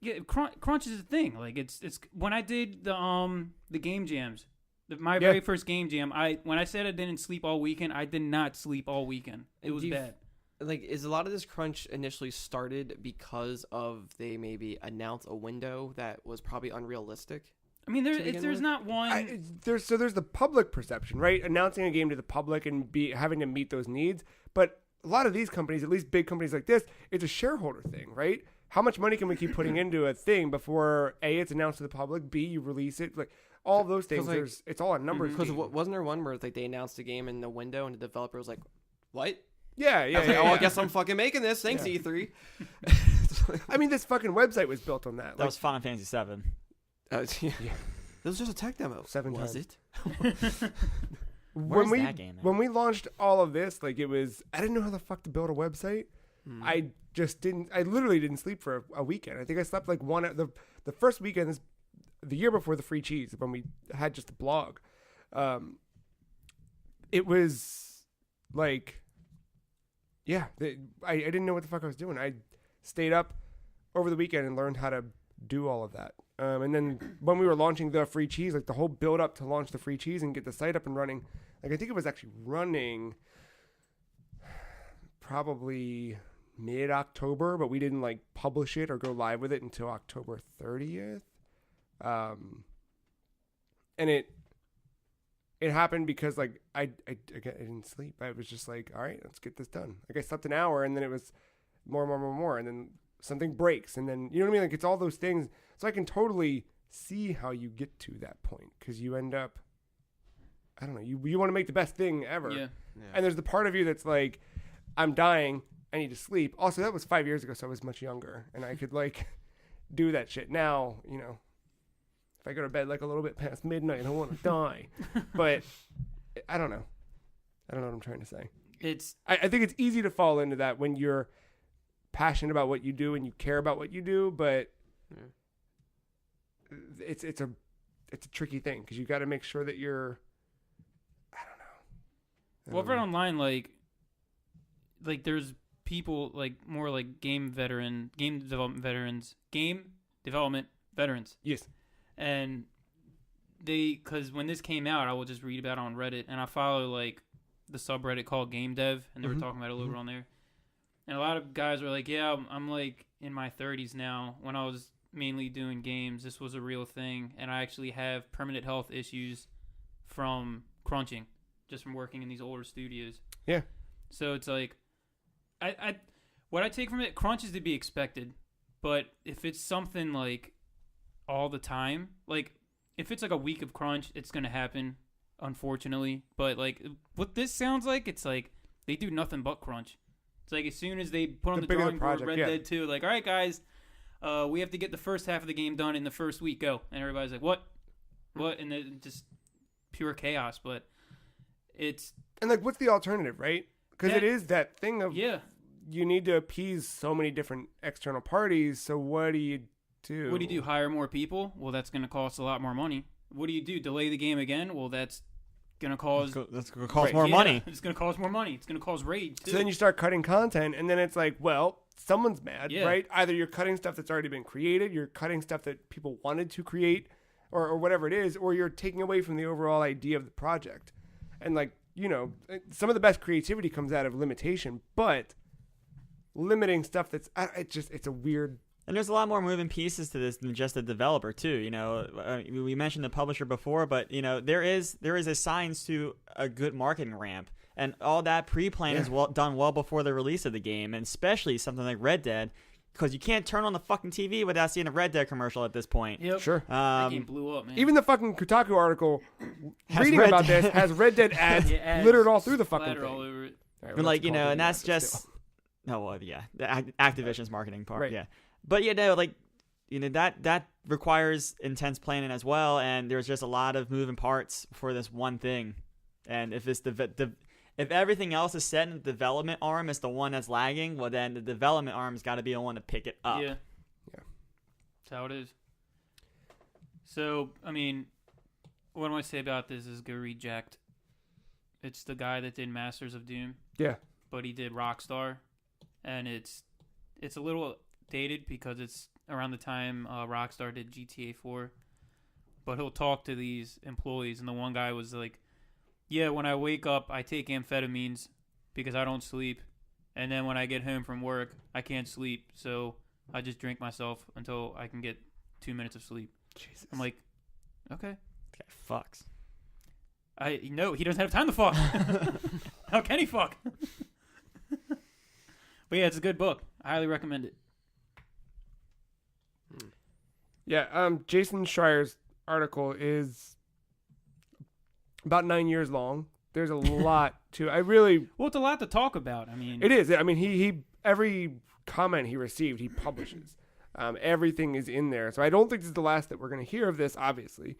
Yeah, crunch is a thing. Like it's when I did the game jams, my very first game jam. When I said I didn't sleep all weekend, I did not sleep all weekend. It was bad. Like, is a lot of this crunch initially started because of they maybe announced a window that was probably unrealistic? I mean, there's not one. There's the public perception, right? Announcing a game to the public and having to meet those needs. But a lot of these companies, at least big companies like this, it's a shareholder thing, right? How much money can we keep putting into a thing before A, it's announced to the public, B, you release it, like all of those things. Like, it's all a numbers. Because wasn't there one where like they announced a game in the window and the developer was like, "What?" Yeah. I guess I'm fucking making this. Thanks, E3. I mean, this fucking website was built on that. That was Final Fantasy VII. Yeah. That was just a tech demo. 7 times. Was it? Where's that game? When we launched all of this, like I didn't know how the fuck to build a website. I literally didn't sleep for a weekend. I think I slept like the first weekend, the year before the free cheese, when we had just the blog. It was like, I didn't know what the fuck I was doing. I stayed up over the weekend and learned how to do all of that. And then when we were launching the free cheese, like the whole build up to launch the free cheese and get the site up and running, like I think it was actually running probably mid-October, but we didn't like publish it or go live with it until October 30th. And it happened because like I didn't sleep. I was just like, all right, let's get this done. Like I slept an hour and then it was more, and then something breaks, and then you know what I mean. Like it's all those things. So I can totally see how you get to that point because you end up, I don't know, you want to make the best thing ever. Yeah. And there's the part of you that's like, I'm dying. I need to sleep. Also, that was 5 years ago, so I was much younger, and I could like do that shit. Now, you know, if I go to bed like a little bit past midnight, I want to die. But I don't know. I don't know what I'm trying to say. I think it's easy to fall into that when you're passionate about what you do and you care about what you do, but it's a tricky thing because you got to make sure that you're. I don't know. Well, I've read online like there's people like more like game development veterans. Yes. And because when this came out, I will just read about it on Reddit, and I follow like the subreddit called Game Dev, and they were talking about it a little bit on there. And a lot of guys were like, yeah, I'm like in my 30s now. When I was mainly doing games, this was a real thing, and I actually have permanent health issues from crunching, just from working in these older studios. Yeah. So it's like, what I take from it, crunch is to be expected, but if it's something like all the time, like if it's like a week of crunch, it's gonna happen, unfortunately. But like what this sounds like, it's like they do nothing but crunch. It's like as soon as they put on the drawing board Red Dead 2, like, all right, guys, we have to get the first half of the game done in the first week. Go. And everybody's like, what? And then just pure chaos. But it's... And, like, what's the alternative, right? Because it is that thing of... Yeah. You need to appease so many different external parties, so what do you do? What do you do? Hire more people? Well, that's going to cost a lot more money. What do you do? Delay the game again? Well, that's going to cause... That's going to cost more money. It's going to cost more money. It's going to cause rage, too. So then you start cutting content, and then it's like, well, someone's mad, right? Either you're cutting stuff that's already been created, you're cutting stuff that people wanted to create, or whatever it is, or you're taking away from the overall idea of the project. And, like, you know, some of the best creativity comes out of limitation, but limiting stuff that's... It's a weird... And there's a lot more moving pieces to this than just the developer, too. You know, we mentioned the publisher before, but, you know, there is a science to a good marketing ramp. And all that pre-plan is done well before the release of the game, and especially something like Red Dead, because you can't turn on the fucking TV without seeing a Red Dead commercial at this point. Yep. Sure. That game blew up, man. Even the fucking Kotaku article reading about this has Red Dead ads littered all through the fucking thing. All over it. Right, but like, you know, and that's just... Oh, well, yeah. The Activision's marketing part, yeah. But, you know, like, you know, that requires intense planning as well, and there's just a lot of moving parts for this one thing. And if it's if everything else is set in the development arm is the one that's lagging, well, then the development arm's got to be the one to pick it up. Yeah. That's how it is. So, I mean, what do I say about this is go read Jacked. It's the guy that did Masters of Doom. Yeah. But he did Rockstar, and it's a little dated because it's around the time Rockstar did GTA 4. But he'll talk to these employees, and the one guy was like, yeah, when I wake up, I take amphetamines because I don't sleep. And then when I get home from work, I can't sleep. So I just drink myself until I can get 2 minutes of sleep. Jesus. I'm like, okay. That guy fucks. No, he doesn't have time to fuck. How can he fuck? But yeah, it's a good book. I highly recommend it. Yeah, Jason Schreier's article is about 9 years long. There's a lot to. Well, it's a lot to talk about. I mean, it is. I mean, he every comment he received, he publishes. Everything is in there. So I don't think this is the last that we're going to hear of this. Obviously,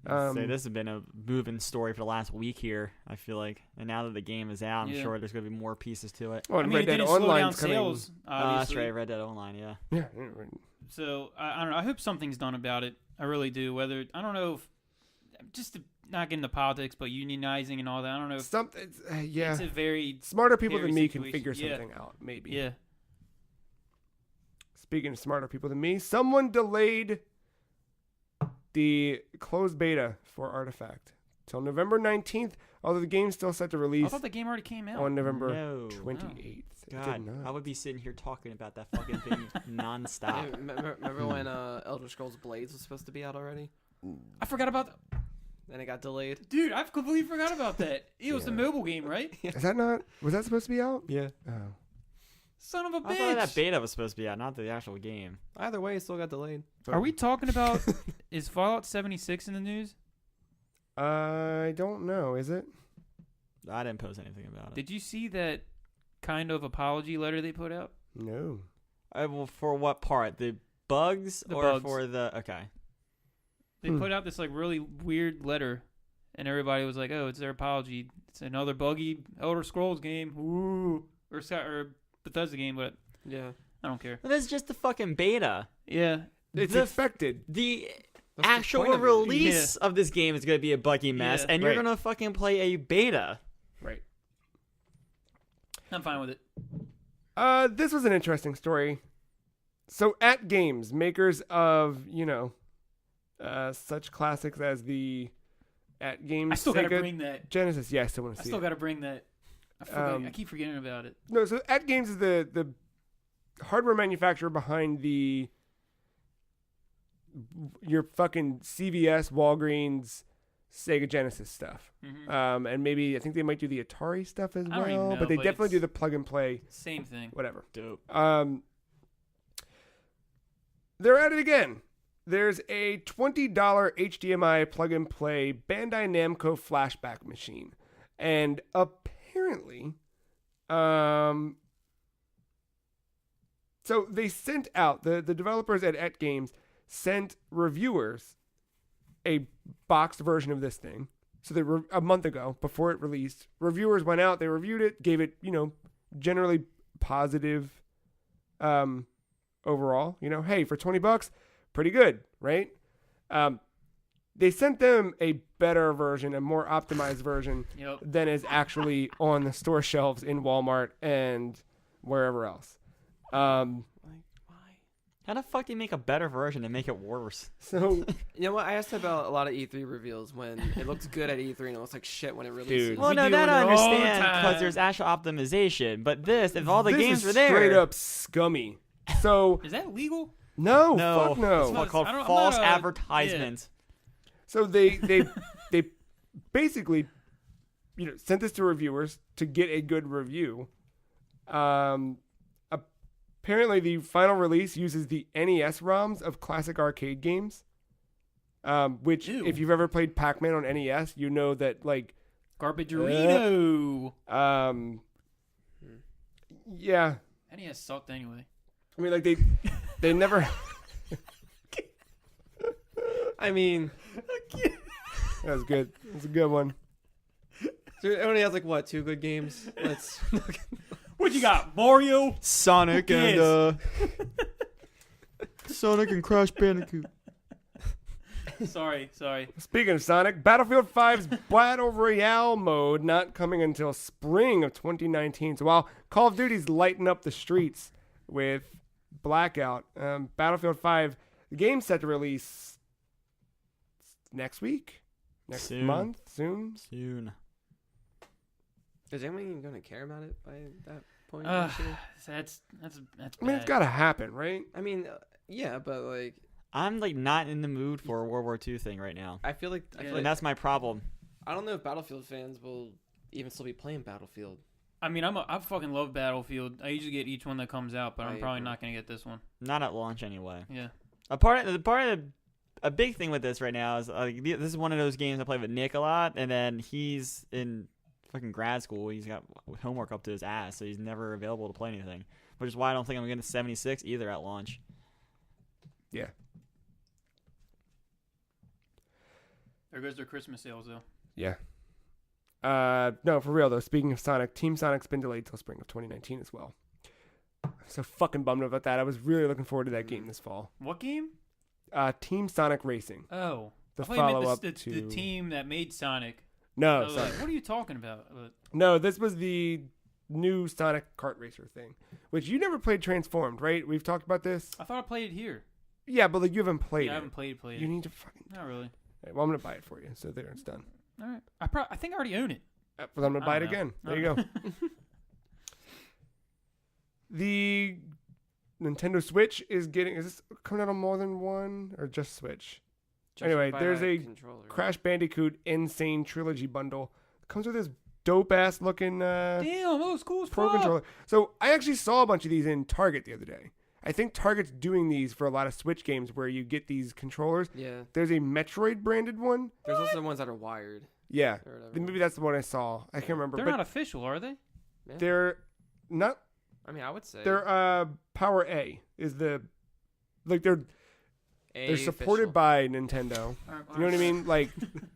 say this has been a moving story for the last week here. I feel like, and now that the game is out, I'm sure there's going to be more pieces to it. Well, Red Dead Online's coming. Sales, that's right, Red Dead Online. Yeah. So I don't know. I hope something's done about it. I really do. Whether I don't know if just to not get into politics, but unionizing and all that. I don't know. It's a very smarter people than me situation. can figure something out. Maybe. Yeah. Speaking of smarter people than me, someone delayed the closed beta for Artifact till November 19th, although the game's still set to release. I thought the game already came out. On November 28th. God, I would be sitting here talking about that fucking thing nonstop. Remember when Elder Scrolls Blades was supposed to be out already? I forgot about that. And it got delayed. Dude, I completely forgot about that. It was the mobile game, right? Is that not? Was that supposed to be out? Yeah. Oh. Son of a bitch. I thought that beta was supposed to be out, not the actual game. Either way, it still got delayed. Are we talking about, is Fallout 76 in the news? I don't know. Is it? I didn't post anything about it. Did you see that kind of apology letter they put out? No. Well, for what part? The bugs for the... Okay. They put out this like really weird letter, and everybody was like, "Oh, it's their apology. It's another buggy Elder Scrolls game, ooh, or Bethesda game." But yeah, I don't care. But that's just the fucking beta. Yeah, it's expected. The actual release of this game is going to be a buggy mess, and you're going to fucking play a beta. Right. I'm fine with it. This was an interesting story. So, At Games, makers of such classics as the At Games. I still gotta bring that Genesis. Yeah, I still want to see. I still gotta bring that. I keep forgetting about it. No, so At Games is the hardware manufacturer behind your fucking CVS, Walgreens, Sega Genesis stuff. Mm-hmm. And maybe I think they might do the Atari stuff as well, but they definitely do the plug and play. Same thing. Whatever. Dope. They're at it again. There's a $20 HDMI plug-and-play Bandai Namco flashback machine. And apparently, so they sent out, the developers at Games sent reviewers a boxed version of this thing. So a month ago, before it released, reviewers went out, they reviewed it, gave it, generally positive overall. Hey, for $20, pretty good, right? They sent them a better version, a more optimized version than is actually on the store shelves in Walmart and wherever else. Why? How the fuck do you make a better version and make it worse? So you know what? I asked about a lot of E3 reveals when it looks good at E3 and it looks like shit when it releases. Dude. Well, no, that I understand because there's actual optimization. But if all the games were there, straight up scummy. So is that legal? No, fuck no. It's called false advertisement. Yeah. So they basically, sent this to reviewers to get a good review. Apparently, the final release uses the NES ROMs of classic arcade games. Which, if you've ever played Pac-Man on NES, you know that like Garbage-arino. Yeah. NES sucked anyway. I mean, like they never. I mean, that was good. That's a good one. So it only has like 2 good games. Let's. What you got? Mario, Sonic, and Sonic and Crash Bandicoot. Sorry. Speaking of Sonic, Battlefield 5's Battle Royale mode not coming until spring of 2019. So while Call of Duty's lighting up the streets with Blackout. Battlefield 5. The game's set to release next week, next month, soon. Is anyone even going to care about it by that point? That's bad. I mean, it's got to happen, right? I mean, yeah, but like, I'm like not in the mood for a World War II thing right now. I feel like that's my problem. I don't know if Battlefield fans will even still be playing Battlefield. I mean, I fucking love Battlefield. I usually get each one that comes out, but I'm probably not going to get this one. Not at launch anyway. Yeah. A big thing with this right now is this is one of those games I play with Nick a lot, and then he's in fucking grad school. He's got homework up to his ass, so he's never available to play anything. Which is why I don't think I'm getting 76 either at launch. Yeah. There goes their Christmas sales, though. Yeah. No, for real though. Speaking of Sonic, Team Sonic's been delayed till spring of 2019 as well. I'm so fucking bummed about that. I was really looking forward to that game this fall. What game? Team Sonic Racing. Oh, the follow-up to the team that made Sonic. No, sorry. What are you talking about? No, this was the new Sonic kart racer thing, which you never played Transformed, right? We've talked about this. I thought I played it here. Yeah, but like you haven't played it. I haven't played it. You need to fucking. Not really. Right, well, I'm gonna buy it for you, so there, it's done. All right. I think I already own it. But I'm gonna buy it again. There you go. The Nintendo Switch is this coming out on more than one or just Switch? Anyway, there's a controller. Crash Bandicoot Insane Trilogy bundle. It comes with this dope ass looking damn, that was cool as Pro fuck. controller. So I actually saw a bunch of these in Target the other day. I think Target's doing these for a lot of Switch games where you get these controllers. Yeah. There's a Metroid branded one. There's also the ones that are wired. Yeah. Maybe that's the one I saw. I can't remember. They're not official, are they? Yeah. They're not. I mean, I would say they're Power A is the they're supported by Nintendo. You know what I mean? Like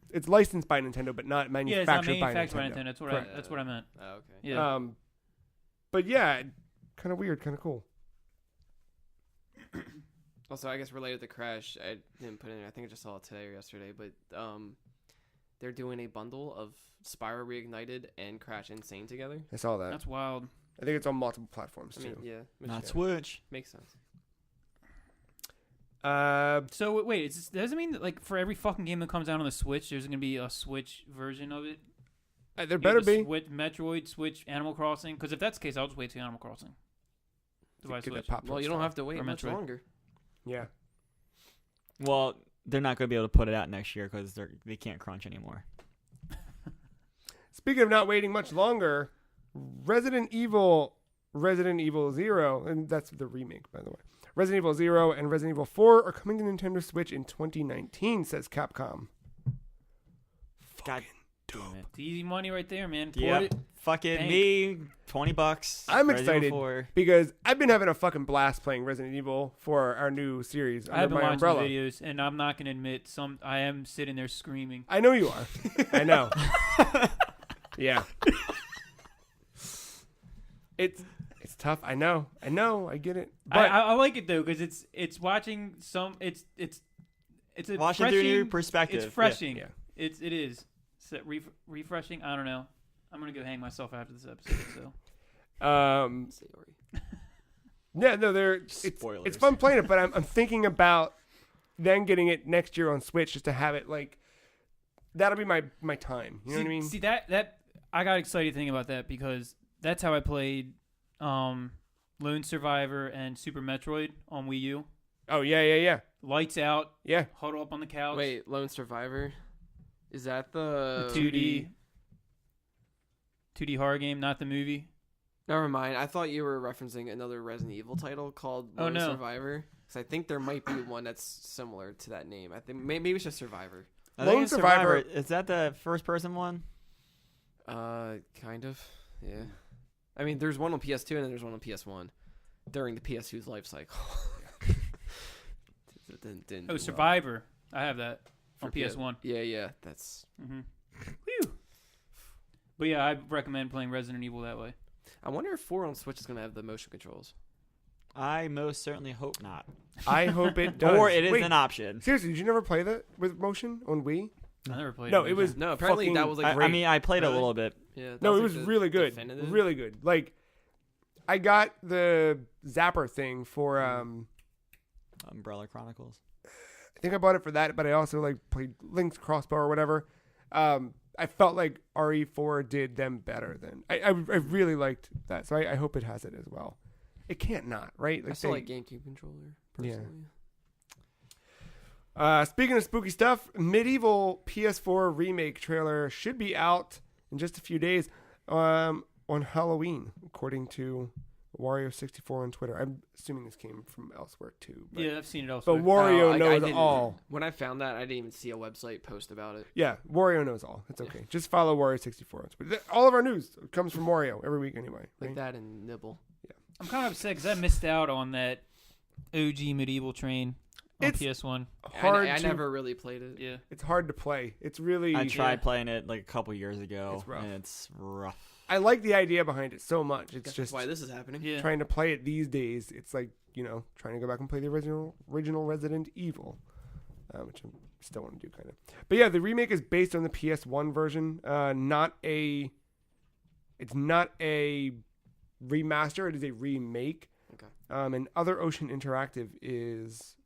it's licensed by Nintendo, but not manufactured by Nintendo. That's what I meant. Oh, okay. Yeah. But yeah, kind of weird, kind of cool. Also, I guess related to Crash, I didn't put it in. I think I just saw it today or yesterday, but they're doing a bundle of Spyro Reignited and Crash Insane together. I saw that. That's wild. I think it's on multiple platforms too. I mean, yeah, not Switch. Makes sense. So wait, does it mean that like for every fucking game that comes out on the Switch, there's gonna be a Switch version of it? There better be. Metroid, Switch, Animal Crossing. Because if that's the case, I'll just wait till Animal Crossing. Well, you don't have to wait much longer. Yeah. Well, they're not going to be able to put it out next year because they can't crunch anymore. Speaking of not waiting much longer, Resident Evil 0, and that's the remake, by the way. Resident Evil 0 and Resident Evil 4 are coming to Nintendo Switch in 2019, says Capcom. God dope. It's easy money right there, man. Yeah. Fucking me, $20. I'm excited because I've been having a fucking blast playing Resident Evil for our new series under my umbrella. I've been watching videos, and I'm not gonna admit I am sitting there screaming. I know you are. I know. Yeah. It's tough. I know. I get it. But I like it though because it's watching some. It's a watching through your perspective. It's refreshing. Yeah. It is. Refreshing. I don't know. I'm gonna go hang myself after this episode. So. Yeah, no, it's fun playing it, but I'm thinking about then getting it next year on Switch just to have it like that'll be my time. You know what I mean? See that I got excited thinking about that because that's how I played Lone Survivor and Super Metroid on Wii U. Oh yeah. Lights out. Yeah. Huddle up on the couch. Wait, Lone Survivor. Is that the 2D horror game, not the movie? Never mind. I thought you were referencing another Resident Evil title called Lone Survivor. Because I think there might be one that's similar to that name. I think maybe it's just Survivor. Lone Survivor. Is that the first person one? Kind of. Yeah. I mean, there's one on PS2 and then there's one on PS1 during the PS2's life cycle. Survivor. I have that. On PS1. Yeah, that's... Mm-hmm. Whew. But yeah, I recommend playing Resident Evil that way. I wonder if 4 on Switch is going to have the motion controls. I most certainly hope not. I hope it does. Or it is an option. Seriously, did you never play that with motion on Wii? I never played it. It was... No, apparently that was like great. I mean, I played a little bit. Yeah, no, it was really good. Really good. Like, I got the Zapper thing for Umbrella Chronicles. I think I bought it for that, but I also like played Link's Crossbow or whatever. I felt like RE4 did them better than I really liked that, so I hope it has it as well. It can't not, right? Like I still like GameCube controller personally. Yeah. Speaking of spooky stuff, Medieval PS4 remake trailer should be out in just a few days on Halloween, according to Wario64 on Twitter. I'm assuming this came from elsewhere too. Yeah, I've seen it elsewhere. But Wario knows all. When I found that, I didn't even see a website post about it. Yeah, Wario knows all. It's okay. Just follow Wario64 on Twitter. All of our news comes from Wario every week anyway. Like that and Nibble. Yeah. I'm kind of upset because I missed out on that OG Medieval train on PS1. I never really played it. Yeah. It's hard to play. It's really... I tried playing it like a couple years ago. It's rough. And it's rough. I like the idea behind it so much. It's just why this is happening. Yeah. Trying to play it these days. It's like, trying to go back and play the original Resident Evil, which I still want to do kind of. But yeah, the remake is based on the PS1 version. It's not a remaster. It is a remake. Okay. And Other Ocean Interactive is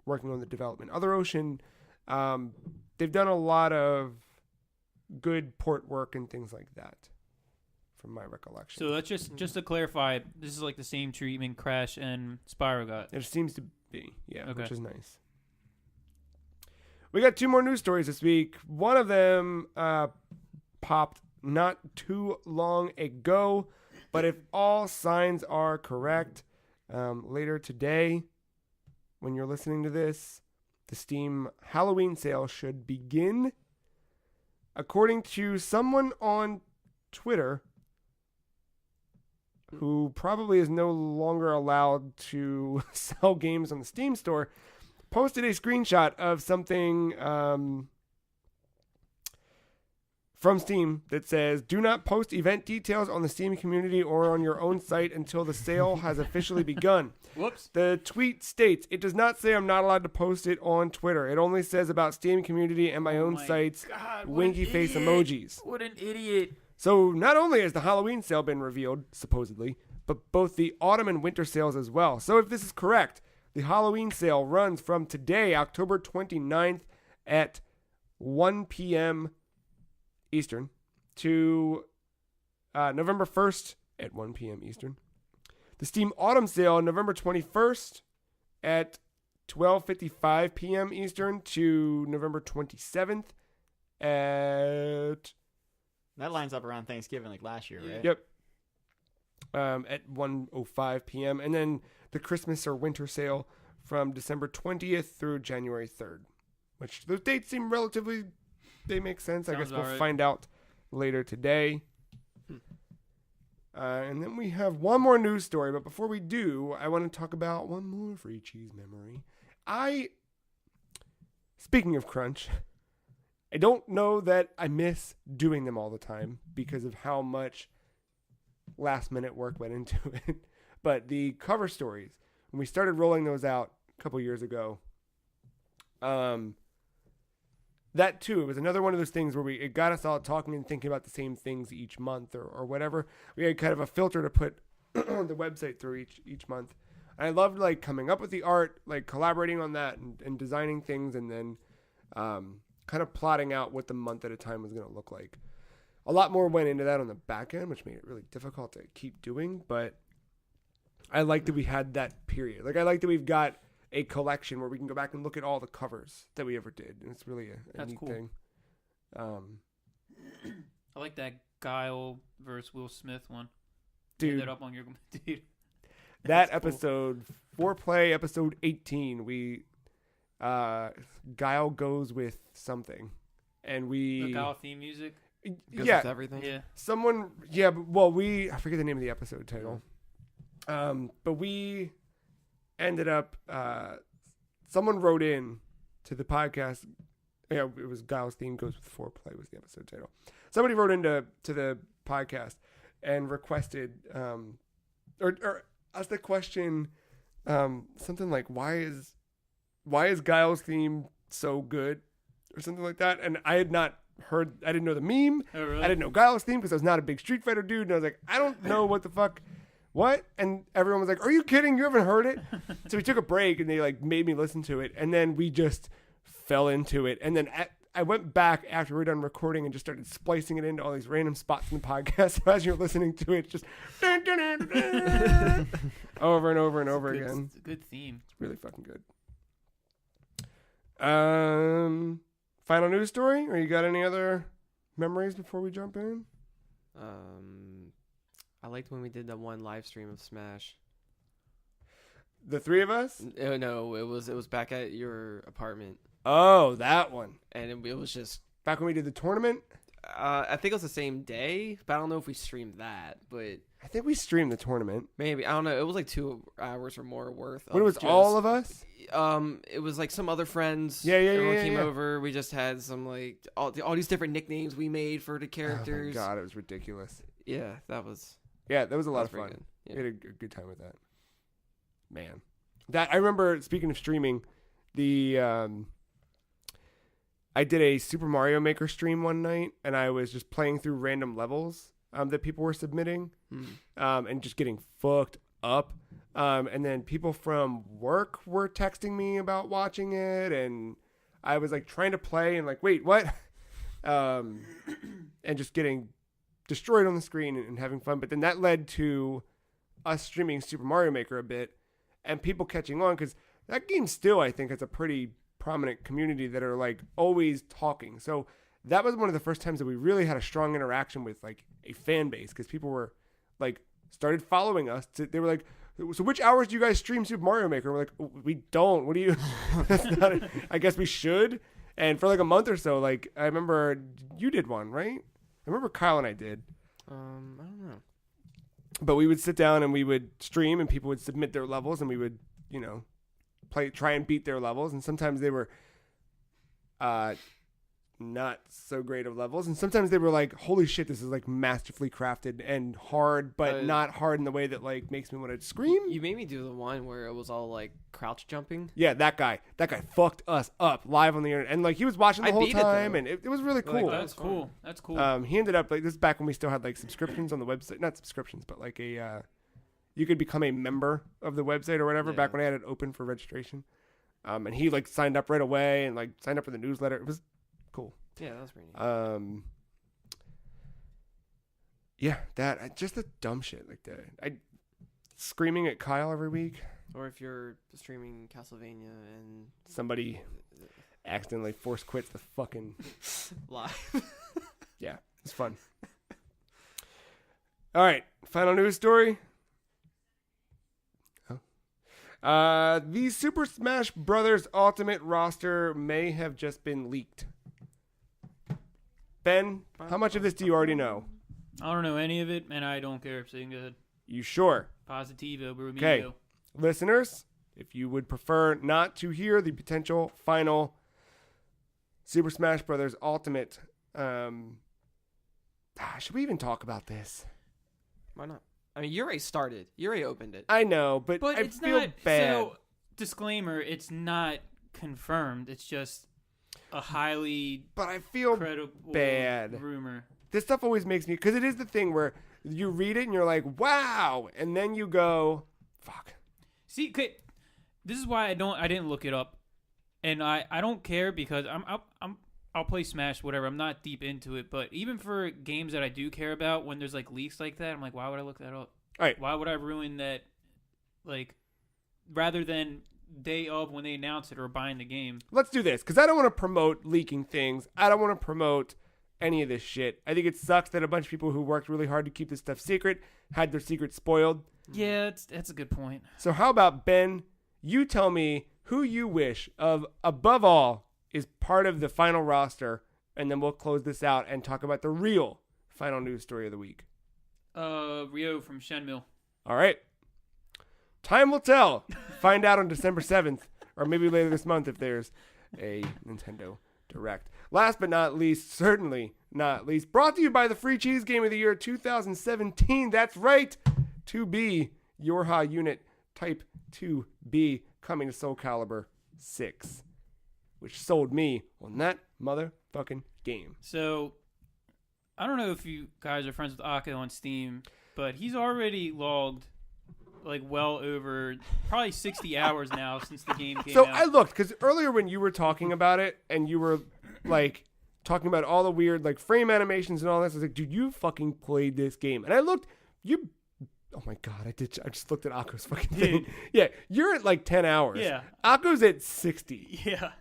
working on the development. Other Ocean, they've done a lot of good port work and things like that, from my recollection. So that's just to clarify, this is like the same treatment Crash and Spyro got. It seems to be, yeah, okay. Which is nice. We got 2 more news stories this week. One of them popped not too long ago, but if all signs are correct, later today, when you're listening to this, the Steam Halloween sale should begin. According to someone on Twitter, who probably is no longer allowed to sell games on the Steam store, posted a screenshot of something from Steam that says, "Do not post event details on the Steam community or on your own site until the sale has officially begun." Whoops. The tweet states, "It does not say I'm not allowed to post it on Twitter. It only says about Steam community and my own sites." God, winky face emojis. What an idiot. So not only has the Halloween sale been revealed, supposedly, but both the autumn and winter sales as well. So if this is correct, the Halloween sale runs from today, October 29th at 1 p.m. Eastern to November 1st at 1 p.m. Eastern. The Steam Autumn Sale, November 21st at 12:55 p.m. Eastern to November 27th at... That lines up around Thanksgiving like last year, right? Yep. At 1:05 p.m. And then the Christmas or winter sale from December 20th through January 3rd, which those dates seem relatively... They make sense. I guess we'll find out later today. And then we have one more news story. But before we do, I want to talk about one more free cheese memory. Speaking of crunch, I don't know that I miss doing them all the time because of how much last minute work went into it. But the cover stories, when we started rolling those out a couple years ago, that too, it was another one of those things where it got us all talking and thinking about the same things each month or whatever. We had kind of a filter to put the website through each month. And I loved like coming up with the art, like collaborating on that and designing things, and then kind of plotting out what the month at a time was going to look like. A lot more went into that on the back end, which made it really difficult to keep doing. But I like that we had that period. Like I like that we've got a collection where we can go back and look at all the covers that we ever did, and it's really a neat thing. I like that Guile versus Will Smith one. Dude, that up on your dude. That episode, Foreplay episode 18, we Guile goes with something, and we the Guile theme music. Goes with everything. Yeah. Someone, yeah, well, I forget the name of the episode title, but we ended up, someone wrote in to the podcast. Yeah, it was Guile's theme goes with Foreplay was the episode title. Somebody wrote into the podcast and requested, or asked the question, something like, why is Guile's theme so good, or something like that. And I had not heard, I didn't know the meme. Oh, really? I didn't know Guile's theme because I was not a big Street Fighter dude. And I was like, I don't know what the fuck what? And everyone was like, are you kidding? You haven't heard it? So we took a break and they like made me listen to it. And then we just fell into it. And then I went back after we were done recording and just started splicing it into all these random spots in the podcast. So as you're listening to it, just over and over and over again. It's a good theme. It's really fucking good. Final news story? Or you got any other memories before we jump in? I liked when we did that one live stream of Smash. The three of us? No, it was back at your apartment. Oh, that one. And it was just back when we did the tournament. I think it was the same day, but I don't know if we streamed that. But I think we streamed the tournament. Maybe, I don't know. It was like 2 hours or more worth. When it was all of us. It was like some other friends. Everyone came over. We just had some like all these different nicknames we made for the characters. Oh my god, it was ridiculous. Yeah, that was a lot of fun. Yeah. We had a good time with that. Man, that I remember. Speaking of streaming, I did a Super Mario Maker stream one night, and I was just playing through random levels that people were submitting, and just getting fucked up. And then people from work were texting me about watching it, and I was like trying to play and like, wait, what? And just getting destroyed on the screen and having fun. But then that led to us streaming Super Mario Maker a bit, and people catching on, because that game still, I think, has a pretty prominent community that are like always talking. So that was one of the first times that we really had a strong interaction with like a fan base, because people were like started following us. They were like, so which hours do you guys stream Super Mario Maker? We're like, we don't. What do you? That's not it. I guess we should. And for like a month or so, like I remember you did one, right? I remember Kyle and I did. I don't know. But we would sit down and we would stream, and people would submit their levels, and we would, try and beat their levels. And sometimes they were not so great of levels, and sometimes they were like, holy shit, this is like masterfully crafted and hard, but not hard in the way that like makes me want to scream. You made me do the one where it was all like crouch jumping. Yeah, that guy fucked us up live on the internet, and like he was watching the whole time, and it was really cool. That's cool. That's cool. He ended up like, this is back when we still had like subscriptions on the website, not subscriptions, but like you could become a member of the website or whatever, back when I had it open for registration. And he like signed up right away and like signed up for the newsletter. It was cool. Yeah, that was pretty neat. Yeah, just the dumb shit like that. I screaming at Kyle every week. Or if you're streaming Castlevania and somebody accidentally force quits the fucking live. Yeah, it's fun. All right, final news story. The Super Smash Bros. Ultimate roster may have just been leaked. Ben, how much of this do you already know? I don't know any of it, and I don't care. So you can go ahead. You sure? Positivo, Brumito. Okay, listeners, if you would prefer not to hear the potential final Super Smash Bros. Ultimate, should we even talk about this? Why not? I mean, you already started. You already opened it. I know, but I feel bad. So, disclaimer, it's not confirmed. It's just a highly but I feel credible bad rumor. This stuff always makes me, because it is the thing where you read it and you're like, wow, and then you go, fuck. See, this is why I didn't look it up, and I don't care, because I'll play Smash, whatever. I'm not deep into it, but even for games that I do care about, when there's like leaks like that, I'm like, why would I look that up? All right. Why would I ruin that? Like, rather than day of when they announce it or buying the game. Let's do this, because I don't want to promote leaking things. I don't want to promote any of this shit. I think it sucks that a bunch of people who worked really hard to keep this stuff secret had their secret spoiled. Yeah, that's a good point. So how about, Ben, you tell me who you wish of, above all, is part of the final roster, and then we'll close this out and talk about the real final news story of the week. Ryo from Shenmue. All right. Time will tell. Find out on December 7th, or maybe later this month if there's a Nintendo Direct. Last but not least, certainly not least, brought to you by the Free Cheese Game of the Year 2017. That's right. 2B, Yorha Unit Type 2B, coming to Soul Calibur VI, which sold me on that motherfucking game. So, I don't know if you guys are friends with Akko on Steam, but he's already logged like well over probably 60 hours now since the game came So out. I looked because earlier when you were talking about it and you were like talking about all the weird like frame animations and all this, I was like, dude, you fucking played this game. And I looked, oh my god, I just looked at Akko's fucking thing. Yeah, you're at like 10 hours. Yeah. Akko's at 60. Yeah.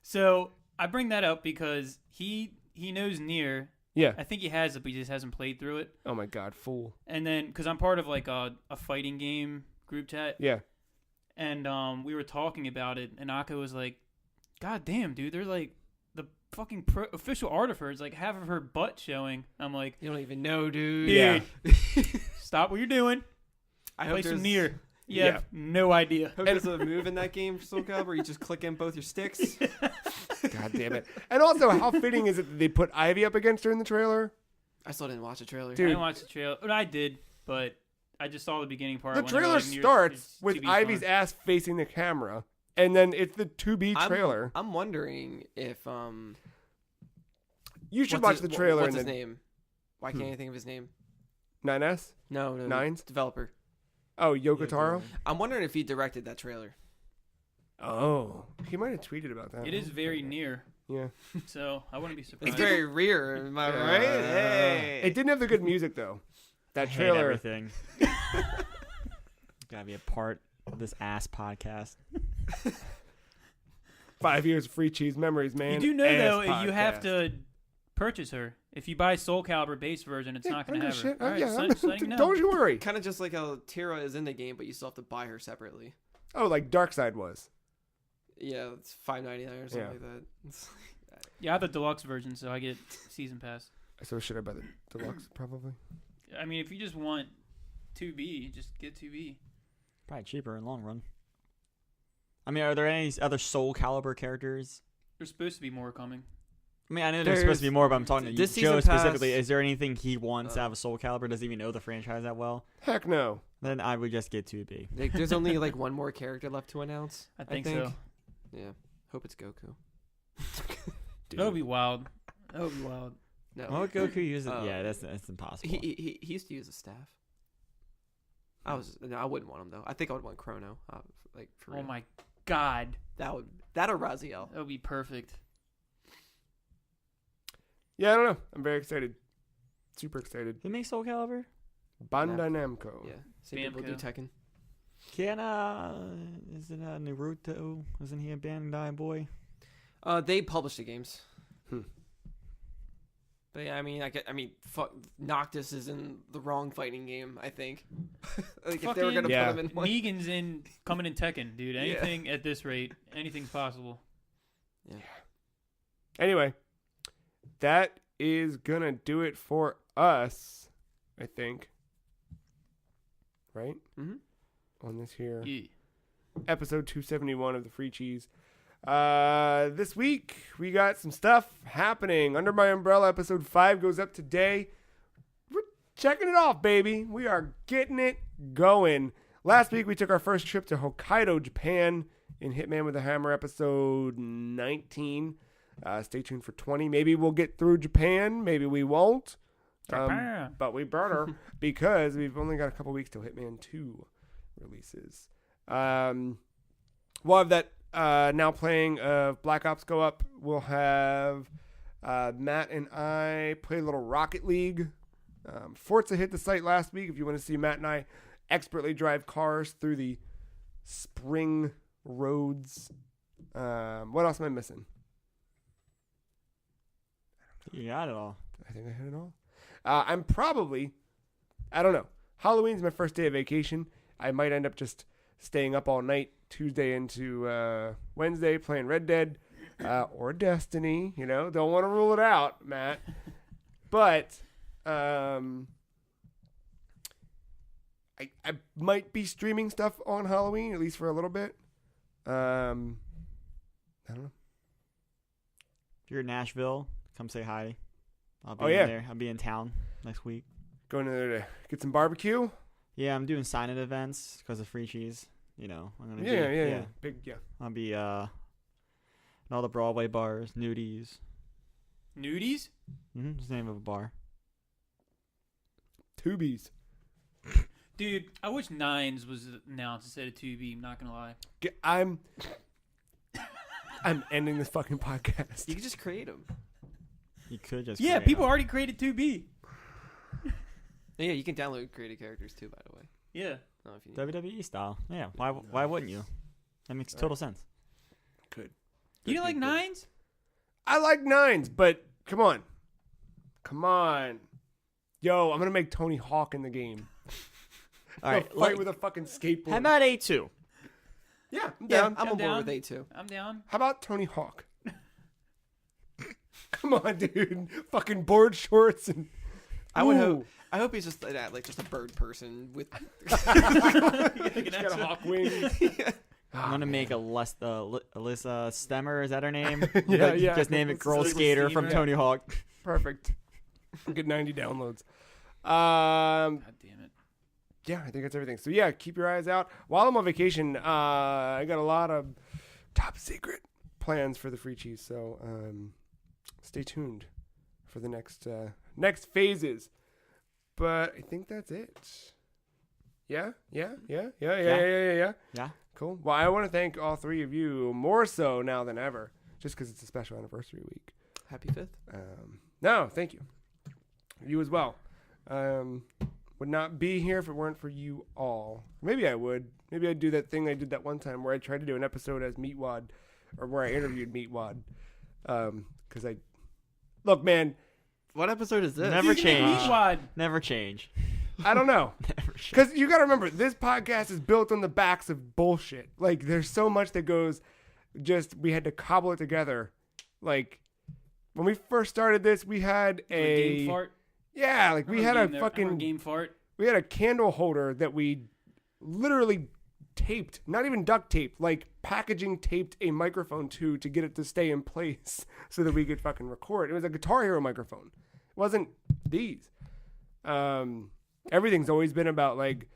So I bring that up because he knows Nier. Yeah. I think he has it, but he just hasn't played through it. Oh my god, fool. And then, because I'm part of like a fighting game group chat. Yeah. And we were talking about it, and Akko was like, God damn, dude, they're like, the fucking official art of her is like half of her butt showing. I'm like, you don't even know, dude. Yeah. Stop what you're doing. Play some Nier. You have no idea. Hope there's a move in that game for Soul Calibur where you just click in both your sticks. God damn it. And also, how fitting is it that they put Ivy up against her in the trailer? I still didn't watch the trailer. Dude. I didn't watch the trailer. I did, but I just saw the beginning part. The when they were trailer like, starts with TV's Ivy's fun. ass facing the camera, and then it's the 2B trailer. I'm wondering if You should watch the trailer. What's his name? Why can't I think of his name? 9S? No. Nines? Developer. Oh, Yoko Taro? I'm wondering if he directed that trailer. Oh. He might have tweeted about that. It is very near. Yeah. So I wouldn't be surprised. It's very rear, am I right? Hey. It didn't have the good music, though. That I trailer. hate everything. Gotta be a part of this ass podcast. 5 years of free cheese memories, man. You do know, Ass though, podcast. you have to purchase her. If you buy Soul Calibur base version, it's not going to have her. Shit. All right, Yeah, just letting you know. Don't you worry. Kind of just like how Tira is in the game, but you still have to buy her separately. Oh, like Darkseid was. Yeah, it's $5.99 or something like that. Yeah, I have the deluxe version, so I get season pass. So should I buy the deluxe? Probably. I mean, if you just want 2B, just get 2B. Probably cheaper in the long run. I mean, are there any other Soul Calibur characters? There's supposed to be more coming. I mean, I know there's supposed to be more, but I'm talking to this Joe season pass- specifically. Is there anything he wants out of a Soul Calibur? Does he even know the franchise that well? Heck no. Then I would just get 2B. Like, there's only like one more character left to announce. I think so. Yeah. Hope it's Goku. That would be wild. That would be wild. No. What would Goku use it? Yeah, that's impossible. He used to use a staff. I wouldn't want him though. I think I would want Chrono. Like for real. Oh my god. That or Raziel. That would be perfect. Yeah, I don't know. I'm very excited. Super excited. Who makes Soul Calibur? Bandai Namco. Yeah. Same people do Tekken. Isn't Naruto? Isn't he a Bandai boy? They publish the games. But yeah, I mean, fuck, Noctis is in the wrong fighting game. I think. Like if they were gonna put him in one. Negan's coming in Tekken, dude. Anything at this rate, anything's possible. Yeah. Anyway, that is gonna do it for us, I think. Right? Mm-hmm. On this here. Yeah. Episode 271 of the Free Cheese. This week we got some stuff happening. Under My Umbrella episode 5 goes up today. We're checking it off, baby. We are getting it going. Last week we took our first trip to Hokkaido, Japan in Hitman with a Hammer episode 19. Stay tuned for 20. Maybe we'll get through Japan. Maybe we won't. But we better because we've only got a couple weeks till Hitman 2 releases. We'll have that now playing Black Ops Go Up. We'll have Matt and I play a little Rocket League. Forza hit the site last week if you want to see Matt and I expertly drive cars through the spring roads. What else am I missing? You got it all. I think I had it all. I don't know. Halloween's my first day of vacation. I might end up just staying up all night Tuesday into Wednesday playing Red Dead or Destiny. You know, don't want to rule it out, Matt. But I might be streaming stuff on Halloween, at least for a little bit. I don't know. If you're in Nashville, come say hi. I'll be there. I'll be in town next week. Going in there to get some barbecue? Yeah, I'm doing sign-in events because of Free Cheese. You know, I'm gonna I'll be in all the Broadway bars, Nudies. Nudies? It's the name of a bar. Tubies. Dude, I wish 9s was announced instead of 2B. Not gonna lie. I'm ending this fucking podcast. You can just create them. You could just. Yeah, people already created 2B. Yeah, you can download created characters too, by the way. Yeah. If you WWE style. Yeah. Why wouldn't you? That makes total sense. Good. You don't like 9s? I like 9s, but come on. Yo, I'm gonna make Tony Hawk in the game. All right, fight with a fucking skateboard. How about A2? Yeah, I'm Yeah, down. I'm on down. board with A2. I'm down. How about Tony Hawk? Come on, dude. Fucking board shorts and. I hope he's just like just a bird person with. He's got a hawk wings. I'm gonna make Alyssa Stemmer. Is that her name? Yeah. Just name it Girl Skater from Tony Hawk. Perfect. Get 90 downloads. God damn it. Yeah, I think that's everything. So yeah, keep your eyes out. While I'm on vacation, I got a lot of top secret plans for the free cheese. So stay tuned for the next phases. But I think that's it. Yeah. Yeah. Cool. Well, I want to thank all three of you more so now than ever, just because it's a special anniversary week. Happy 5th. No, thank you. You as well. Would not be here if it weren't for you all. Maybe I would. Maybe I'd do that thing I did that one time where I tried to do an episode as Meatwad, or where I interviewed Meatwad. Because look, man. What episode is this? Never change. Meatwad. Never change. I don't know. Never change. Because you got to remember, this podcast is built on the backs of bullshit. Like, there's so much that goes, we had to cobble it together. Like, when we first started this, we had a game fart. Yeah, like we had a fucking game fart. We had a candle holder that we literally taped, not even duct taped, like packaging taped a microphone to get it to stay in place so that we could fucking record. It was a Guitar Hero microphone. It wasn't these. Everything's always been about like,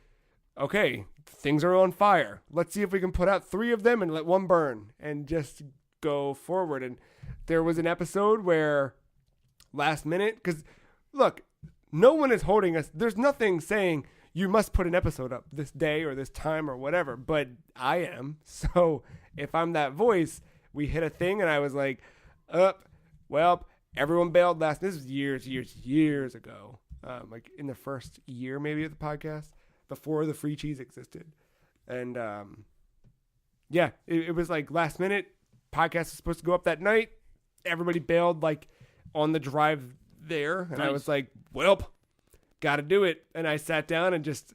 okay, things are on fire. Let's see if we can put out 3 of them and let one burn and just go forward. And there was an episode where last minute, because look, no one is holding us. There's nothing saying you must put an episode up this day or this time or whatever, but I am. So if I'm that voice, we hit a thing and I was like, well, everyone bailed last. This was years ago. Like in the first year maybe of the podcast, before the free cheese existed. And it was like last minute. Podcast was supposed to go up that night. Everybody bailed like on the drive there. And nice. I was like, well, gotta do it. And I sat down and just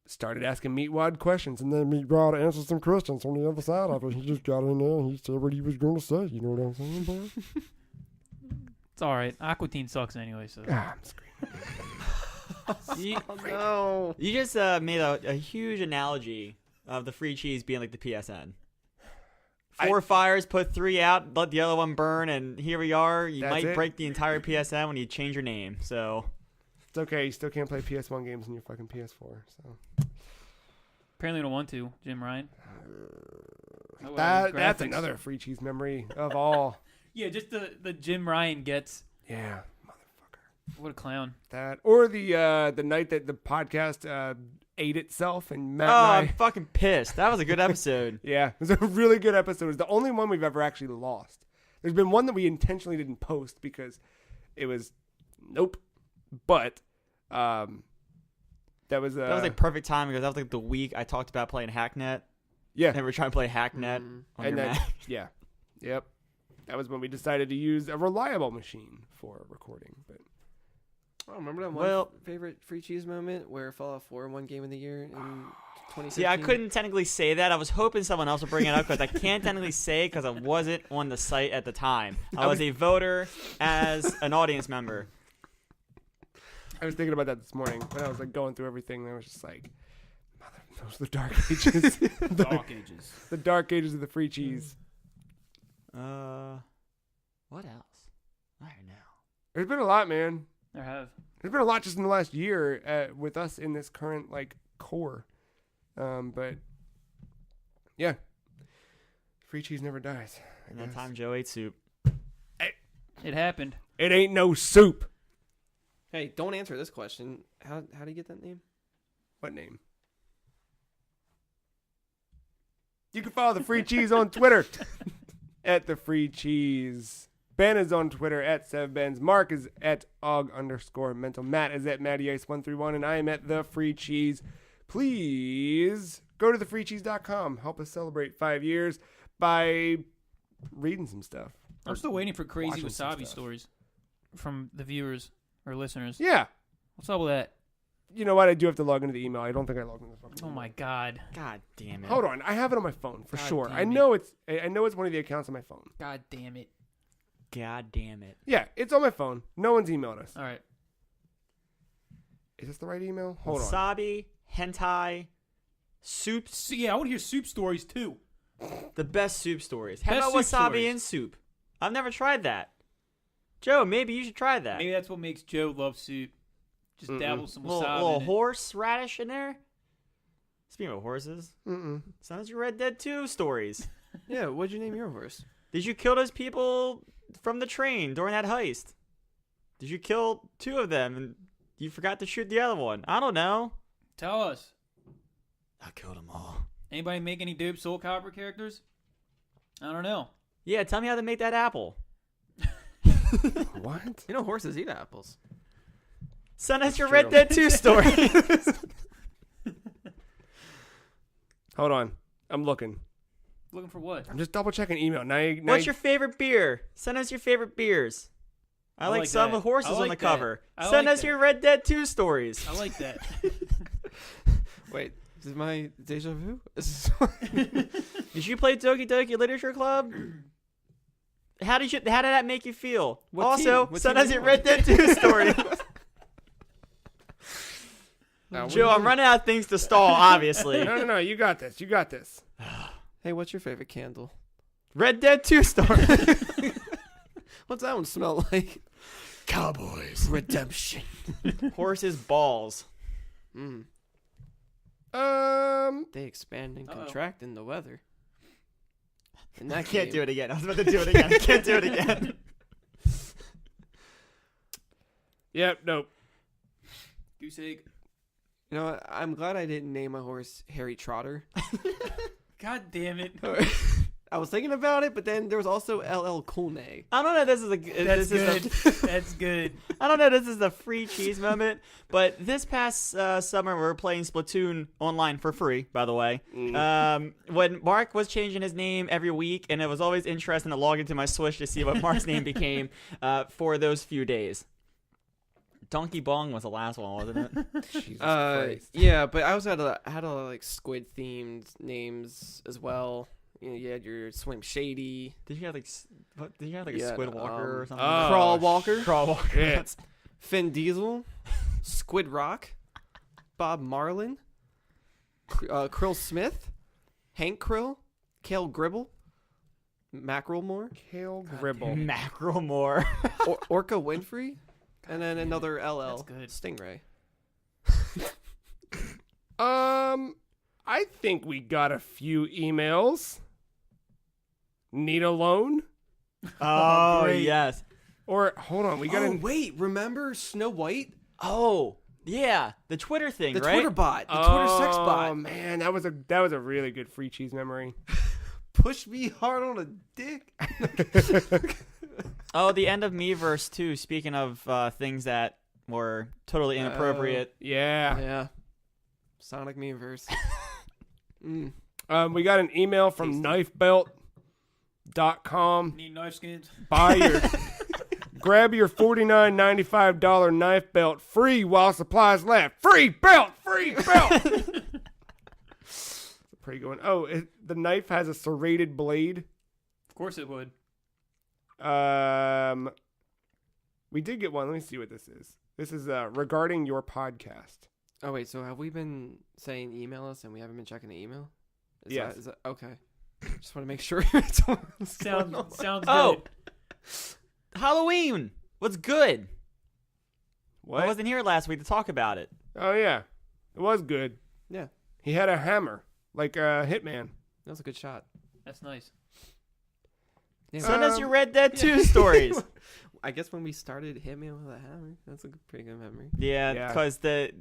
started asking Meatwad questions. And then Meatwad answered some questions on the other side of it. He just got in there and he said what he was going to say. You know what I'm saying, boy? It's all right. Aqua Teen sucks anyway, so. I'm screaming. No. You just made a huge analogy of the free cheese being like the PSN. 4 fires, put 3 out, let the other one burn, and here we are. You might break the entire PSN when you change your name, so. It's okay. You still can't play PS1 games on your fucking PS4, so. Apparently you don't want to, Jim Ryan. That's another free cheese memory of all. Yeah, just the Jim Ryan gets. Yeah, motherfucker. What a clown. That or the night that the podcast ate itself and Matt and I'm fucking pissed. That was a good episode. Yeah, it was a really good episode. It was the only one we've ever actually lost. There's been one that we intentionally didn't post because it was nope. But that was like perfect time because that was like the week I talked about playing Hacknet. Yeah, and we're trying to play Hacknet on your Mac. Yeah, yep. That was when we decided to use a reliable machine for recording. But I remember that one favorite free cheese moment where Fallout 4 won Game of the Year in 2016. Yeah, I couldn't technically say that. I was hoping someone else would bring it up because I can't technically say it because I wasn't on the site at the time. I was a voter as an audience member. I was thinking about that this morning when I was like going through everything. And I was just like, those are the dark ages. The dark ages of the free cheese. What else? I don't know. There's been a lot, man. There's been a lot just in the last year with us in this current like core. But yeah, free cheese never dies. And that time Joe ate soup. It happened. It ain't no soup. Hey, don't answer this question. How do you get that name? What name? You can follow the Free Cheese on Twitter at the Free Cheese. Ben is on Twitter at SevBenz. Marc is at og_mental. Matt is at MattyIce131, and I am at the Free Cheese. Please go to thefreecheese.com. Help us celebrate 5 years by reading some stuff. I'm still waiting for crazy wasabi stories from the viewers or listeners. Yeah. What's up with that? You know what? I do have to log into the email. I don't think I logged into the fucking email. Oh my god. God damn it. Hold on. I have it on my phone for God sure. damn I it. know it's one of the accounts on my phone. God damn it. God damn it. Yeah, it's on my phone. No one's emailed us. All right. Is this the right email? Hold on. Wasabi, hentai, soups. So, yeah, I want to hear soup stories too. The best soup stories. How Best about soup wasabi stories. in soup? I've never tried that. Joe, maybe you should try that. Maybe that's what makes Joe love soup. Just dabble some wasabi little in it. horse radish in there. Speaking of horses, Mm-mm. sounds your Red Dead 2 stories. Yeah, what'd you name your horse? Did you kill those people from the train during that heist? Did you kill 2 of them and you forgot to shoot the other one? I don't know. Tell us. I killed them all. Anybody make any dope Soul Calibur characters? I don't know. Yeah, tell me how to make that apple. What? You know horses eat apples. Send us your true. Red Dead 2 story. Hold on. I'm looking. Looking for what? I'm just double checking email. Now What's your favorite beer? Send us your favorite beers. I like some that. with horses I on the like cover. that. I Send like us that. your Red Dead 2 stories. I like that. Wait, is my deja vu? Did you play Doki Doki Literature Club? How did that make you feel? What also, team? What send team us are your you Red Dead 2 story. Now, what Joe, do I'm you- running out of things to stall, obviously. No. You got this. You got this. Hey, what's your favorite candle? Red Dead 2 story. What's that one smell like? Cowboys. Redemption. Horses' balls. Mm. Um. They expand and contract in the weather. And I that can't do it again. I was about to do it again. I can't do it again. Yep. Nope. Goose egg. You know what? I'm glad I didn't name my horse Harry Trotter. God damn it. I was thinking about it, but then there was also LL Cool Nay. I don't know if this is a That's this is good. That's good. I don't know if this is the free cheese moment, but this past summer we were playing Splatoon online for free, by the way. When Marc was changing his name every week, and it was always interesting to log into my Switch to see what Marc's name became for those few days. Donkey Bong was the last one, wasn't it? Jesus Christ. Yeah, but I also had a like squid themed names as well. You had your Swim Shady. Did you have like a Yeah, Squid Walker or something? Oh, Crawl Walker. Crawl Walker. Shit. Finn Diesel. Squid Rock. Bob Marlin. Krill Smith. Hank Krill. Kale Gribble. Macklemore. Kale Gribble. Macklemore. Orca Winfrey. And then another LL. That's good. Stingray. I think we got a few emails. Need a loan? Oh, great. yes. Or hold on, we got Oh, wait. Remember Snow White? Oh, yeah. The Twitter thing, The right? Twitter bot. The Twitter sex Oh bot. man, that was a really good free cheese memory. Push me hard on a dick. Oh, the end of Miiverse, too. Speaking of things that were totally inappropriate. Yeah. Yeah. Sonic Memeverse. We got an email from knifebelt.com. Need knife skins? Grab your $49.95 knife belt free while supplies last. Free belt! Pretty good one. Oh, the knife has a serrated blade. Of course it would. We did get one. Let me see what this is. This is regarding your podcast. Oh, wait. So have we been saying email us and we haven't been checking the email? Yes. Is that okay. Just want to make sure. Sounds Oh, good. Halloween was good. What? I wasn't here last week to talk about it. Oh, yeah. It was good. Yeah. He had a hammer, like a hitman. That was a good shot. That's nice. Yeah. Send us your Red Dead 2 stories. I guess when we started Hit Me With a Hammer, that's a pretty good memory. Yeah, because we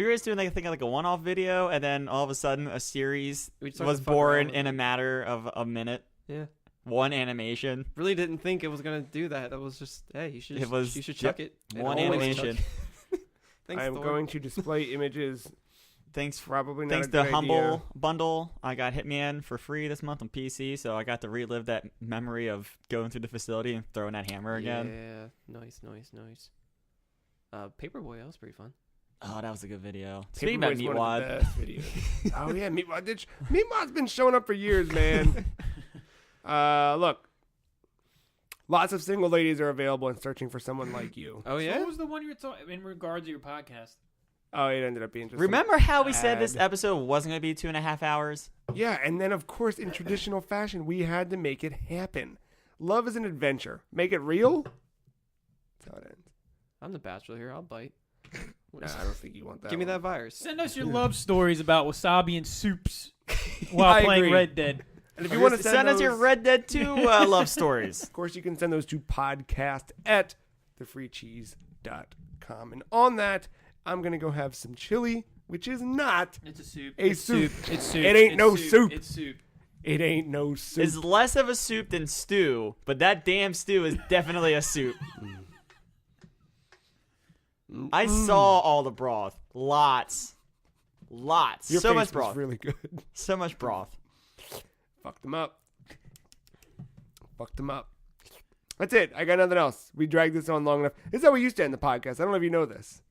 were just doing like a one-off video, and then all of a sudden a series was born in a matter of a minute. Yeah. One animation. Really didn't think it was gonna do that. It was just, hey, you should chuck it. One animation. I'm going to display images. Thanks to the Humble bundle. I got Hitman for free this month on PC, so I got to relive that memory of going through the facility and throwing that hammer again. Yeah, nice. Paperboy, that was pretty fun. Oh, that was a good video. Speaking about Meatwad. Oh yeah, Meatwad. Meatwad's been showing up for years, man. Look, lots of single ladies are available and searching for someone like you. Oh yeah. So what was the one you were talking in regards to your podcast? Oh, it ended up being just. Remember how we said this episode wasn't going to be 2.5 hours? Yeah, and then of course, in traditional fashion, we had to make it happen. Love is an adventure. Make it real. That's how it ends. I'm the bachelor here. I'll bite. Nah, I don't think you want that. Give me that virus. Send us your love stories about wasabi and soups while playing Red Dead. And if you want to send us your Red Dead 2 love stories, of course, you can send those to podcast@thefreecheese.com. And on that, I'm going to go have some chili, which is not It's a soup. It's soup. It's soup. It ain't no soup. It's soup. It ain't no soup. It's less of a soup than stew, but that damn stew is definitely a soup. I saw all the broth. Lots. Your so face much broth. was really good. So much broth. Fucked them up. That's it. I got nothing else. We dragged this on long enough. This is how we used to end the podcast. I don't know if you know this.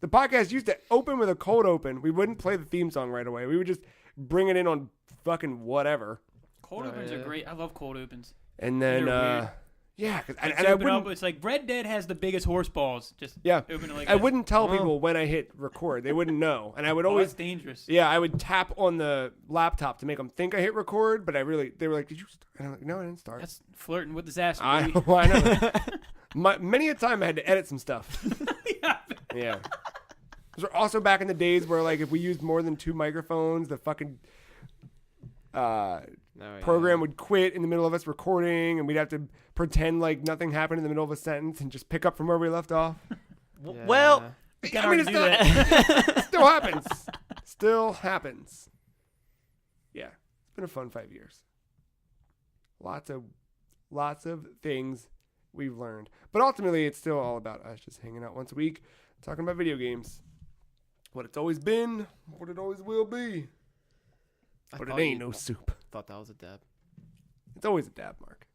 The podcast used to open with a cold open. We wouldn't play the theme song right away. We would just bring it in on fucking whatever. Cold opens are great. I love cold opens. And then, yeah. And I wouldn't, it's like Red Dead has the biggest horse balls. Just open it like I wouldn't tell people when I hit record. They wouldn't know. And I would always. That's dangerous. Yeah, I would tap on the laptop to make them think I hit record, but they were like, did you start? And I'm like, no, I didn't start. That's flirting with disaster. I know. Many a time I had to edit some stuff. Yeah. Those are also back in the days where, like, if we used more than 2 microphones, the fucking program would quit in the middle of us recording, and we'd have to pretend like nothing happened in the middle of a sentence and just pick up from where we left off. Yeah. Well, I mean, it still happens. Still happens. Yeah, it's been a fun 5 years. Lots of things we've learned, but ultimately, it's still all about us just hanging out once a week, talking about video games. What it's always been, what it always will be. But it ain't no soup. Thought that was a dab. It's always a dab, Mark.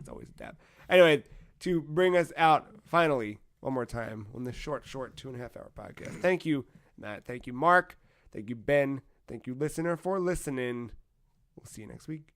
It's always a dab. Anyway, to bring us out, finally, one more time, on this short 2.5-hour podcast. Thank you, Matt. Thank you, Mark. Thank you, Ben. Thank you, listener, for listening. We'll see you next week.